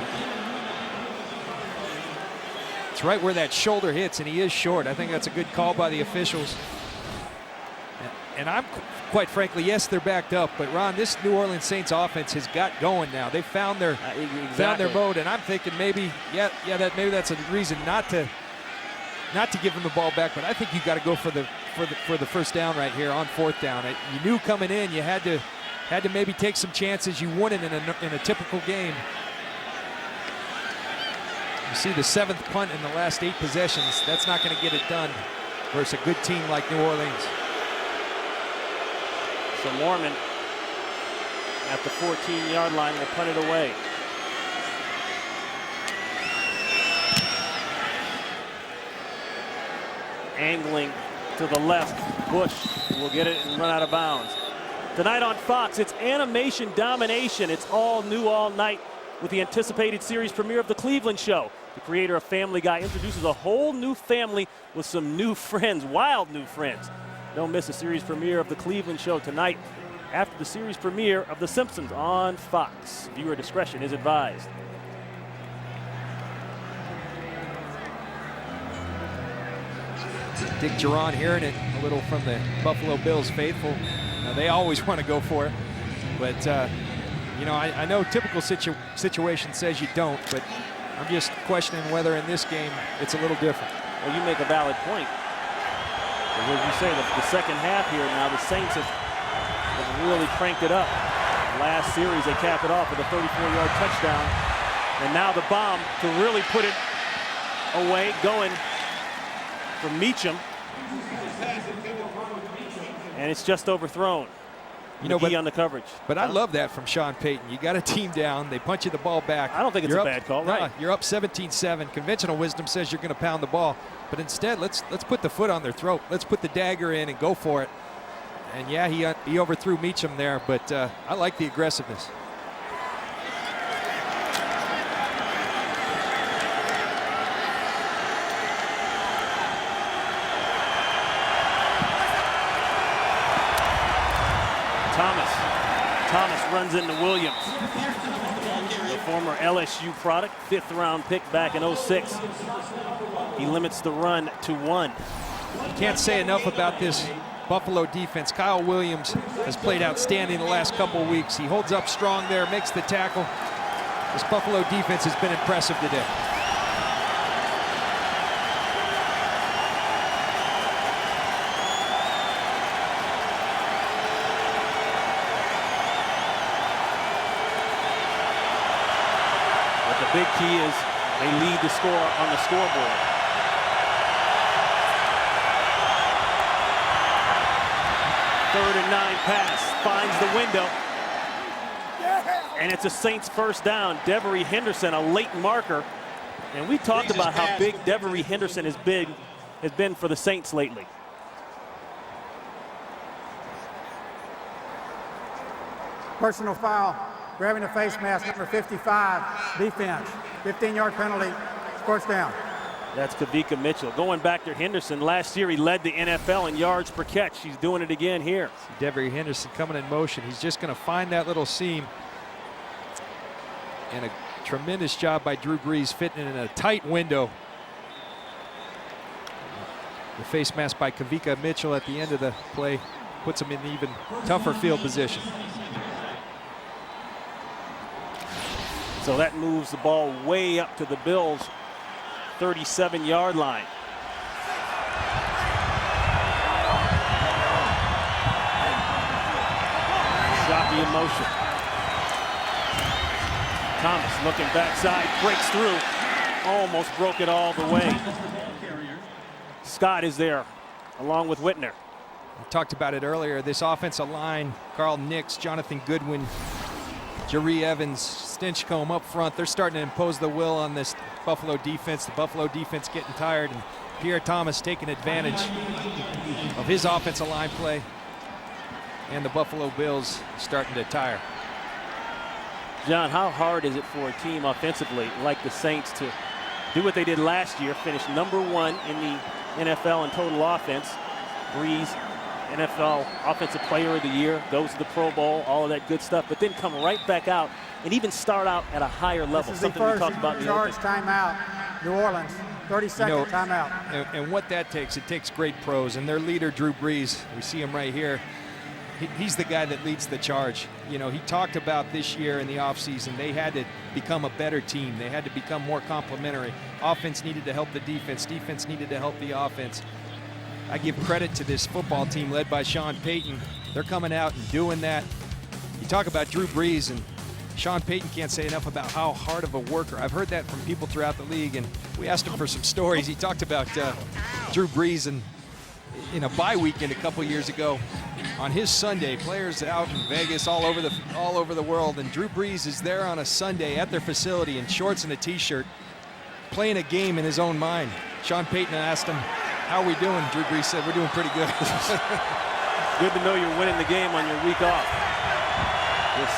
It's right where that shoulder hits, and he is short. I think that's a good call by the officials. And I'm quite frankly, yes, they're backed up, but Ron, this New Orleans Saints offense has got going now. They found their mode, and I'm thinking maybe maybe that's a reason not to give them the ball back. But I think you got to go for the first down right here on 4th down. You knew coming in you had to maybe take some chances. You wouldn't in a typical game. You see the 7th punt in the last 8 possessions. That's not going to get it done versus a good team like New Orleans. So Mormon at the 14-yard line will punt it away. angling to the left. Bush will get it and run out of bounds. Tonight on Fox, it's animation domination. It's all new all night with the anticipated series premiere of The Cleveland Show. The creator of Family Guy introduces a whole new family with some new friends, wild new friends. Don't miss the series premiere of The Cleveland Show tonight after the series premiere of The Simpsons on Fox. Viewer discretion is advised. Dick Duran hearing it a little from the Buffalo Bills faithful. They always want to go for it, but you know, I know typical situation says you don't, but I'm just questioning whether in this game it's a little different. Well, you make a valid point. As you say, the second half here now, the Saints have really cranked it up. Last series, they capped it off with a 34-yard touchdown, and now the bomb to really put it away, going from Meacham. And it's just overthrown. You know, on the coverage. But I love that from Sean Payton. You got a team down, they punch you the ball back. I don't think it's a bad call, right? You're up 17-7. Conventional wisdom says you're going to pound the ball, but instead, let's put the foot on their throat. Let's put the dagger in and go for it. And yeah, he overthrew Meacham there, but I like the aggressiveness. Thomas runs into Williams, the former LSU product, 5th-round pick back in 06. He limits the run to 1. You can't say enough about this Buffalo defense. Kyle Williams has played outstanding the last couple of weeks. He holds up strong there, makes the tackle. This Buffalo defense has been impressive today. Big key is they lead the score on the scoreboard. Third and 9 pass finds the window. And it's a Saints first down. Devery Henderson, a late marker. And we talked about how big Devery Henderson has been for the Saints lately. Personal foul. Grabbing the face mask, number 55, defense. 15-yard penalty, first down. That's Kavika Mitchell. Going back to Henderson, last year he led the NFL in yards per catch. He's doing it again here. Devery Henderson coming in motion. He's just going to find that little seam. And a tremendous job by Drew Brees fitting in a tight window. The face mask by Kavika Mitchell at the end of the play puts him in even tougher field position. So that moves the ball way up to the Bills' 37-yard line. Shockey in motion. Thomas looking backside, breaks through, almost broke it all the way. Scott is there, along with Whitner. We talked about it earlier. This offensive line, Carl Nix, Jonathan Goodwin, Jerry Evans, Stinchcomb up front. They're starting to impose the will on this Buffalo defense. The Buffalo defense getting tired, and Pierre Thomas taking advantage of his offensive line play. And the Buffalo Bills starting to tire. John, how hard is it for a team offensively like the Saints to do what they did last year, finish #1 in the NFL in total offense? Brees, NFL Offensive Player of the Year, goes to the Pro Bowl, all of that good stuff, but then come right back out and even start out at a higher level. This is something the we talked about in the charge open. timeout, New Orleans, 30-second timeout. And what that takes, it takes great pros. And their leader, Drew Brees, we see him right here. He's the guy that leads the charge. You know, he talked about this year in the offseason, they had to become a better team. They had to become more complementary. Offense needed to help the defense. Defense needed to help the offense. I give credit to this football team led by Sean Payton. They're coming out and doing that. You talk about Drew Brees, and Sean Payton can't say enough about how hard of a worker. I've heard that from people throughout the league, and we asked him for some stories. He talked about Drew Brees and in a bye weekend a couple years ago. On his Sunday, players out in Vegas, all over the world, and Drew Brees is there on a Sunday at their facility in shorts and a T-shirt, playing a game in his own mind. Sean Payton asked him, How are we doing? Drew Brees said we're doing pretty good. Good to know you're winning the game on your week off. This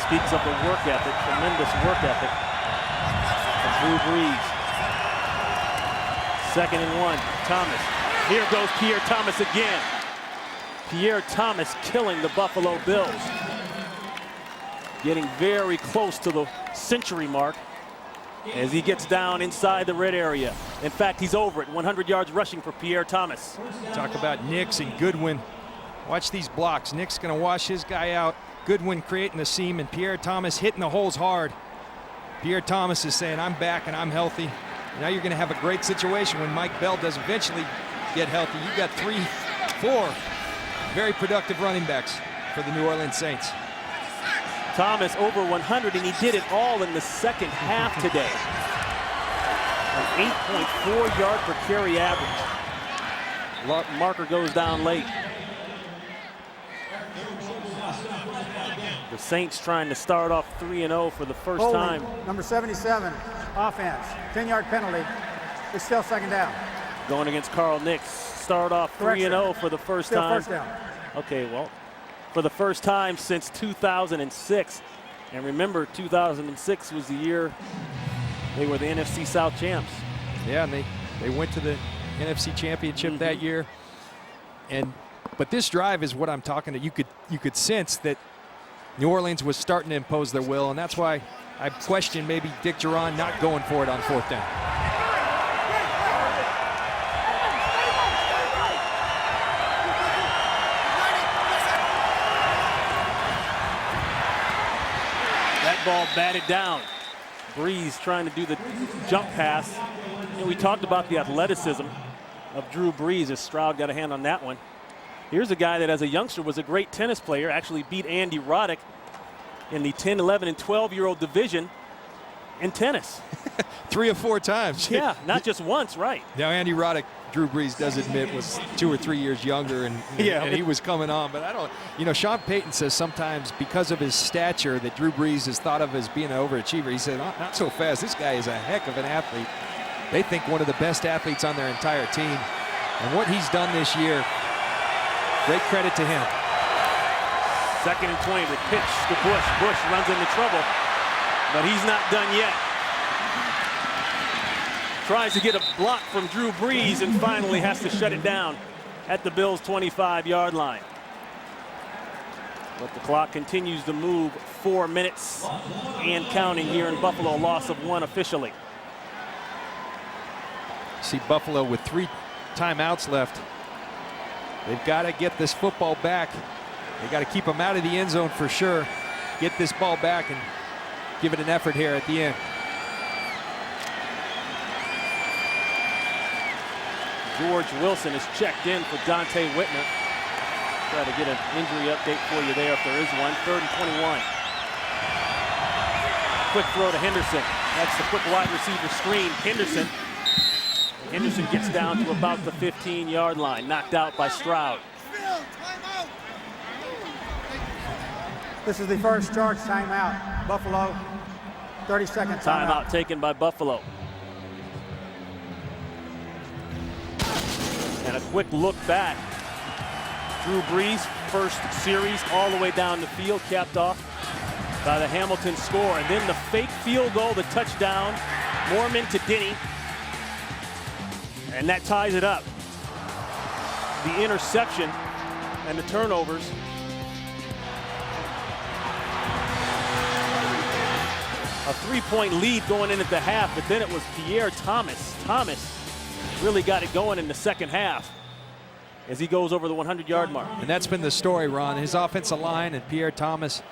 speaks of the work ethic, tremendous work ethic from Drew Brees. 2nd and 1, Thomas. Here goes Pierre Thomas again. Pierre Thomas killing the Buffalo Bills. Getting very close to the century mark as he gets down inside the red area. In fact, he's over it. 100 yards rushing for Pierre Thomas. Talk about Nix and Goodwin. Watch these blocks. Nick's going to wash his guy out. Goodwin creating the seam, and Pierre Thomas hitting the holes hard. Pierre Thomas is saying, I'm back and I'm healthy. Now you're going to have a great situation when Mike Bell does eventually get healthy. You've got 3, 4 very productive running backs for the New Orleans Saints. Thomas over 100, and he did it all in the second half today. An 8.4 yard per carry average. Marker goes down late. The Saints trying to start off 3-0 for the first time. Number 77, offense, 10-yard penalty. It's still 2nd down. Going against Carl Nix. Start off 3-0 for the first still time. First down. Okay, well, for the first time since 2006. And remember, 2006 was the year they were the NFC South champs. Yeah, and they went to the NFC Championship that year. But this drive is what I'm talking to. You could sense that New Orleans was starting to impose their will, and that's why I question maybe Dick Duran not going for it on 4th down. That ball batted down. Brees trying to do the jump pass. And we talked about the athleticism of Drew Brees as Stroud got a hand on that one. Here's a guy that as a youngster was a great tennis player, actually beat Andy Roddick in the 10, 11, and 12-year-old division in tennis. 3 or 4 times. Yeah, not just once, right. Now, Andy Roddick, Drew Brees does admit, was 2 or 3 years younger, and he was coming on. But I don't, Sean Payton says sometimes because of his stature that Drew Brees is thought of as being an overachiever. He said, not so fast. This guy is a heck of an athlete. They think one of the best athletes on their entire team. And what he's done this year, great credit to him. 2nd and 20, the pitch to Bush. Bush runs into trouble, but he's not done yet. Tries to get a block from Drew Brees and finally has to shut it down at the Bills' 25-yard line. But the clock continues to move. 4 minutes and counting here in Buffalo. Loss of 1 officially. See Buffalo with 3 timeouts left. They've got to get this football back. They got to keep them out of the end zone for sure. Get this ball back and give it an effort here at the end. George Wilson is checked in for Dante Whitner. Try to get an injury update for you there if there is one. 3rd and 21. Quick throw to Henderson. That's the quick wide receiver screen. Henderson gets down to about the 15-yard line. Knocked out by Stroud. This is the first charge timeout. Buffalo, 30-second timeout. Timeout taken by Buffalo. And a quick look back. Drew Brees, first series all the way down the field, capped off by the Hamilton score. And then the fake field goal, the touchdown. Mormon to Denny. And that ties it up. The interception and the turnovers. A 3-point lead going in at the half, but then it was Pierre Thomas. Thomas really got it going in the second half as he goes over the 100-yard mark. And that's been the story, Ron. His offensive line and Pierre Thomas,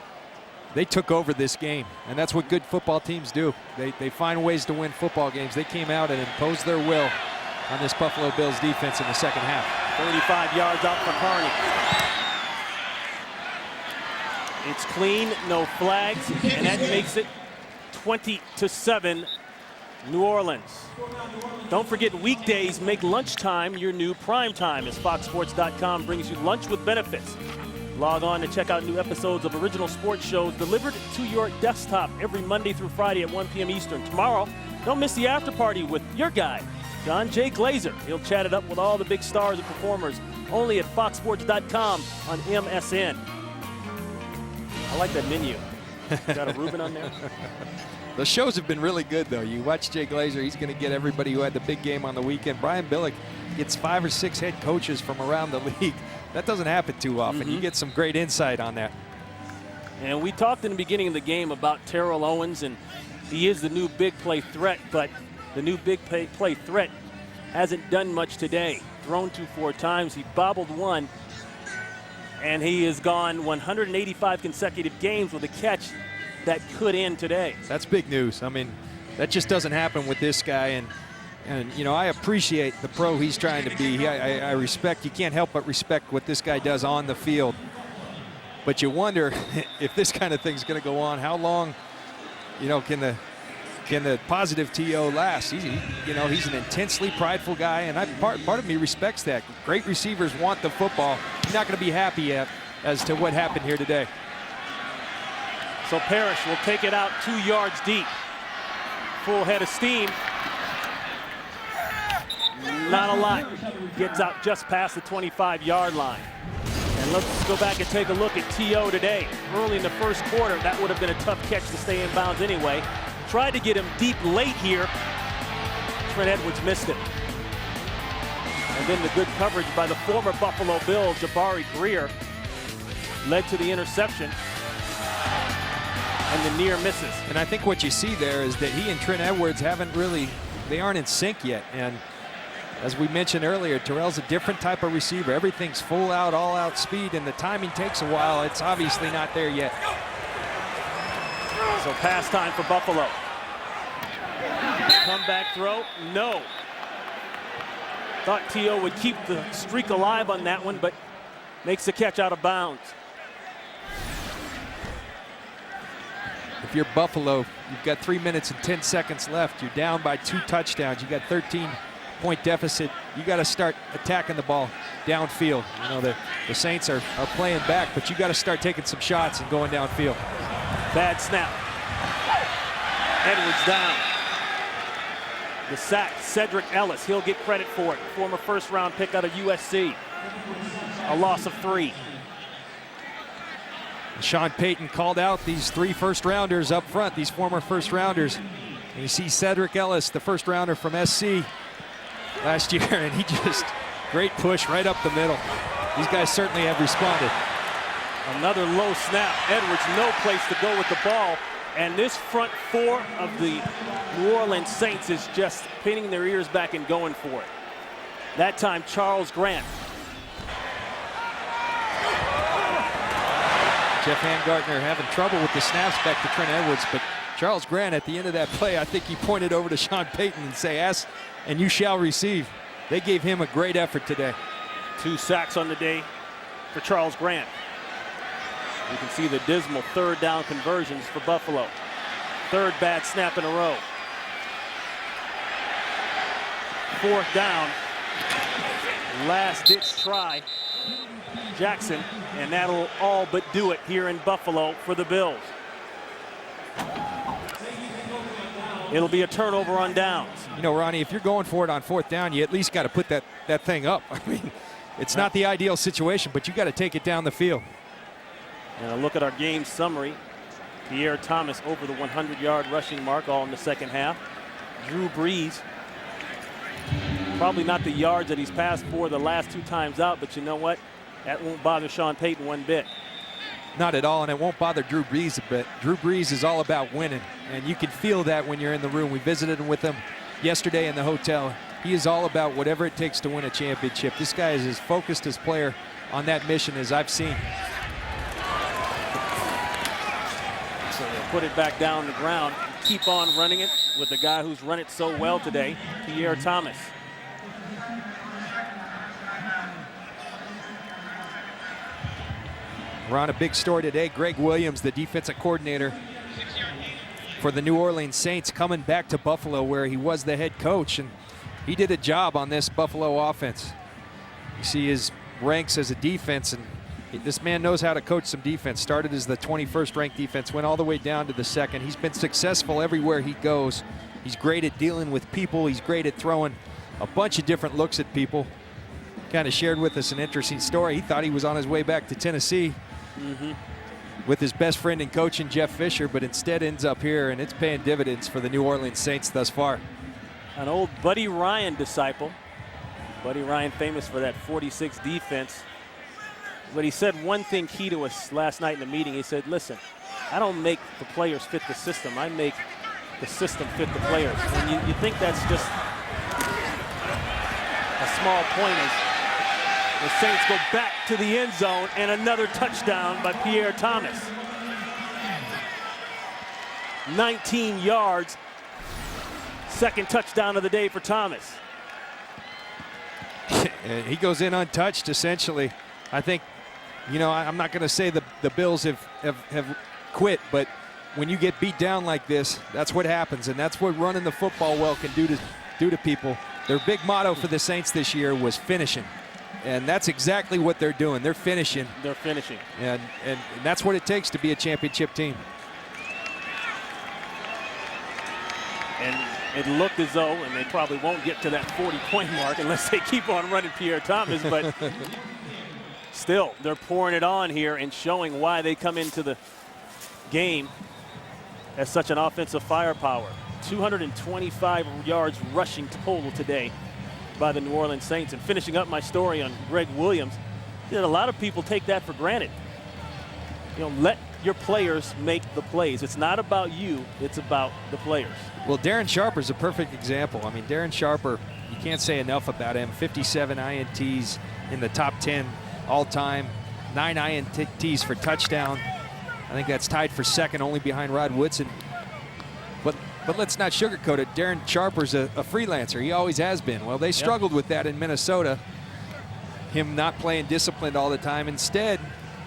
they took over this game. And that's what good football teams do. They find ways to win football games. They came out and imposed their will on this Buffalo Bills defense in the second half. 35 yards out for Carney. It's clean, no flags, and that makes it 20-7 New Orleans. Don't forget, weekdays make lunchtime your new prime time as FoxSports.com brings you lunch with benefits. Log on to check out new episodes of original sports shows delivered to your desktop every Monday through Friday at 1 p.m. Eastern. Tomorrow, don't miss the after party with your guy, John J. Glazer. He'll chat it up with all the big stars and performers only at foxsports.com on MSN. I like that menu. Got a Reuben on there. The shows have been really good, though. You watch Jay Glazer, he's going to get everybody who had the big game on the weekend. Brian Billick gets 5 or 6 head coaches from around the league. That doesn't happen too often. You get some great insight on that. And we talked in the beginning of the game about Terrell Owens, and he is the new big play threat, but the new big play threat hasn't done much today. Thrown 4 times, he bobbled 1, and he has gone 185 consecutive games with a catch that could end today. That's big news. I mean, that just doesn't happen with this guy, and you know, I appreciate the pro he's trying to be. I respect, you can't help but respect what this guy does on the field. But you wonder if this kind of thing's going to go on, how long, you know, can the positive TO last? He's an intensely prideful guy, and part of me respects that. Great receivers want the football. He's not going to be happy as to what happened here today. So Parrish will take it out 2 yards deep. Full head of steam. Not a lot. Gets out just past the 25-yard line. And let's go back and take a look at T.O. today. Early in the first quarter, that would have been a tough catch to stay in bounds anyway. Tried to get him deep late here. Trent Edwards missed it. And then the good coverage by the former Buffalo Bill, Jabari Greer, led to the interception. And the near misses. And I think what you see there is that he and Trent Edwards they aren't in sync yet. And as we mentioned earlier, Terrell's a different type of receiver. Everything's full out, all out speed, and the timing takes a while. It's obviously not there yet. So pass time for Buffalo. Comeback throw, no. Thought T.O. would keep the streak alive on that one, but makes the catch out of bounds. If you're Buffalo, you've got 3 minutes and 10 seconds left. You're down by 2 touchdowns. You got 13-point deficit. You got to start attacking the ball downfield. You know, the Saints are playing back, but you got to start taking some shots and going downfield. Bad snap. Edwards down. The sack, Cedric Ellis. He'll get credit for it. Former first-round pick out of USC. A loss of 3. Sean Payton called out these 3 first-rounders up front, these former first-rounders. And you see Cedric Ellis, the first-rounder from SC last year, and he just, great push right up the middle. These guys certainly have responded. Another low snap. Edwards, no place to go with the ball. And this front 4 of the New Orleans Saints is just pinning their ears back and going for it. That time, Charles Grant. Jeff Hangartner having trouble with the snaps back to Trent Edwards, but Charles Grant at the end of that play, I think he pointed over to Sean Payton and say, ask and you shall receive. They gave him a great effort today. 2 sacks on the day for Charles Grant. You can see the dismal 3rd down conversions for Buffalo. 3rd bad snap in a row. 4th down. Last ditch try. Jackson, and that'll all but do it here in Buffalo for the Bills. It'll be a turnover on downs. You know, Ronnie, if you're going for it on 4th down, you at least got to put that thing up. I mean, it's not the ideal situation, but you got to take it down the field. And a look at our game summary. Pierre Thomas over the 100-yard rushing mark, all in the second half. Drew Brees, probably not the yards that he's passed for the last 2 times out, but you know what? That won't bother Sean Payton one bit. Not at all, and it won't bother Drew Brees a bit. Drew Brees is all about winning, and you can feel that when you're in the room. We visited with him yesterday in the hotel. He is all about whatever it takes to win a championship. This guy is as focused as player on that mission as I've seen. So they'll put it back down the ground and keep on running it with the guy who's run it so well today, Pierre Thomas. We're on a big story today. Greg Williams, the defensive coordinator for the New Orleans Saints, coming back to Buffalo where he was the head coach, and he did a job on this Buffalo offense. You see his ranks as a defense, and this man knows how to coach some defense. Started as the 21st ranked defense, went all the way down to the 2nd. He's been successful everywhere he goes. He's great at dealing with people. He's great at throwing a bunch of different looks at people. Kind of shared with us an interesting story. He thought he was on his way back to Tennessee with his best friend and coach, Jeff Fisher, but instead ends up here, and it's paying dividends for the New Orleans Saints thus far. An old Buddy Ryan disciple. Buddy Ryan famous for that 46 defense. But he said one thing key to us last night in the meeting. He said, listen, I don't make the players fit the system. I make the system fit the players. And you think that's just a small point as the Saints go back to the end zone and another touchdown by Pierre Thomas. 19 yards. Second touchdown of the day for Thomas. And he goes in untouched, essentially. I think, you know, I'm not going to say the Bills have quit, but when you get beat down like this, that's what happens, and that's what running the football well can do to people. Their big motto for the Saints this year was finishing, and that's exactly what they're doing. They're finishing. They're finishing. And that's what it takes to be a championship team. And it looked as though, and they probably won't get to that 40-point mark unless they keep on running Pierre Thomas, but still, they're pouring it on here and showing why they come into the game as such an offensive firepower. 225 yards rushing total today by the New Orleans Saints. And finishing up my story on Greg Williams, you know, a lot of people take that for granted. You know, let your players make the plays. It's not about you, it's about the players. Well, Darren Sharper's a perfect example. I mean, Darren Sharper, you can't say enough about him. 57 INTs in the top 10 all-time, 9 INTs for touchdown. I think that's tied for second, only behind Rod Woodson. But let's not sugarcoat it. Darren Sharper's a freelancer. He always has been. Well, they struggled with that in Minnesota, him not playing disciplined all the time. Instead,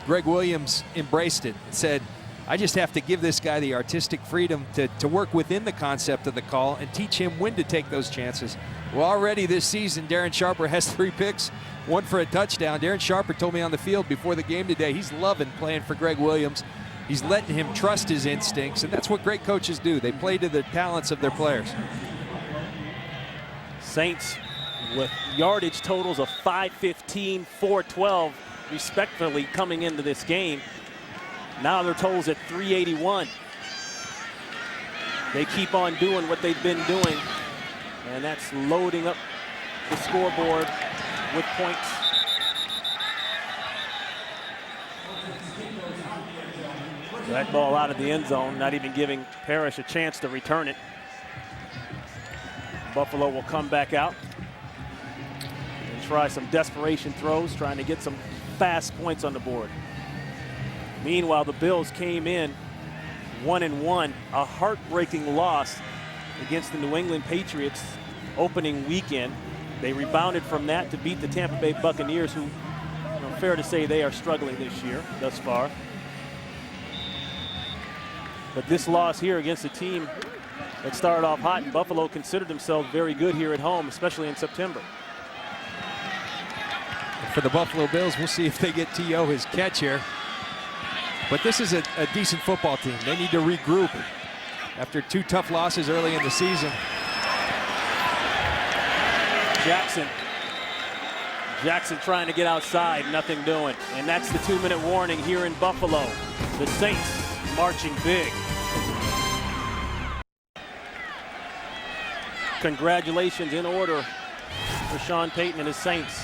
Greg Williams embraced it and said, I just have to give this guy the artistic freedom to work within the concept of the call and teach him when to take those chances. Well, already this season, Darren Sharper has 3 picks, 1 for a touchdown. Darren Sharper told me on the field before the game today, he's loving playing for Greg Williams. He's letting him trust his instincts, and that's what great coaches do. They play to the talents of their players. Saints with yardage totals of 515, 412, respectively, coming into this game. Now their totals at 381. They keep on doing what they've been doing, and that's loading up the scoreboard with points. That ball out of the end zone, not even giving Parrish a chance to return it. Buffalo will come back out and try some desperation throws, trying to get some fast points on the board. Meanwhile, the Bills came in 1-1, a heartbreaking loss against the New England Patriots opening weekend. They rebounded from that to beat the Tampa Bay Buccaneers, who, you know, fair to say, they are struggling this year thus far. But this loss here against a team that started off hot, and Buffalo considered themselves very good here at home, especially in September. For the Buffalo Bills, we'll see if they get T.O. his catch here. But this is a decent football team. They need to regroup after 2 tough losses early in the season. Jackson trying to get outside, nothing doing. And that's the 2-minute warning here in Buffalo. The Saints marching big. Congratulations in order for Sean Payton and his Saints.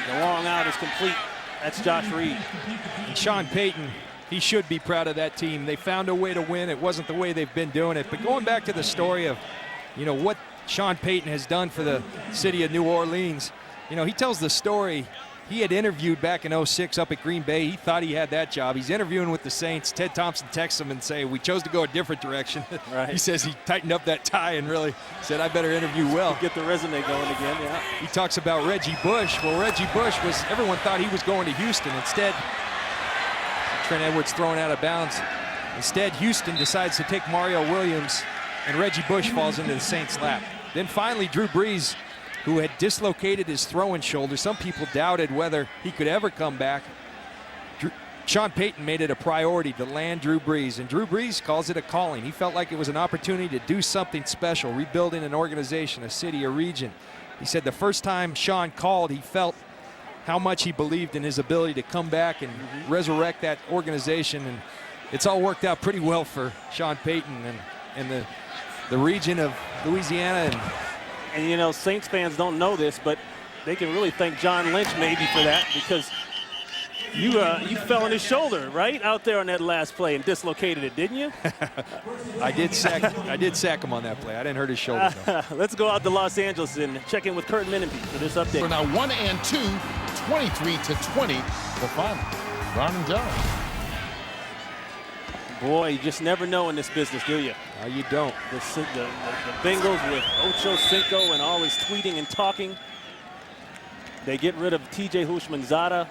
The long out is complete. That's Josh Reed. And Sean Payton, he should be proud of that team. They found a way to win. It wasn't the way they've been doing it. But going back to the story of, you know, what Sean Payton has done for the city of New Orleans, you know, he tells the story. He had interviewed back in '06 up at Green Bay. He thought he had that job. He's interviewing with the Saints. Ted Thompson texts him and say, we chose to go a different direction. Right. He says he tightened up that tie and really said, I better interview well. Get the resume going again, yeah. He talks about Reggie Bush. Well, Reggie Bush was, everyone thought he was going to Houston. Instead, Trent Edwards thrown out of bounds. Instead, Houston decides to take Mario Williams, and Reggie Bush falls into the Saints' lap. Then finally, Drew Brees, who had dislocated his throwing shoulder. Some people doubted whether he could ever come back. Sean Payton made it a priority to land Drew Brees, and Drew Brees calls it a calling. He felt like it was an opportunity to do something special, rebuilding an organization, a city, a region. He said the first time Sean called, he felt how much he believed in his ability to come back and resurrect that organization, and it's all worked out pretty well for Sean Payton and the region of Louisiana. And you know, Saints fans don't know this, but they can really thank John Lynch maybe for that, because you fell on his shoulder right out there on that last play and dislocated it, didn't you? I did sack him on that play. I didn't hurt his shoulder, though. Let's go out to Los Angeles and check in with Kurt Menenby for this update. We're now 1-2, 23-20, the final. Ron and John. Boy, you just never know in this business, do you? No, you don't. The Bengals with Ocho Cinco and all his tweeting and talking. They get rid of T.J. Houshmandzadeh.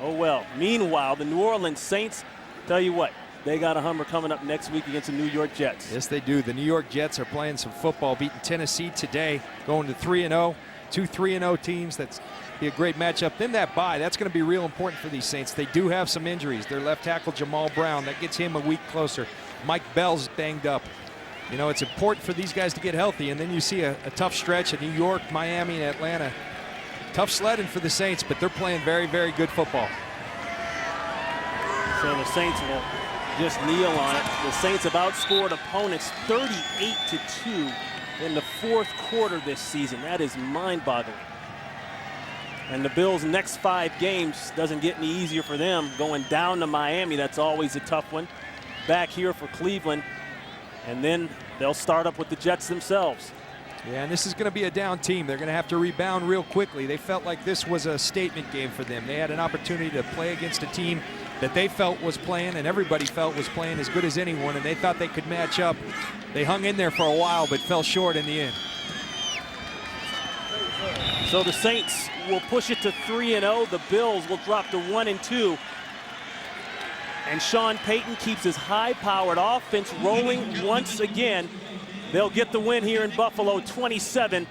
Oh, well. Meanwhile, the New Orleans Saints, tell you what, they got a Hummer coming up next week against the New York Jets. Yes, they do. The New York Jets are playing some football, beating Tennessee today, going to 3-0. 2 3-0 teams. That's be a great matchup. Then that bye, that's going to be real important for these Saints. They do have some injuries. Their left tackle, Jamal Brown, that gets him a week closer. Mike Bell's banged up. You know, it's important for these guys to get healthy, and then you see a tough stretch at New York, Miami, and Atlanta. Tough sledding for the Saints, but they're playing very, very good football. So the Saints will just kneel on it. The Saints have outscored opponents 38-2 in the fourth quarter this season. That is mind-boggling. And the Bills' next 5 games doesn't get any easier for them. Going down to Miami, that's always a tough one. Back here for Cleveland, and then they'll start up with the Jets themselves. Yeah, and this is going to be a down team. They're going to have to rebound real quickly. They felt like this was a statement game for them. They had an opportunity to play against a team that they felt was playing, and everybody felt was playing as good as anyone, and they thought they could match up. They hung in there for a while, but fell short in the end. So the Saints will push it to 3-0. The Bills will drop to 1-2. And Sean Payton keeps his high-powered offense rolling once again. They'll get the win here in Buffalo, 27-7.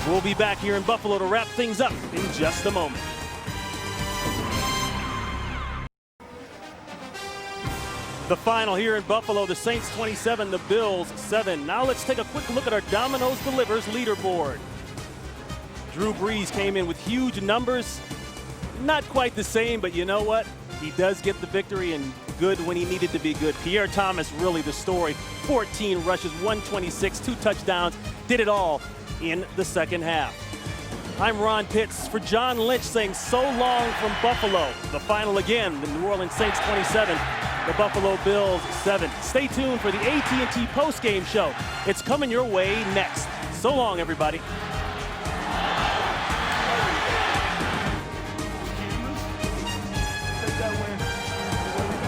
We'll be back here in Buffalo to wrap things up in just a moment. The final here in Buffalo, the Saints 27, the Bills 7. Now let's take a quick look at our Domino's Delivers leaderboard. Drew Brees came in with huge numbers. Not quite the same, but you know what? He does get the victory, and good when he needed to be good. Pierre Thomas, really the story. 14 rushes, 126, 2 touchdowns. Did it all in the second half. I'm Ron Pitts for John Lynch saying so long from Buffalo. The final again, the New Orleans Saints 27, the Buffalo Bills 7. Stay tuned for the AT&T postgame show. It's coming your way next. So long, everybody. Take that win.